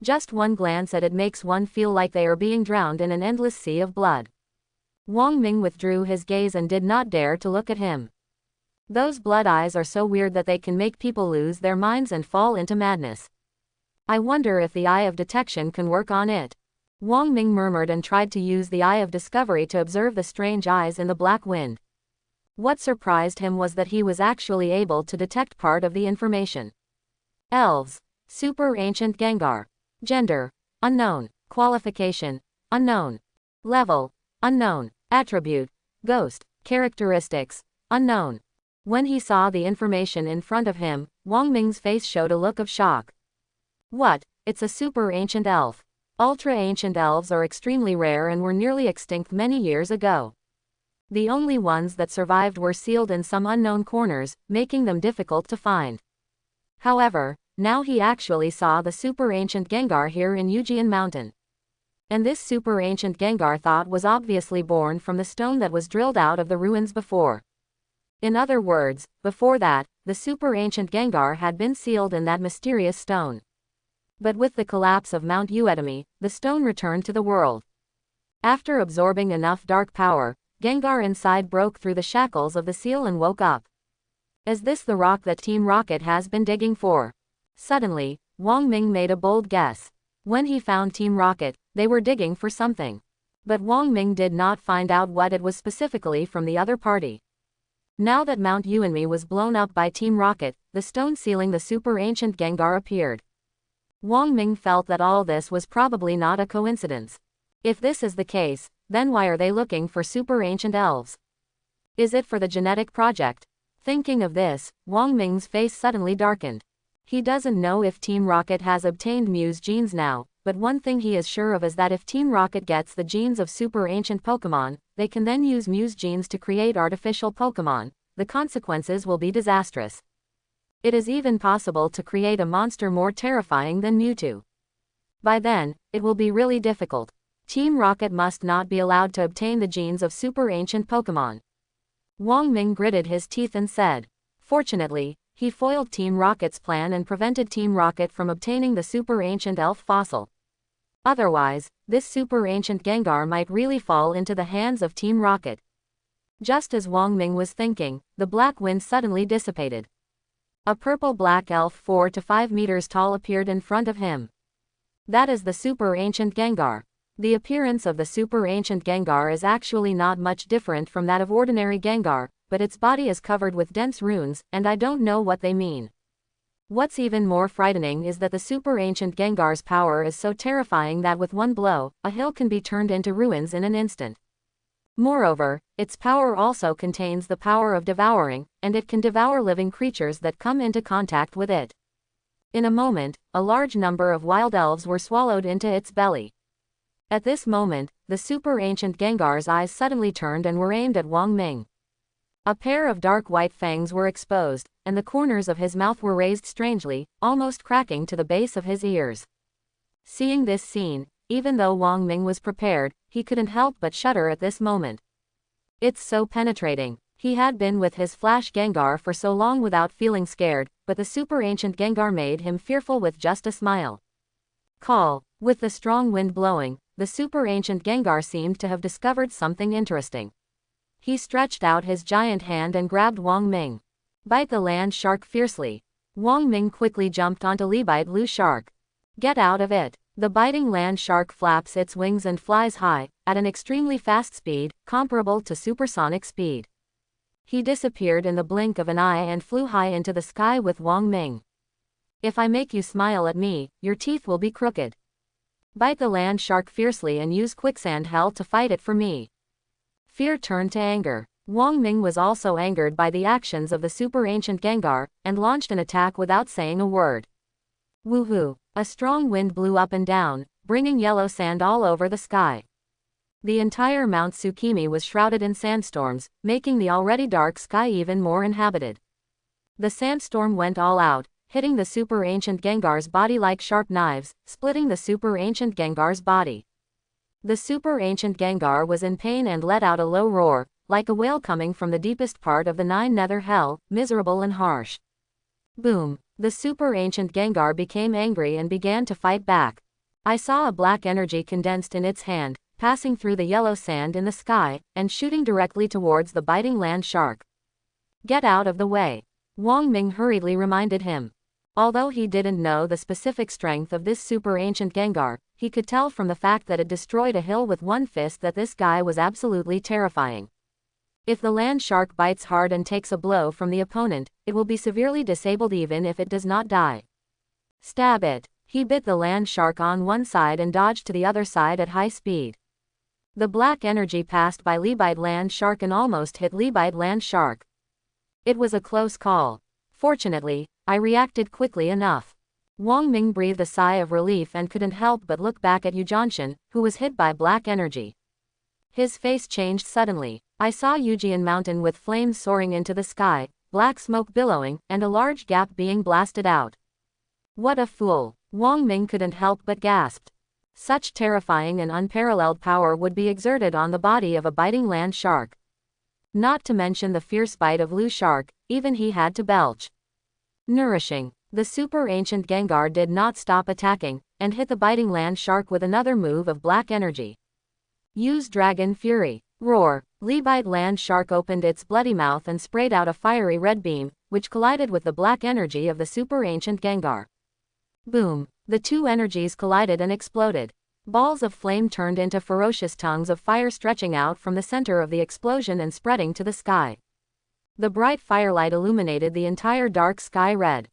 Just one glance at it makes one feel like they are being drowned in an endless sea of blood. Wang Ming withdrew his gaze and did not dare to look at him. Those blood eyes are so weird that they can make people lose their minds and fall into madness. I wonder if the eye of detection can work on it. Wang Ming murmured and tried to use the eye of discovery to observe the strange eyes in the black wind. What surprised him was that he was actually able to detect part of the information. Elves. Super Ancient Gengar. Gender. Unknown. Qualification. Unknown. Level. Unknown. Attribute. Ghost. Characteristics. Unknown. When he saw the information in front of him, Wang Ming's face showed a look of shock. What? It's a super ancient elf. Ultra ancient elves are extremely rare and were nearly extinct many years ago. The only ones that survived were sealed in some unknown corners, making them difficult to find. However, now he actually saw the super ancient Gengar here in Yujian Mountain. And this super ancient Gengar thought was obviously born from the stone that was drilled out of the ruins before. In other words, before that, the super ancient Gengar had been sealed in that mysterious stone. But with the collapse of Mount Uedemi, the stone returned to the world. After absorbing enough dark power, Gengar inside broke through the shackles of the seal and woke up. Is this the rock that Team Rocket has been digging for? Suddenly, Wang Ming made a bold guess. When he found Team Rocket, they were digging for something. But Wang Ming did not find out what it was specifically from the other party. Now that Mount Uedemi was blown up by Team Rocket, the stone sealing the super ancient Gengar appeared. Wang Ming felt that all this was probably not a coincidence. If this is the case, then why are they looking for super ancient elves? Is it for the genetic project? Thinking of this, Wang Ming's face suddenly darkened. He doesn't know if Team Rocket has obtained Mew's genes now, but one thing he is sure of is that if Team Rocket gets the genes of super ancient Pokemon, they can then use Mew's genes to create artificial Pokemon. The consequences will be disastrous. It is even possible to create a monster more terrifying than Mewtwo. By then, it will be really difficult. Team Rocket must not be allowed to obtain the genes of super ancient Pokemon. Wang Ming gritted his teeth and said. Fortunately, he foiled Team Rocket's plan and prevented Team Rocket from obtaining the super ancient elf fossil. Otherwise, this super ancient Gengar might really fall into the hands of Team Rocket. Just as Wang Ming was thinking, the black wind suddenly dissipated. A purple-black elf 4 to 5 meters tall appeared in front of him. That is the super ancient Gengar. The appearance of the super ancient Gengar is actually not much different from that of ordinary Gengar, but its body is covered with dense runes, and I don't know what they mean. What's even more frightening is that the super ancient Gengar's power is so terrifying that with one blow, a hill can be turned into ruins in an instant. Moreover, its power also contains the power of devouring, and it can devour living creatures that come into contact with it. In a moment, a large number of wild elves were swallowed into its belly. At this moment, the super ancient Gengar's eyes suddenly turned and were aimed at Wang Ming. A pair of dark white fangs were exposed, and the corners of his mouth were raised strangely, almost cracking to the base of his ears. Seeing this scene, even though Wang Ming was prepared, he couldn't help but shudder at this moment. It's so penetrating. He had been with his Flash Gengar for so long without feeling scared, but the super ancient Gengar made him fearful with just a smile. Call. With the strong wind blowing, the super ancient Gengar seemed to have discovered something interesting. He stretched out his giant hand and grabbed Wang Ming. Bite the land shark fiercely. Wang Ming quickly jumped onto Bite Lu Shark. Get out of it. The biting land shark flaps its wings and flies high, at an extremely fast speed, comparable to supersonic speed. He disappeared in the blink of an eye and flew high into the sky with Wang Ming. If I make you smile at me, your teeth will be crooked. Bite the land shark fiercely and use quicksand hell to fight it for me. Fear turned to anger. Wang Ming was also angered by the actions of the super ancient Gengar, and launched an attack without saying a word. Woohoo! A strong wind blew up and down, bringing yellow sand all over the sky. The entire Mount Tsukimi was shrouded in sandstorms, making the already dark sky even more inhabited. The sandstorm went all out, hitting the super ancient Gengar's body like sharp knives, splitting the super ancient Gengar's body. The super ancient Gengar was in pain and let out a low roar, like a whale coming from the deepest part of the nine nether hell, miserable and harsh. Boom! The super ancient Gengar became angry and began to fight back. I saw a black energy condensed in its hand, passing through the yellow sand in the sky, and shooting directly towards the biting land shark. Get out of the way! Wang Ming hurriedly reminded him. Although he didn't know the specific strength of this super ancient Gengar, he could tell from the fact that it destroyed a hill with one fist that this guy was absolutely terrifying. If the land shark bites hard and takes a blow from the opponent, it will be severely disabled even if it does not die. Stab it! He bit the land shark on one side and dodged to the other side at high speed. The black energy passed by Libite land shark and almost hit Libite land shark. It was a close call. Fortunately, I reacted quickly enough. Wang Ming breathed a sigh of relief and couldn't help but look back at Yu Zhanshan, who was hit by black energy. His face changed suddenly. I saw Yujian Mountain with flames soaring into the sky, black smoke billowing, and a large gap being blasted out. What a fool! Wang Ming couldn't help but gasp. Such terrifying and unparalleled power would be exerted on the body of a biting land shark. Not to mention the fierce bite of Lu shark, even he had to belch. Nourishing. The super ancient Gengar did not stop attacking, and hit the biting land shark with another move of black energy. Use Dragon Fury. Roar. Libite land shark opened its bloody mouth and sprayed out a fiery red beam, which collided with the black energy of the super ancient Gengar. Boom. The two energies collided and exploded. Balls of flame turned into ferocious tongues of fire stretching out from the center of the explosion and spreading to the sky. The bright firelight illuminated the entire dark sky red.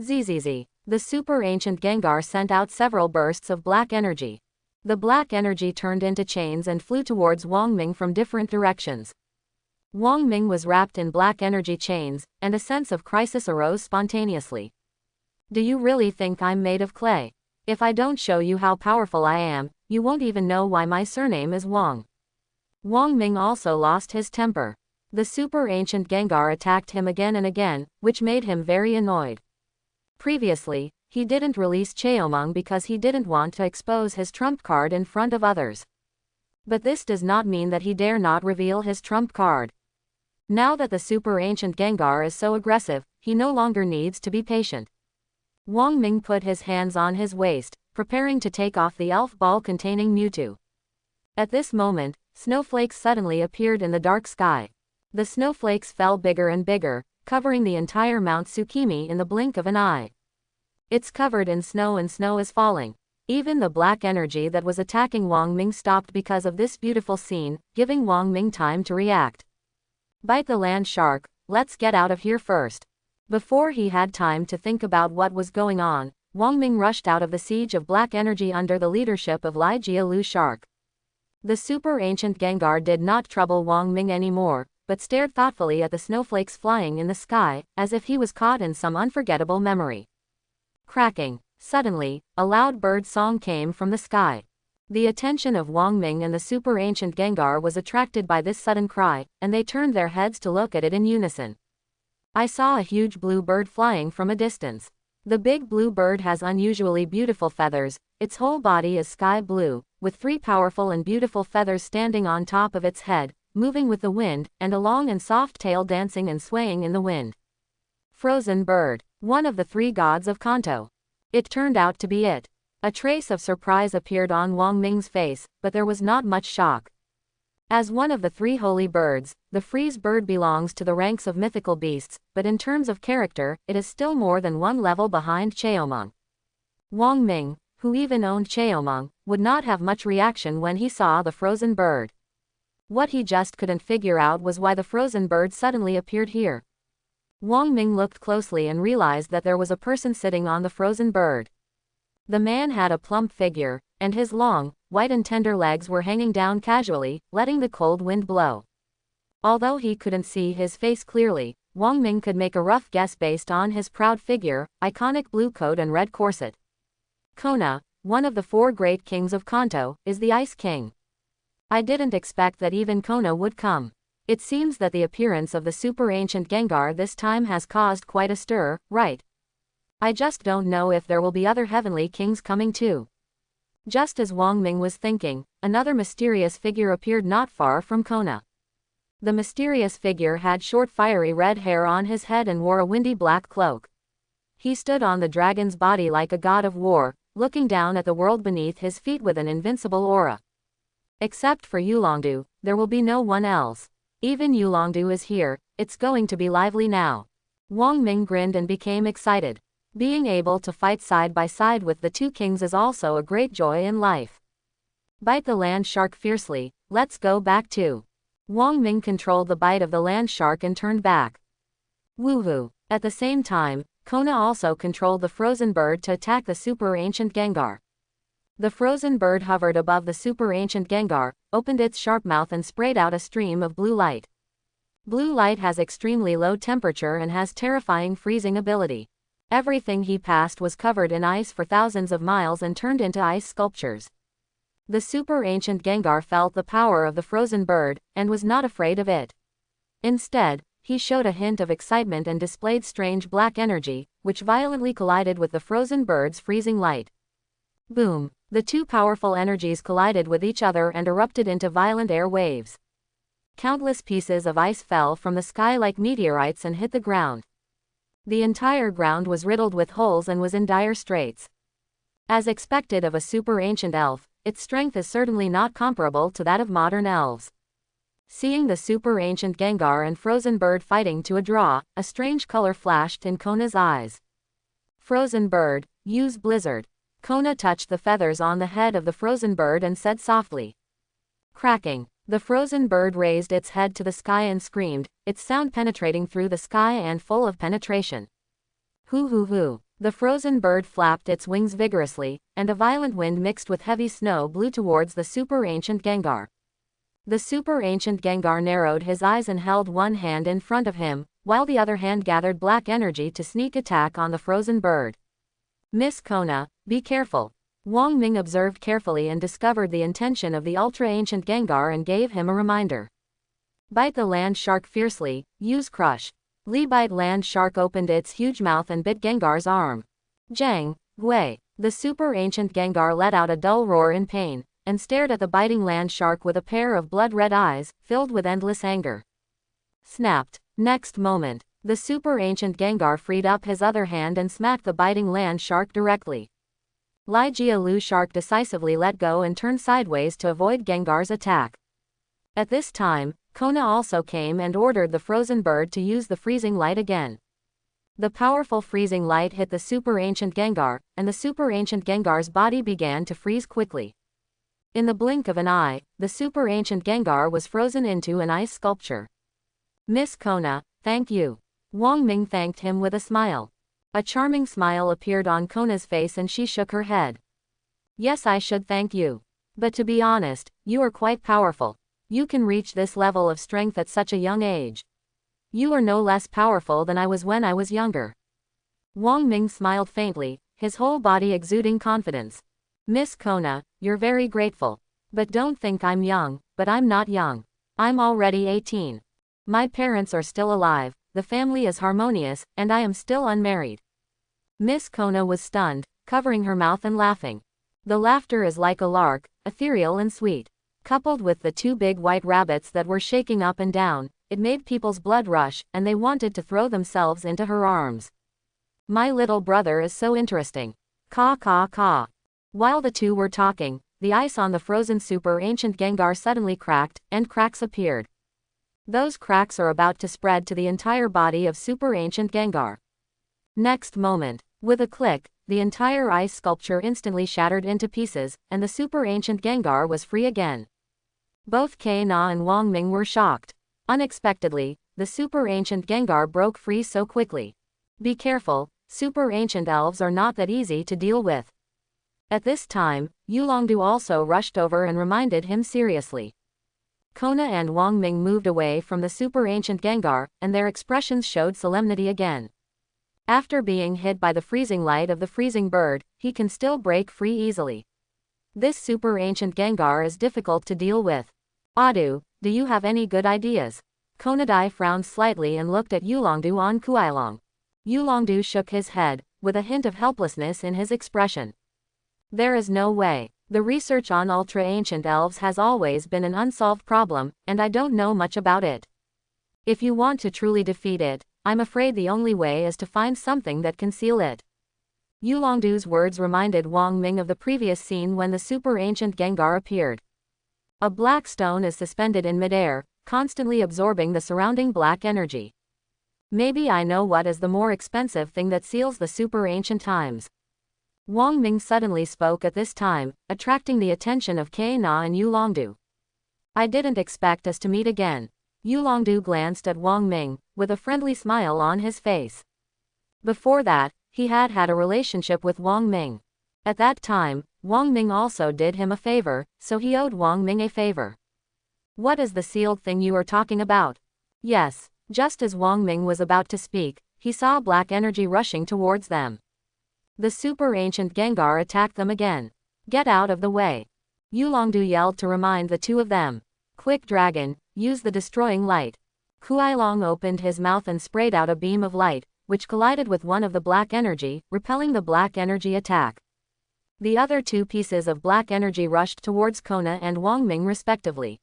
Zzz. The super ancient Gengar sent out several bursts of black energy. The black energy turned into chains and flew towards Wang Ming from different directions. Wang Ming was wrapped in black energy chains, and a sense of crisis arose spontaneously. Do you really think I'm made of clay? If I don't show you how powerful I am, you won't even know why my surname is Wang. Wang Ming also lost his temper. The super ancient Gengar attacked him again and again, which made him very annoyed. Previously, he didn't release Cheomong because he didn't want to expose his trump card in front of others. But this does not mean that he dare not reveal his trump card. Now that the super ancient Gengar is so aggressive, he no longer needs to be patient. Wang Ming put his hands on his waist, preparing to take off the elf ball containing Mewtwo. At this moment, snowflakes suddenly appeared in the dark sky. The snowflakes fell bigger and bigger, covering the entire Mount Tsukimi in the blink of an eye. It's covered in snow and snow is falling. Even the black energy that was attacking Wang Ming stopped because of this beautiful scene, giving Wang Ming time to react. Bite the land shark, let's get out of here first. Before he had time to think about what was going on, Wang Ming rushed out of the siege of black energy under the leadership of Lai Jia Lu Shark. The super ancient Gengar did not trouble Wang Ming anymore, but stared thoughtfully at the snowflakes flying in the sky, as if he was caught in some unforgettable memory. Cracking. Suddenly, a loud bird song came from the sky. The attention of Wang Ming and the super ancient Gengar was attracted by this sudden cry, and they turned their heads to look at it in unison. I saw a huge blue bird flying from a distance. The big blue bird has unusually beautiful feathers, its whole body is sky blue, with 3 powerful and beautiful feathers standing on top of its head, moving with the wind, and a long and soft tail dancing and swaying in the wind. Frozen bird. One of the 3 gods of Kanto. It turned out to be it. A trace of surprise appeared on Wang Ming's face, but there was not much shock. As one of the 3 holy birds, the freeze bird belongs to the ranks of mythical beasts, but in terms of character, it is still more than one level behind Cheomong. Wang Ming, who even owned Cheomong, would not have much reaction when he saw the frozen bird. What he just couldn't figure out was why the frozen bird suddenly appeared here. Wang Ming looked closely and realized that there was a person sitting on the frozen bird. The man had a plump figure, and his long, white and tender legs were hanging down casually, letting the cold wind blow. Although he couldn't see his face clearly, Wang Ming could make a rough guess based on his proud figure, iconic blue coat and red corset. Kona, one of the 4 great kings of Kanto, is the Ice King. I didn't expect that even Kona would come. It seems that the appearance of the super ancient Gengar this time has caused quite a stir, right? I just don't know if there will be other heavenly kings coming too. Just as Wang Ming was thinking, another mysterious figure appeared not far from Kona. The mysterious figure had short fiery red hair on his head and wore a windy black cloak. He stood on the dragon's body like a god of war, looking down at the world beneath his feet with an invincible aura. Except for Yulongdu, there will be no one else. Even Yulongdu is here, it's going to be lively now. Wang Ming grinned and became excited. Being able to fight side by side with the 2 kings is also a great joy in life. Bite the land shark fiercely, let's go back too. Wang Ming controlled the bite of the land shark and turned back. Woohoo! At the same time, Kona also controlled the frozen bird to attack the super ancient Gengar. The frozen bird hovered above the super ancient Gengar, opened its sharp mouth and sprayed out a stream of blue light. Blue light has extremely low temperature and has terrifying freezing ability. Everything he passed was covered in ice for thousands of miles and turned into ice sculptures. The super ancient Gengar felt the power of the frozen bird, and was not afraid of it. Instead, he showed a hint of excitement and displayed strange black energy, which violently collided with the frozen bird's freezing light. Boom! The 2 powerful energies collided with each other and erupted into violent air waves. Countless pieces of ice fell from the sky like meteorites and hit the ground. The entire ground was riddled with holes and was in dire straits. As expected of a super ancient elf, its strength is certainly not comparable to that of modern elves. Seeing the super ancient Gengar and frozen bird fighting to a draw, a strange color flashed in Kona's eyes. Frozen bird, use blizzard. Kona touched the feathers on the head of the frozen bird and said softly. Cracking. The frozen bird raised its head to the sky and screamed, its sound penetrating through the sky and full of penetration. Hoo hoo hoo. The frozen bird flapped its wings vigorously, and a violent wind mixed with heavy snow blew towards the super ancient Gengar. The super ancient Gengar narrowed his eyes and held one hand in front of him, while the other hand gathered black energy to sneak attack on the frozen bird. Miss Kona, be careful. Wang Ming observed carefully and discovered the intention of the ultra-ancient Gengar and gave him a reminder. Bite the land shark fiercely, use crush. Bite land shark opened its huge mouth and bit Gengar's arm. Jang, Gui. The super ancient Gengar let out a dull roar in pain, and stared at the biting land shark with a pair of blood-red eyes, filled with endless anger. Snapped. Next moment, the super ancient Gengar freed up his other hand and smacked the biting land shark directly. Jia Lu shark decisively let go and turned sideways to avoid Gengar's attack. At this time, Kona also came and ordered the frozen bird to use the freezing light again. The powerful freezing light hit the super ancient Gengar, and the super ancient Gengar's body began to freeze quickly. In the blink of an eye, the super ancient Gengar was frozen into an ice sculpture. Miss Kona, thank you. Wang Ming thanked him with a smile. A charming smile appeared on Kona's face and she shook her head. Yes, I should thank you. But to be honest, you are quite powerful. You can reach this level of strength at such a young age. You are no less powerful than I was when I was younger. Wang Ming smiled faintly, his whole body exuding confidence. Miss Kona, you're very grateful. But don't think I'm young, but I'm not young. I'm already 18. My parents are still alive, the family is harmonious, and I am still unmarried. Miss Kona was stunned, covering her mouth and laughing. The laughter is like a lark, ethereal and sweet. Coupled with the 2 big white rabbits that were shaking up and down, it made people's blood rush, and they wanted to throw themselves into her arms. My little brother is so interesting. Caw caw caw. While the 2 were talking, the ice on the frozen super ancient Gengar suddenly cracked, and cracks appeared. Those cracks are about to spread to the entire body of super ancient Gengar. Next moment, with a click, the entire ice sculpture instantly shattered into pieces, and the super ancient Gengar was free again. Both Kona and Wang Ming were shocked. Unexpectedly, the super ancient Gengar broke free so quickly. Be careful, super ancient elves are not that easy to deal with. At this time, Yulongdu also rushed over and reminded him seriously. Kona and Wang Ming moved away from the super ancient Gengar, and their expressions showed solemnity again. After being hit by the freezing light of the freezing bird, he can still break free easily. This super ancient Gengar is difficult to deal with. Adu, do you have any good ideas? Konadai frowned slightly and looked at Yulongdu on Kuailong. Yulongdu shook his head, with a hint of helplessness in his expression. There is no way. The research on ultra-ancient elves has always been an unsolved problem, and I don't know much about it. If you want to truly defeat it, I'm afraid the only way is to find something that can seal it. Yulongdu's words reminded Wang Ming of the previous scene when the super ancient Gengar appeared. A black stone is suspended in midair, constantly absorbing the surrounding black energy. Maybe I know what is the more expensive thing that seals the super ancient times. Wang Ming suddenly spoke at this time, attracting the attention of Kei Na and Yulongdu. I didn't expect us to meet again. Yulongdu glanced at Wang Ming, with a friendly smile on his face. Before that, he had had a relationship with Wang Ming. At that time, Wang Ming also did him a favor, so he owed Wang Ming a favor. What is the sealed thing you are talking about? Yes, just as Wang Ming was about to speak, he saw black energy rushing towards them. The super ancient Gengar attacked them again. Get out of the way. Yulongdu yelled to remind the two of them. Quick dragon, use the destroying light. Kuailong opened his mouth and sprayed out a beam of light, which collided with one of the black energy, repelling the black energy attack. The other two pieces of black energy rushed towards Kona and Wang Ming respectively.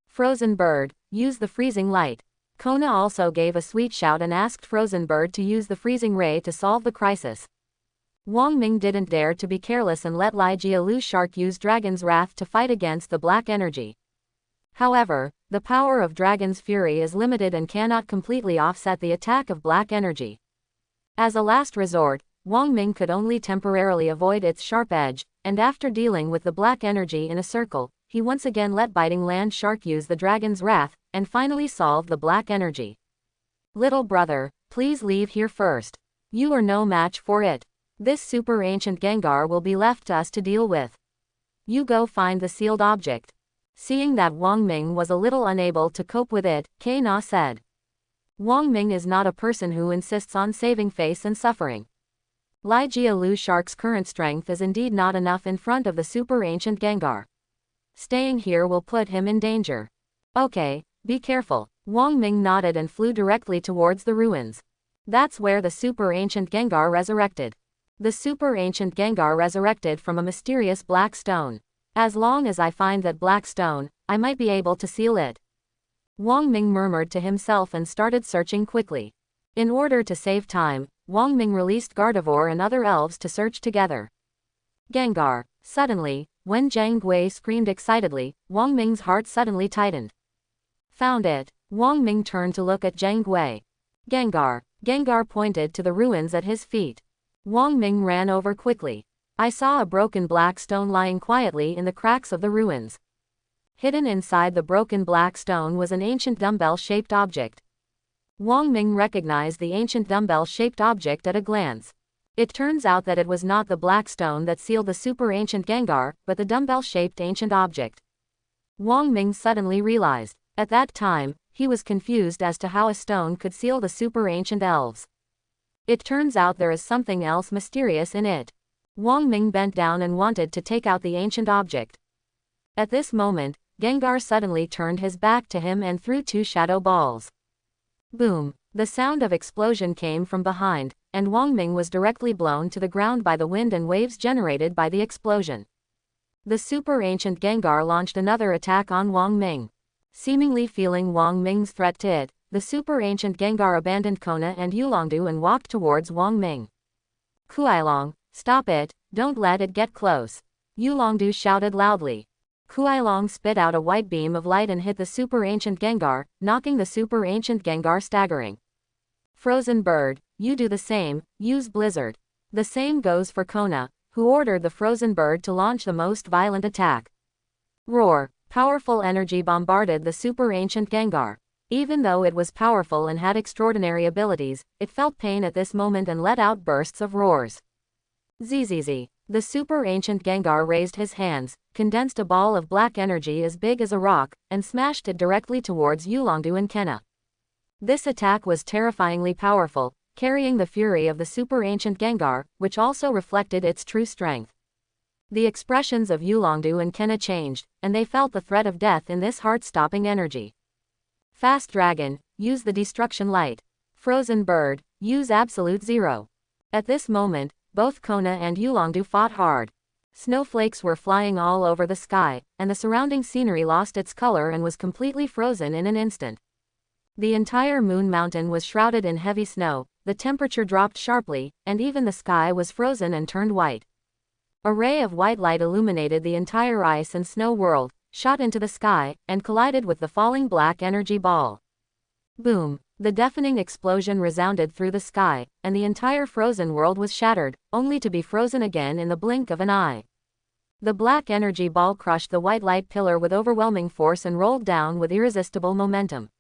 Frozen Bird, use the freezing light. Kona also gave a sweet shout and asked Frozen Bird to use the freezing ray to solve the crisis. Wang Ming didn't dare to be careless and let Lai Jialu Shark use Dragon's Wrath to fight against the black energy. However, the power of Dragon's Fury is limited and cannot completely offset the attack of black energy. As a last resort, Wang Ming could only temporarily avoid its sharp edge, and after dealing with the black energy in a circle, he once again let Biting Land Shark use the Dragon's Wrath, and finally solve the black energy. Little brother, please leave here first. You are no match for it. This super ancient Gengar will be left to us to deal with. You go find the sealed object. Seeing that Wang Ming was a little unable to cope with it, Kei Na said. Wang Ming is not a person who insists on saving face and suffering. Lai Jialu Shark's current strength is indeed not enough in front of the super ancient Gengar. Staying here will put him in danger. Okay, be careful. Wang Ming nodded and flew directly towards the ruins. That's where the super ancient Gengar resurrected. The super ancient Gengar resurrected from a mysterious black stone. As long as I find that black stone, I might be able to seal it. Wang Ming murmured to himself and started searching quickly. In order to save time, Wang Ming released Gardevoir and other elves to search together. Gengar. Suddenly, when Zhang Gui screamed excitedly, Wang Ming's heart suddenly tightened. Found it. Wang Ming turned to look at Zhang Gui. Gengar. Gengar pointed to the ruins at his feet. Wang Ming ran over quickly. I saw a broken black stone lying quietly in the cracks of the ruins. Hidden inside the broken black stone was an ancient dumbbell-shaped object. Wang Ming recognized the ancient dumbbell-shaped object at a glance. It turns out that it was not the black stone that sealed the super ancient Gengar, but the dumbbell-shaped ancient object. Wang Ming suddenly realized. At that time, he was confused as to how a stone could seal the super ancient elves. It turns out there is something else mysterious in it. Wang Ming bent down and wanted to take out the ancient object. At this moment, Gengar suddenly turned his back to him and threw two shadow balls. Boom! The sound of explosion came from behind, and Wang Ming was directly blown to the ground by the wind and waves generated by the explosion. The super ancient Gengar launched another attack on Wang Ming. Seemingly feeling Wang Ming's threat to it, the super ancient Gengar abandoned Kona and Yulongdu and walked towards Wang Ming. Kuailong, stop it, don't let it get close. Yulongdu shouted loudly. Kuailong spit out a white beam of light and hit the super ancient Gengar, knocking the super ancient Gengar staggering. Frozen Bird, you do the same, use Blizzard. The same goes for Kona, who ordered the Frozen Bird to launch the most violent attack. Roar, powerful energy bombarded the super ancient Gengar. Even though it was powerful and had extraordinary abilities, it felt pain at this moment and let out bursts of roars. Zzz. The super ancient Gengar raised his hands, condensed a ball of black energy as big as a rock, and smashed it directly towards Yulongdu and Kenna. This attack was terrifyingly powerful, carrying the fury of the super ancient Gengar, which also reflected its true strength. The expressions of Yulongdu and Kenna changed, and they felt the threat of death in this heart-stopping energy. Fast Dragon, use the Destruction Light. Frozen Bird, use Absolute Zero. At this moment, both Kona and Yulongdu fought hard. Snowflakes were flying all over the sky, and the surrounding scenery lost its color and was completely frozen in an instant. The entire Moon Mountain was shrouded in heavy snow, the temperature dropped sharply, and even the sky was frozen and turned white. A ray of white light illuminated the entire ice and snow world, shot into the sky, and collided with the falling black energy ball. Boom! The deafening explosion resounded through the sky, and the entire frozen world was shattered, only to be frozen again in the blink of an eye. The black energy ball crushed the white light pillar with overwhelming force and rolled down with irresistible momentum.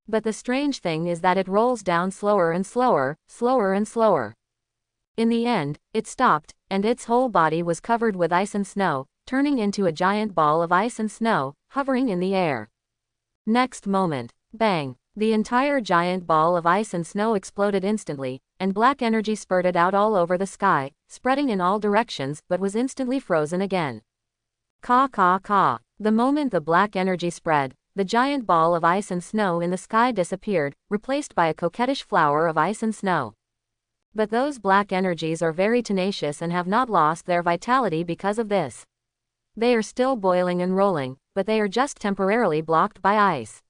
But the strange thing is that it rolls down slower and slower, slower and slower. In the end, it stopped, and its whole body was covered with ice and snow, turning into a giant ball of ice and snow, hovering in the air. Next moment, bang! The entire giant ball of ice and snow exploded instantly, and black energy spurted out all over the sky, spreading in all directions, but was instantly frozen again. Caw caw caw. The moment the black energy spread, the giant ball of ice and snow in the sky disappeared, replaced by a coquettish flower of ice and snow. But those black energies are very tenacious and have not lost their vitality because of this. They are still boiling and rolling, but they are just temporarily blocked by ice.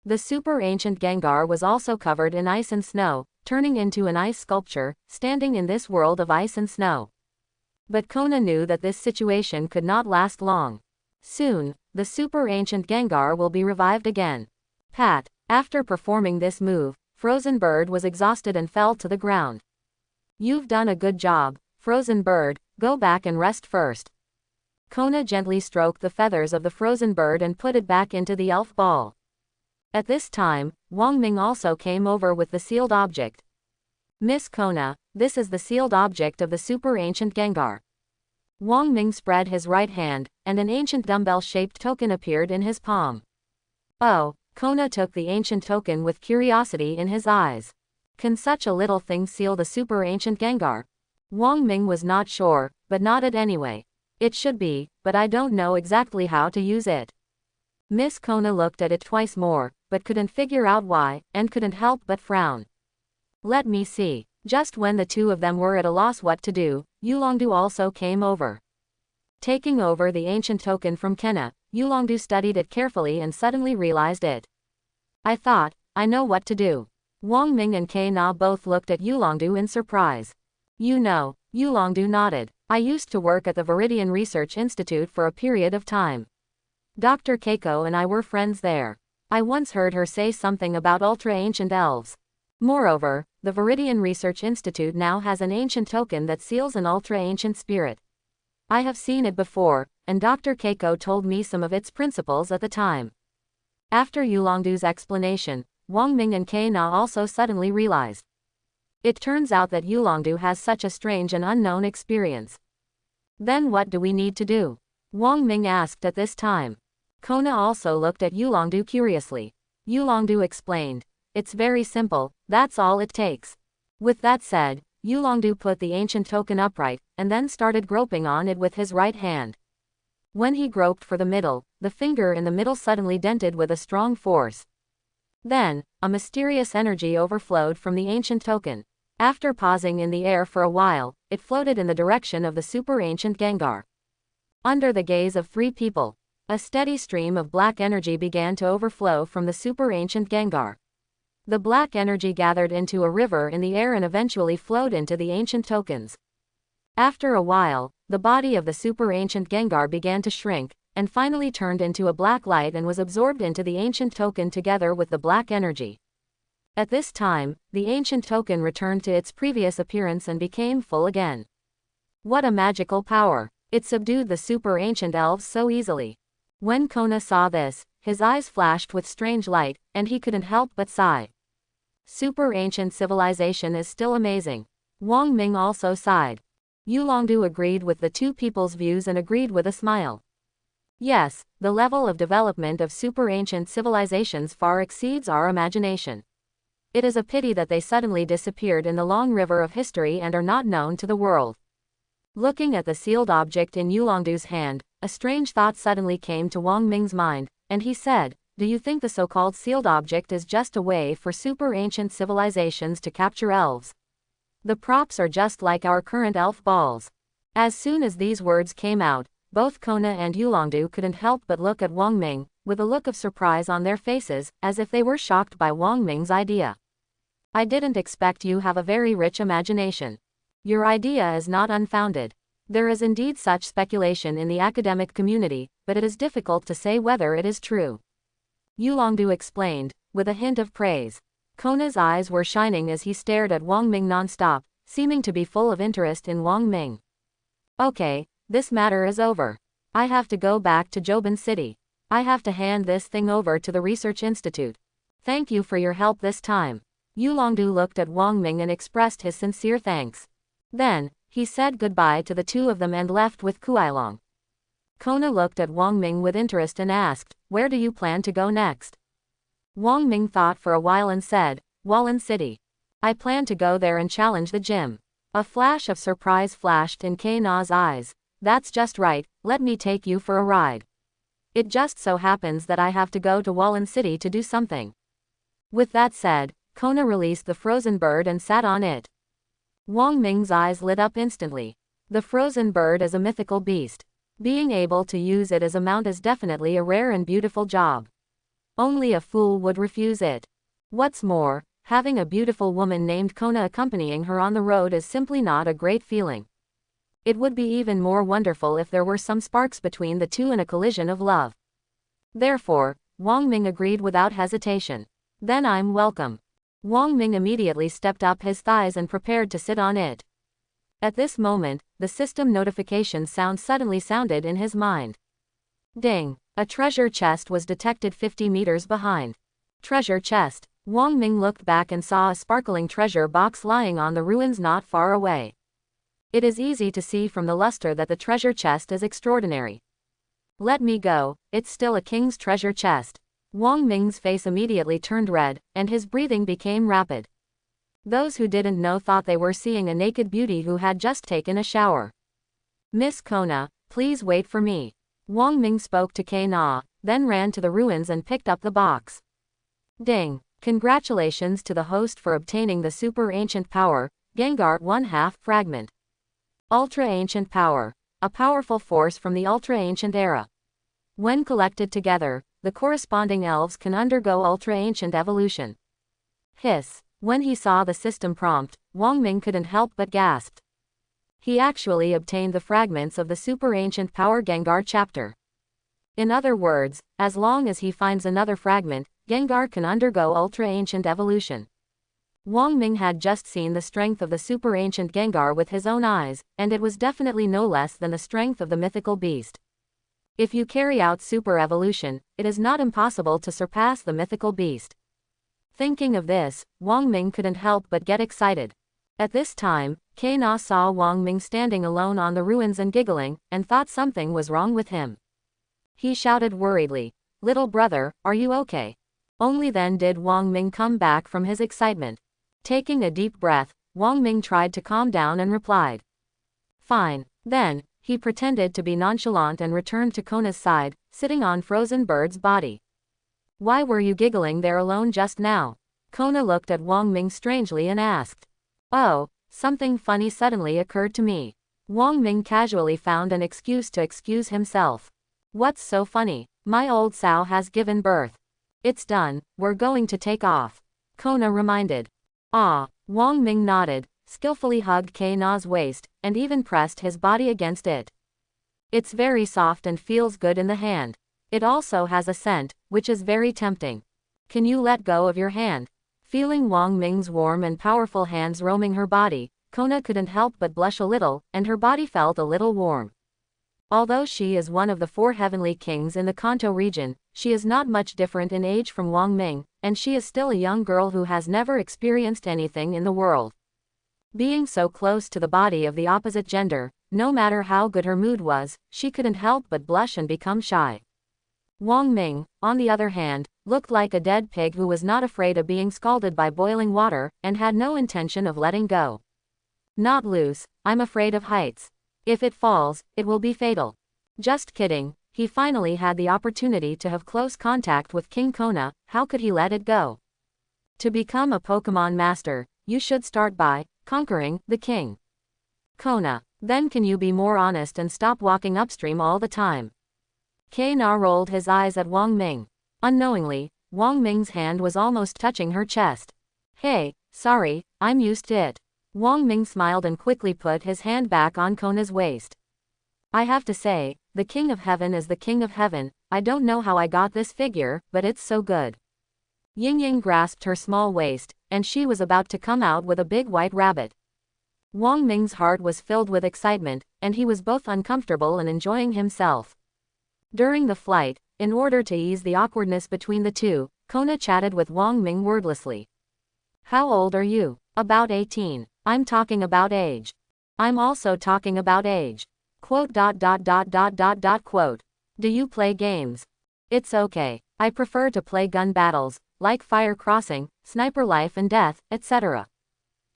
The super ancient Gengar was also covered in ice and snow, turning into an ice sculpture, standing in this world of ice and snow. But Kona knew that this situation could not last long. Soon, the super ancient Gengar will be revived again. Pat. After performing this move, Frozen Bird was exhausted and fell to the ground. You've done a good job, Frozen Bird, go back and rest first. Kona gently stroked the feathers of the Frozen Bird and put it back into the elf ball. At this time, Wang Ming also came over with the sealed object. Miss Kona, this is the sealed object of the super ancient Gengar. Wang Ming spread his right hand, and an ancient dumbbell-shaped token appeared in his palm. Oh, Kona took the ancient token with curiosity in his eyes. Can such a little thing seal the super ancient Gengar? Wang Ming was not sure, but nodded anyway. It should be, but I don't know exactly how to use it. Miss Kona looked at it twice more, but couldn't figure out why, and couldn't help but frown. Let me see. Just when the two of them were at a loss what to do, Yulongdu also came over. Taking over the ancient token from Kenna, Yulongdu studied it carefully and suddenly realized it. I know what to do. Wang Ming and Kei Na both looked at Yulongdu in surprise. You know, Yulongdu nodded. I used to work at the Viridian Research Institute for a period of time. Dr. Keiko and I were friends there. I once heard her say something about ultra-ancient elves. Moreover, the Viridian Research Institute now has an ancient token that seals an ultra-ancient spirit. I have seen it before, and Dr. Keiko told me some of its principles at the time. After Yulongdu's explanation, Wang Ming and Kei Na also suddenly realized. It turns out that Yulongdu has such a strange and unknown experience. Then what do we need to do? Wang Ming asked at this time. Kona also looked at Yulongdu curiously. Yulongdu explained. It's very simple, that's all it takes. With that said, Yulongdu put the ancient token upright, and then started groping on it with his right hand. When he groped for the middle, the finger in the middle suddenly dented with a strong force. Then, a mysterious energy overflowed from the ancient token. After pausing in the air for a while, it floated in the direction of the super ancient Gengar. Under the gaze of three people, a steady stream of black energy began to overflow from the super ancient Gengar. The black energy gathered into a river in the air and eventually flowed into the ancient tokens. After a while, the body of the super ancient Gengar began to shrink, and finally turned into a black light and was absorbed into the ancient token together with the black energy. At this time, the ancient token returned to its previous appearance and became full again. What a magical power! It subdued the super ancient elves so easily. When Kona saw this, his eyes flashed with strange light, and he couldn't help but sigh. Super ancient civilization is still amazing. Wang Ming also sighed. Yulongdu agreed with the two people's views and agreed with a smile. Yes, the level of development of super ancient civilizations far exceeds our imagination. It is a pity that they suddenly disappeared in the long river of history and are not known to the world. Looking at the sealed object in Yulongdu's hand, a strange thought suddenly came to Wang Ming's mind, and he said, "Do you think the so-called sealed object is just a way for super ancient civilizations to capture elves? The props are just like our current elf balls." As soon as these words came out, both Kona and Yulongdu couldn't help but look at Wang Ming, with a look of surprise on their faces, as if they were shocked by Wang Ming's idea. "I didn't expect you have a very rich imagination. Your idea is not unfounded. There is indeed such speculation in the academic community, but it is difficult to say whether it is true," Yulongdu explained, with a hint of praise. Kona's eyes were shining as he stared at Wang Ming non-stop, seeming to be full of interest in Wang Ming. "Okay, this matter is over. I have to go back to Jobin City. I have to hand this thing over to the research institute. Thank you for your help this time." Yulongdu looked at Wang Ming and expressed his sincere thanks. Then, he said goodbye to the two of them and left with Kuailong. Kona looked at Wang Ming with interest and asked, "Where do you plan to go next?" Wang Ming thought for a while and said, "Wallen City. I plan to go there and challenge the gym." A flash of surprise flashed in Na's eyes. "That's just right, let me take you for a ride. It just so happens that I have to go to Wallen City to do something." With that said, Kona released the frozen bird and sat on it. Wang Ming's eyes lit up instantly. The frozen bird is a mythical beast. Being able to use it as a mount is definitely a rare and beautiful job. Only a fool would refuse it. What's more, having a beautiful woman named Kona accompanying her on the road is simply not a great feeling. It would be even more wonderful if there were some sparks between the two in a collision of love. Therefore, Wang Ming agreed without hesitation. "Then I'm welcome." Wang Ming immediately stepped up his thighs and prepared to sit on it. At this moment, the system notification sound suddenly sounded in his mind. Ding! A treasure chest was detected 50 meters behind. Treasure chest. Wang Ming looked back and saw a sparkling treasure box lying on the ruins not far away. It is easy to see from the luster that the treasure chest is extraordinary. "Let me go, it's still a king's treasure chest." Wang Ming's face immediately turned red, and his breathing became rapid. Those who didn't know thought they were seeing a naked beauty who had just taken a shower. "Miss Kona, please wait for me." Wang Ming spoke to Na, then ran to the ruins and picked up the box. Ding! Congratulations to the host for obtaining the super ancient power, Gengar 1/2 fragment. Ultra ancient power. A powerful force from the ultra ancient era. When collected together, the corresponding elves can undergo ultra ancient evolution. Hiss! When he saw the system prompt, Wang Ming couldn't help but gasp. He actually obtained the fragments of the super ancient power Gengar chapter. In other words, as long as he finds another fragment, Gengar can undergo ultra ancient evolution. Wang Ming had just seen the strength of the super ancient Gengar with his own eyes, and it was definitely no less than the strength of the mythical beast. If you carry out super evolution, it is not impossible to surpass the mythical beast. Thinking of this, Wang Ming couldn't help but get excited. At this time, Na saw Wang Ming standing alone on the ruins and giggling, and thought something was wrong with him. He shouted worriedly, "Little brother, are you okay?" Only then did Wang Ming come back from his excitement. Taking a deep breath, Wang Ming tried to calm down and replied, "Fine." Then, he pretended to be nonchalant and returned to Kona's side, sitting on Frozen Bird's body. "Why were you giggling there alone just now?" Kona looked at Wang Ming strangely and asked. "Oh, something funny suddenly occurred to me." Wang Ming casually found an excuse to excuse himself. "What's so funny? My old sow has given birth. It's done, we're going to take off," Kona reminded. "Ah." Wang Ming nodded, skillfully hugged Na's waist, and even pressed his body against it. "It's very soft and feels good in the hand. It also has a scent, which is very tempting. Can you let go of your hand?" Feeling Wang Ming's warm and powerful hands roaming her body, Kona couldn't help but blush a little, and her body felt a little warm. Although she is one of the 4 heavenly kings in the Kanto region, she is not much different in age from Wang Ming, and she is still a young girl who has never experienced anything in the world. Being so close to the body of the opposite gender, no matter how good her mood was, she couldn't help but blush and become shy. Wang Ming, on the other hand, looked like a dead pig who was not afraid of being scalded by boiling water, and had no intention of letting go. Not loose, I'm afraid of heights. If it falls, it will be fatal. Just kidding, he finally had the opportunity to have close contact with King Kona, how could he let it go? To become a Pokemon master, you should start by conquering the king. Kona, then can you be more honest and stop walking upstream all the time? Kena rolled his eyes at Wang Ming. Unknowingly, Wang Ming's hand was almost touching her chest. Hey, sorry, I'm used to it. Wang Ming smiled and quickly put his hand back on Kona's waist. I have to say, the King of Heaven is the King of Heaven. I don't know how I got this figure, but it's so good. Ying Ying grasped her small waist, and she was about to come out with a big white rabbit. Wang Ming's heart was filled with excitement, and he was both uncomfortable and enjoying himself. During the flight, in order to ease the awkwardness between the two, Kona chatted with Wang Ming wordlessly. How old are you? About 18. I'm talking about age. I'm also talking about age. Quote. Quote. Do you play games? It's okay. I prefer to play gun battles, like Fire Crossing, Sniper Life and Death, etc.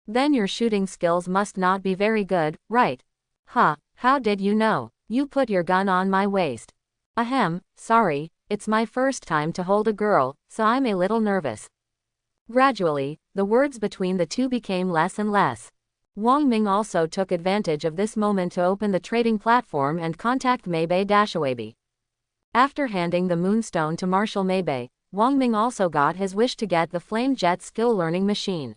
Then your shooting skills must not be very good, right? Huh, how did you know? You put your gun on my waist. Ahem, sorry, it's my first time to hold a girl, so I'm a little nervous. Gradually, the words between the two became less and less. Wang Ming also took advantage of this moment to open the trading platform and contact Maybei Dashawabi. After handing the moonstone to Marshal Maybei, Wang Ming also got his wish to get the Flame Jet skill learning machine.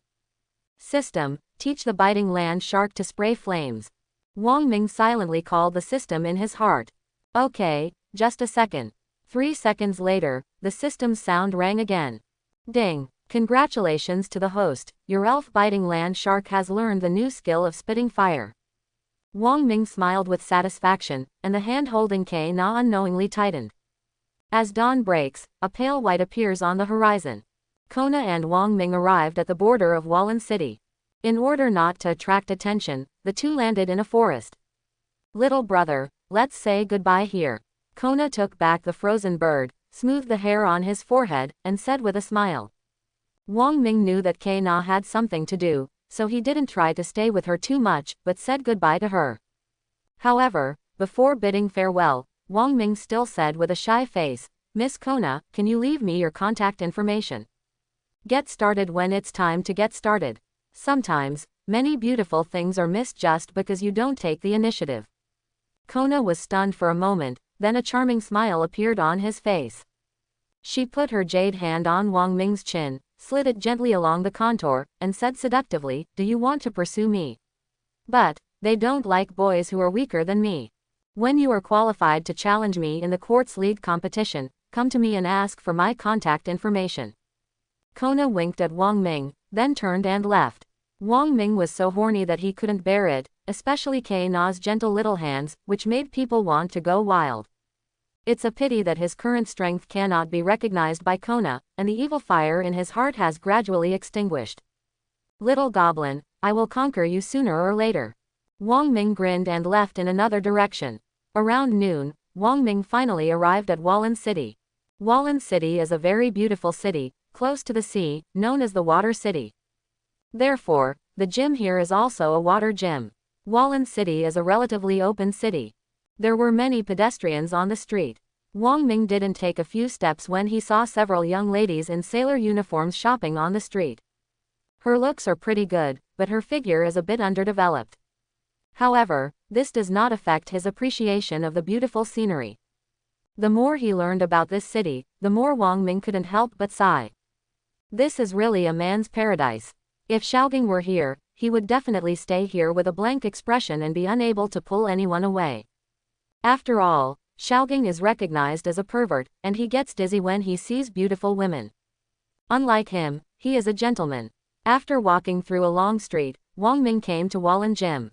System, teach the biting land shark to spray flames. Wang Ming silently called the system in his heart. Okay, just a second. 3 seconds later, the system's sound rang again. Ding. Congratulations to the host, your elf-biting land shark has learned the new skill of spitting fire. Wang Ming smiled with satisfaction, and the hand holding Na unknowingly tightened. As dawn breaks, a pale white appears on the horizon. Kona and Wang Ming arrived at the border of Wallen City. In order not to attract attention, the two landed in a forest. Little brother, let's say goodbye here. Kona took back the frozen bird, smoothed the hair on his forehead, and said with a smile. Wang Ming knew that Na had something to do, so he didn't try to stay with her too much, but said goodbye to her. However, before bidding farewell, Wang Ming still said with a shy face, Miss Kona, can you leave me your contact information? Get started when it's time to get started. Sometimes, many beautiful things are missed just because you don't take the initiative. Kona was stunned for a moment, then a charming smile appeared on his face. She put her jade hand on Wang Ming's chin, slid it gently along the contour, and said seductively, do you want to pursue me? But, they don't like boys who are weaker than me. When you are qualified to challenge me in the Quartz League competition, come to me and ask for my contact information. Kona winked at Wang Ming, then turned and left. Wang Ming was so horny that he couldn't bear it, especially Na's gentle little hands, which made people want to go wild. It's a pity that his current strength cannot be recognized by Kona, and the evil fire in his heart has gradually extinguished. Little goblin, I will conquer you sooner or later. Wang Ming grinned and left in another direction. Around noon, Wang Ming finally arrived at Wallen City. Wallen City is a very beautiful city, close to the sea, known as the Water City. Therefore, the gym here is also a water gym. Wallen City is a relatively open city. There were many pedestrians on the street. Wang Ming didn't take a few steps when he saw several young ladies in sailor uniforms shopping on the street. Her looks are pretty good, but her figure is a bit underdeveloped. However, this does not affect his appreciation of the beautiful scenery. The more he learned about this city, the more Wang Ming couldn't help but sigh. This is really a man's paradise. If Xiaogang were here, he would definitely stay here with a blank expression and be unable to pull anyone away. After all, Xiaogang is recognized as a pervert, and he gets dizzy when he sees beautiful women. Unlike him, he is a gentleman. After walking through a long street, Wang Ming came to Wallen Gym.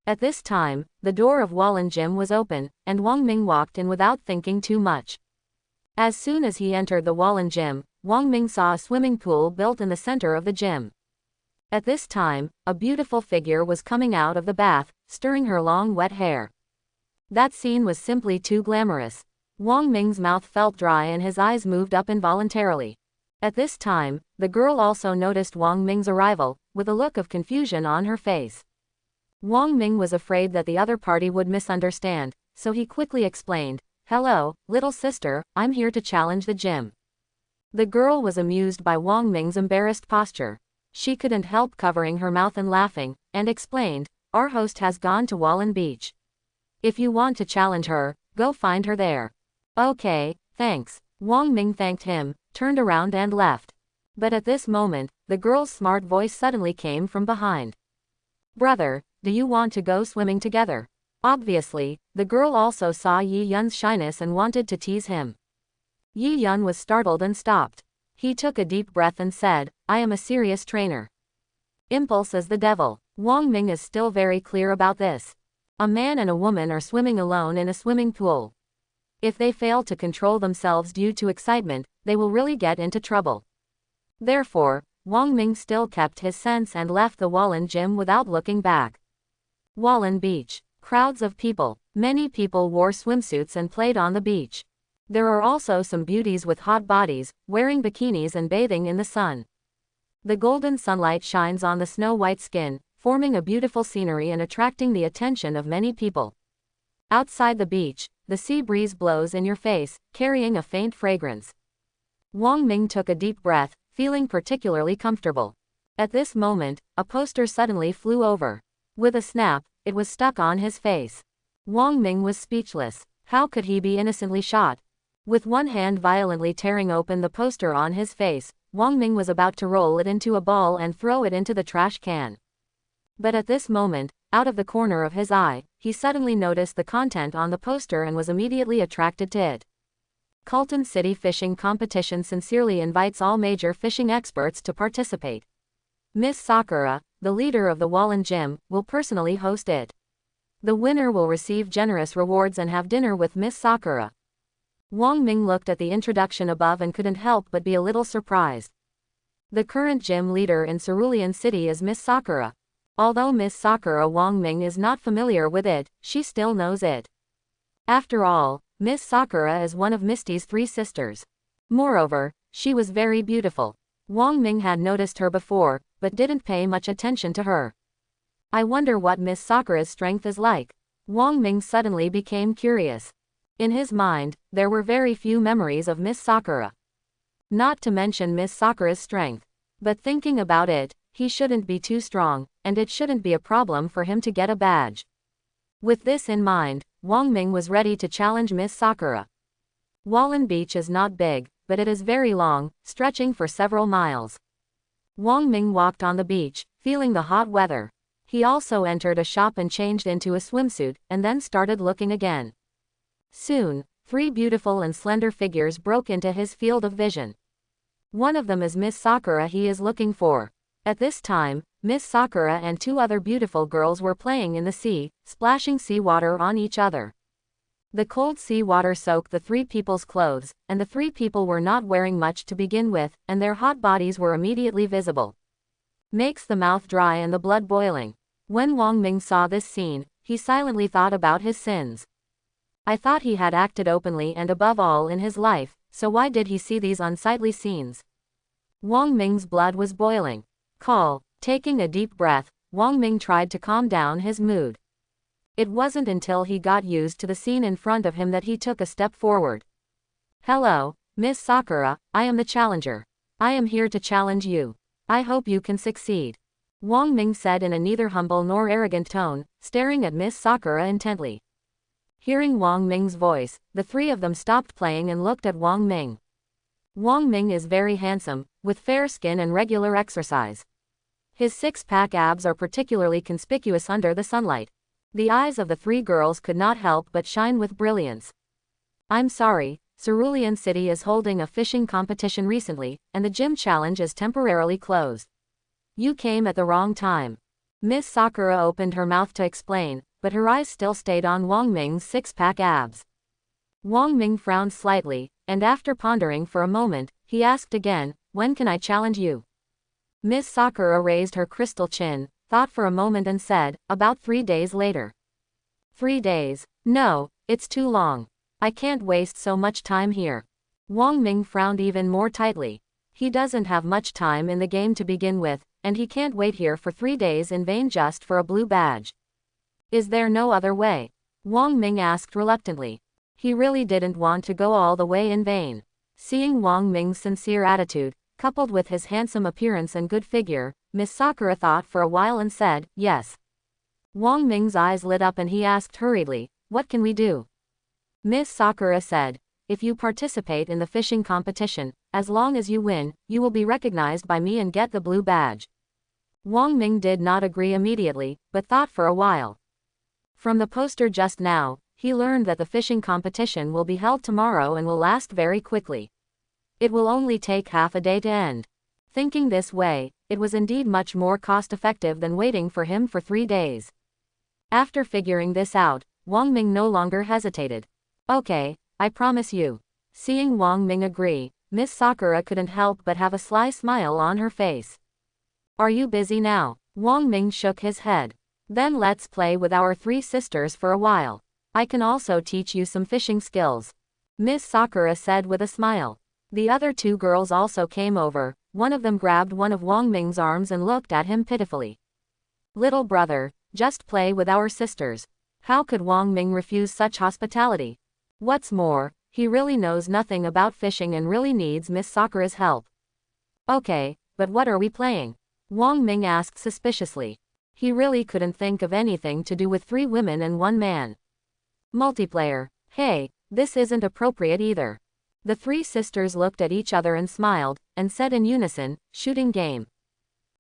At this time, the door of Wallen Gym was open, and Wang Ming walked in without thinking too much. As soon as he entered the Wallen Gym, Wang Ming saw a swimming pool built in the center of the gym. At this time, a beautiful figure was coming out of the bath, stirring her long wet hair. That scene was simply too glamorous. Wang Ming's mouth felt dry and his eyes moved up involuntarily. At this time, the girl also noticed Wang Ming's arrival, with a look of confusion on her face. Wang Ming was afraid that the other party would misunderstand, so he quickly explained, "Hello, little sister, I'm here to challenge the gym." The girl was amused by Wang Ming's embarrassed posture. She couldn't help covering her mouth and laughing, and explained, "Our host has gone to Wallen Beach. If you want to challenge her, go find her there." "Okay, thanks." Wang Ming thanked him, turned around and left. But at this moment, the girl's smart voice suddenly came from behind. "Brother, do you want to go swimming together?" Obviously, the girl also saw Yi Yun's shyness and wanted to tease him. Yi Yun was startled and stopped. He took a deep breath and said, "I am a serious trainer. Impulse is the devil." Wang Ming is still very clear about this. A man and a woman are swimming alone in a swimming pool. If they fail to control themselves due to excitement, they will really get into trouble. Therefore, Wang Ming still kept his sense and left the Wallen Gym without looking back. Wallen Beach. Crowds of people. Many people wore swimsuits and played on the beach. There are also some beauties with hot bodies, wearing bikinis and bathing in the sun. The golden sunlight shines on the snow-white skin, forming a beautiful scenery and attracting the attention of many people. Outside the beach, the sea breeze blows in your face, carrying a faint fragrance. Wang Ming took a deep breath, feeling particularly comfortable. At this moment, a poster suddenly flew over. With a snap, it was stuck on his face. Wang Ming was speechless. How could he be innocently shot? With one hand violently tearing open the poster on his face, Wang Ming was about to roll it into a ball and throw it into the trash can. But at this moment, out of the corner of his eye, he suddenly noticed the content on the poster and was immediately attracted to it. Culton City Fishing Competition sincerely invites all major fishing experts to participate. Miss Sakura, the leader of the Wallen Gym, will personally host it. The winner will receive generous rewards and have dinner with Miss Sakura. Wang Ming looked at the introduction above and couldn't help but be a little surprised. The current gym leader in Cerulean City is Miss Sakura. Although Miss Sakura Wang Ming is not familiar with it, she still knows it. After all, Miss Sakura is one of Misty's 3 sisters. Moreover, she was very beautiful. Wang Ming had noticed her before, but didn't pay much attention to her. I wonder what Miss Sakura's strength is like. Wang Ming suddenly became curious. In his mind, there were very few memories of Miss Sakura. Not to mention Miss Sakura's strength. But thinking about it, he shouldn't be too strong, and it shouldn't be a problem for him to get a badge. With this in mind, Wang Ming was ready to challenge Miss Sakura. Wallen Beach is not big, but it is very long, stretching for several miles. Wang Ming walked on the beach, feeling the hot weather. He also entered a shop and changed into a swimsuit, and then started looking again. Soon, 3 beautiful and slender figures broke into his field of vision. One of them is Miss Sakura he is looking for. At this time, Miss Sakura and 2 other beautiful girls were playing in the sea, splashing seawater on each other. The cold sea water soaked the 3 people's clothes, and the 3 people were not wearing much to begin with, and their hot bodies were immediately visible. Makes the mouth dry and the blood boiling. When Wang Ming saw this scene, he silently thought about his sins. I thought he had acted openly and above all in his life, so why did he see these unsightly scenes? Wang Ming's blood was boiling. Taking a deep breath, Wang Ming tried to calm down his mood. It wasn't until he got used to the scene in front of him that he took a step forward. "Hello, Miss Sakura, I am the challenger. I am here to challenge you. I hope you can succeed," Wang Ming said in a neither humble nor arrogant tone, staring at Miss Sakura intently. Hearing Wang Ming's voice, the 3 of them stopped playing and looked at Wang Ming. Wang Ming is very handsome, with fair skin and regular exercise. His 6-pack abs are particularly conspicuous under the sunlight. The eyes of the 3 girls could not help but shine with brilliance. "I'm sorry, Cerulean City is holding a fishing competition recently, and the gym challenge is temporarily closed. You came at the wrong time. Miss Sakura opened her mouth to explain, but her eyes still stayed on Wang Ming's six-pack abs. Wang Ming frowned slightly, and after pondering for a moment, he asked again, "When can I challenge you?" Miss Sakura raised her crystal chin, thought for a moment and said, "About 3 days later." 3 days? No, it's too long. I can't waste so much time here. Wang Ming frowned even more tightly. He doesn't have much time in the game to begin with, and he can't wait here for 3 days in vain just for a blue badge. Is there no other way? Wang Ming asked reluctantly. He really didn't want to go all the way in vain. Seeing Wang Ming's sincere attitude, coupled with his handsome appearance and good figure, Miss Sakura thought for a while and said, "Yes." Wang Ming's eyes lit up and he asked hurriedly, "What can we do?" Miss Sakura said, "If you participate in the fishing competition, as long as you win, you will be recognized by me and get the blue badge." Wang Ming did not agree immediately, but thought for a while. From the poster just now, he learned that the fishing competition will be held tomorrow and will last very quickly. It will only take half a day to end. Thinking this way, it was indeed much more cost-effective than waiting for him for 3 days. After figuring this out, Wang Ming no longer hesitated. "Okay, I promise you." Seeing Wang Ming agree, Miss Sakura couldn't help but have a sly smile on her face. "Are you busy now?" Wang Ming shook his head. "Then let's play with our 3 sisters for a while. I can also teach you some fishing skills," Miss Sakura said with a smile. The other 2 girls also came over. One of them grabbed one of Wang Ming's arms and looked at him pitifully. "Little brother, just play with our sisters." How could Wang Ming refuse such hospitality? What's more, he really knows nothing about fishing and really needs Miss Sakura's help. "Okay, but what are we playing?" Wang Ming asked suspiciously. He really couldn't think of anything to do with 3 women and 1 man. "Multiplayer." "Hey, this isn't appropriate either." The 3 sisters looked at each other and smiled, and said in unison, "Shooting game."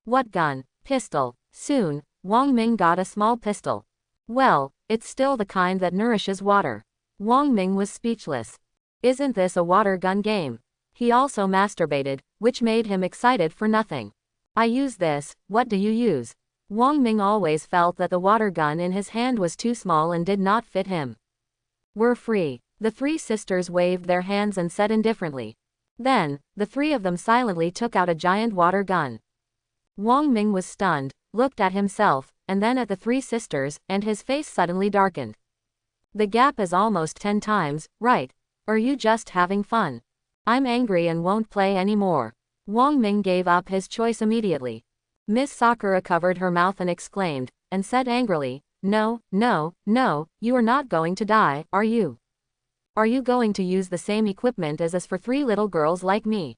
"What gun?" "Pistol." Soon, Wang Ming got a small pistol. "Well, it's still the kind that nourishes water." Wang Ming was speechless. Isn't this a water gun game? He also masturbated, which made him excited for nothing. "I use this, what do you use?" Wang Ming always felt that the water gun in his hand was too small and did not fit him. "We're free." The 3 sisters waved their hands and said indifferently. Then, the 3 of them silently took out a giant water gun. Wang Ming was stunned, looked at himself, and then at the 3 sisters, and his face suddenly darkened. "The gap is almost 10 times, right? Are you just having fun?" "I'm angry and won't play anymore." Wang Ming gave up his choice immediately. Miss Sakura covered her mouth and exclaimed, and said angrily, "No, no, no, you are not going to die, are you? Are you going to use the same equipment as us for 3 little girls like me?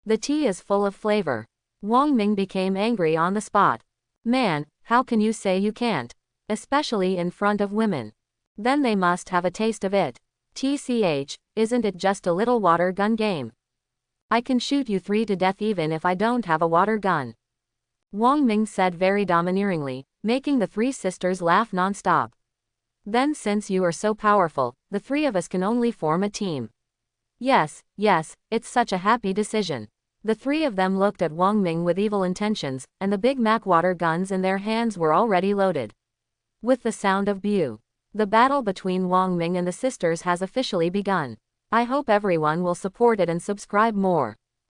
The tea is full of flavor." Wang Ming became angry on the spot. "Man, how can you say you can't? Especially in front of women. Then they must have a taste of it. TCH, isn't it just a little water gun game? I can shoot you 3 to death even if I don't have a water gun." Wang Ming said very domineeringly, making the 3 sisters laugh non-stop. "Then since you are so powerful, the 3 of us can only form a team." Yes, it's such a happy decision." The 3 of them looked at Wang Ming with evil intentions, and the Big Mac water guns in their hands were already loaded. With the sound of "Bew," the battle between Wang Ming and the sisters has officially begun. I hope everyone will support it and subscribe more.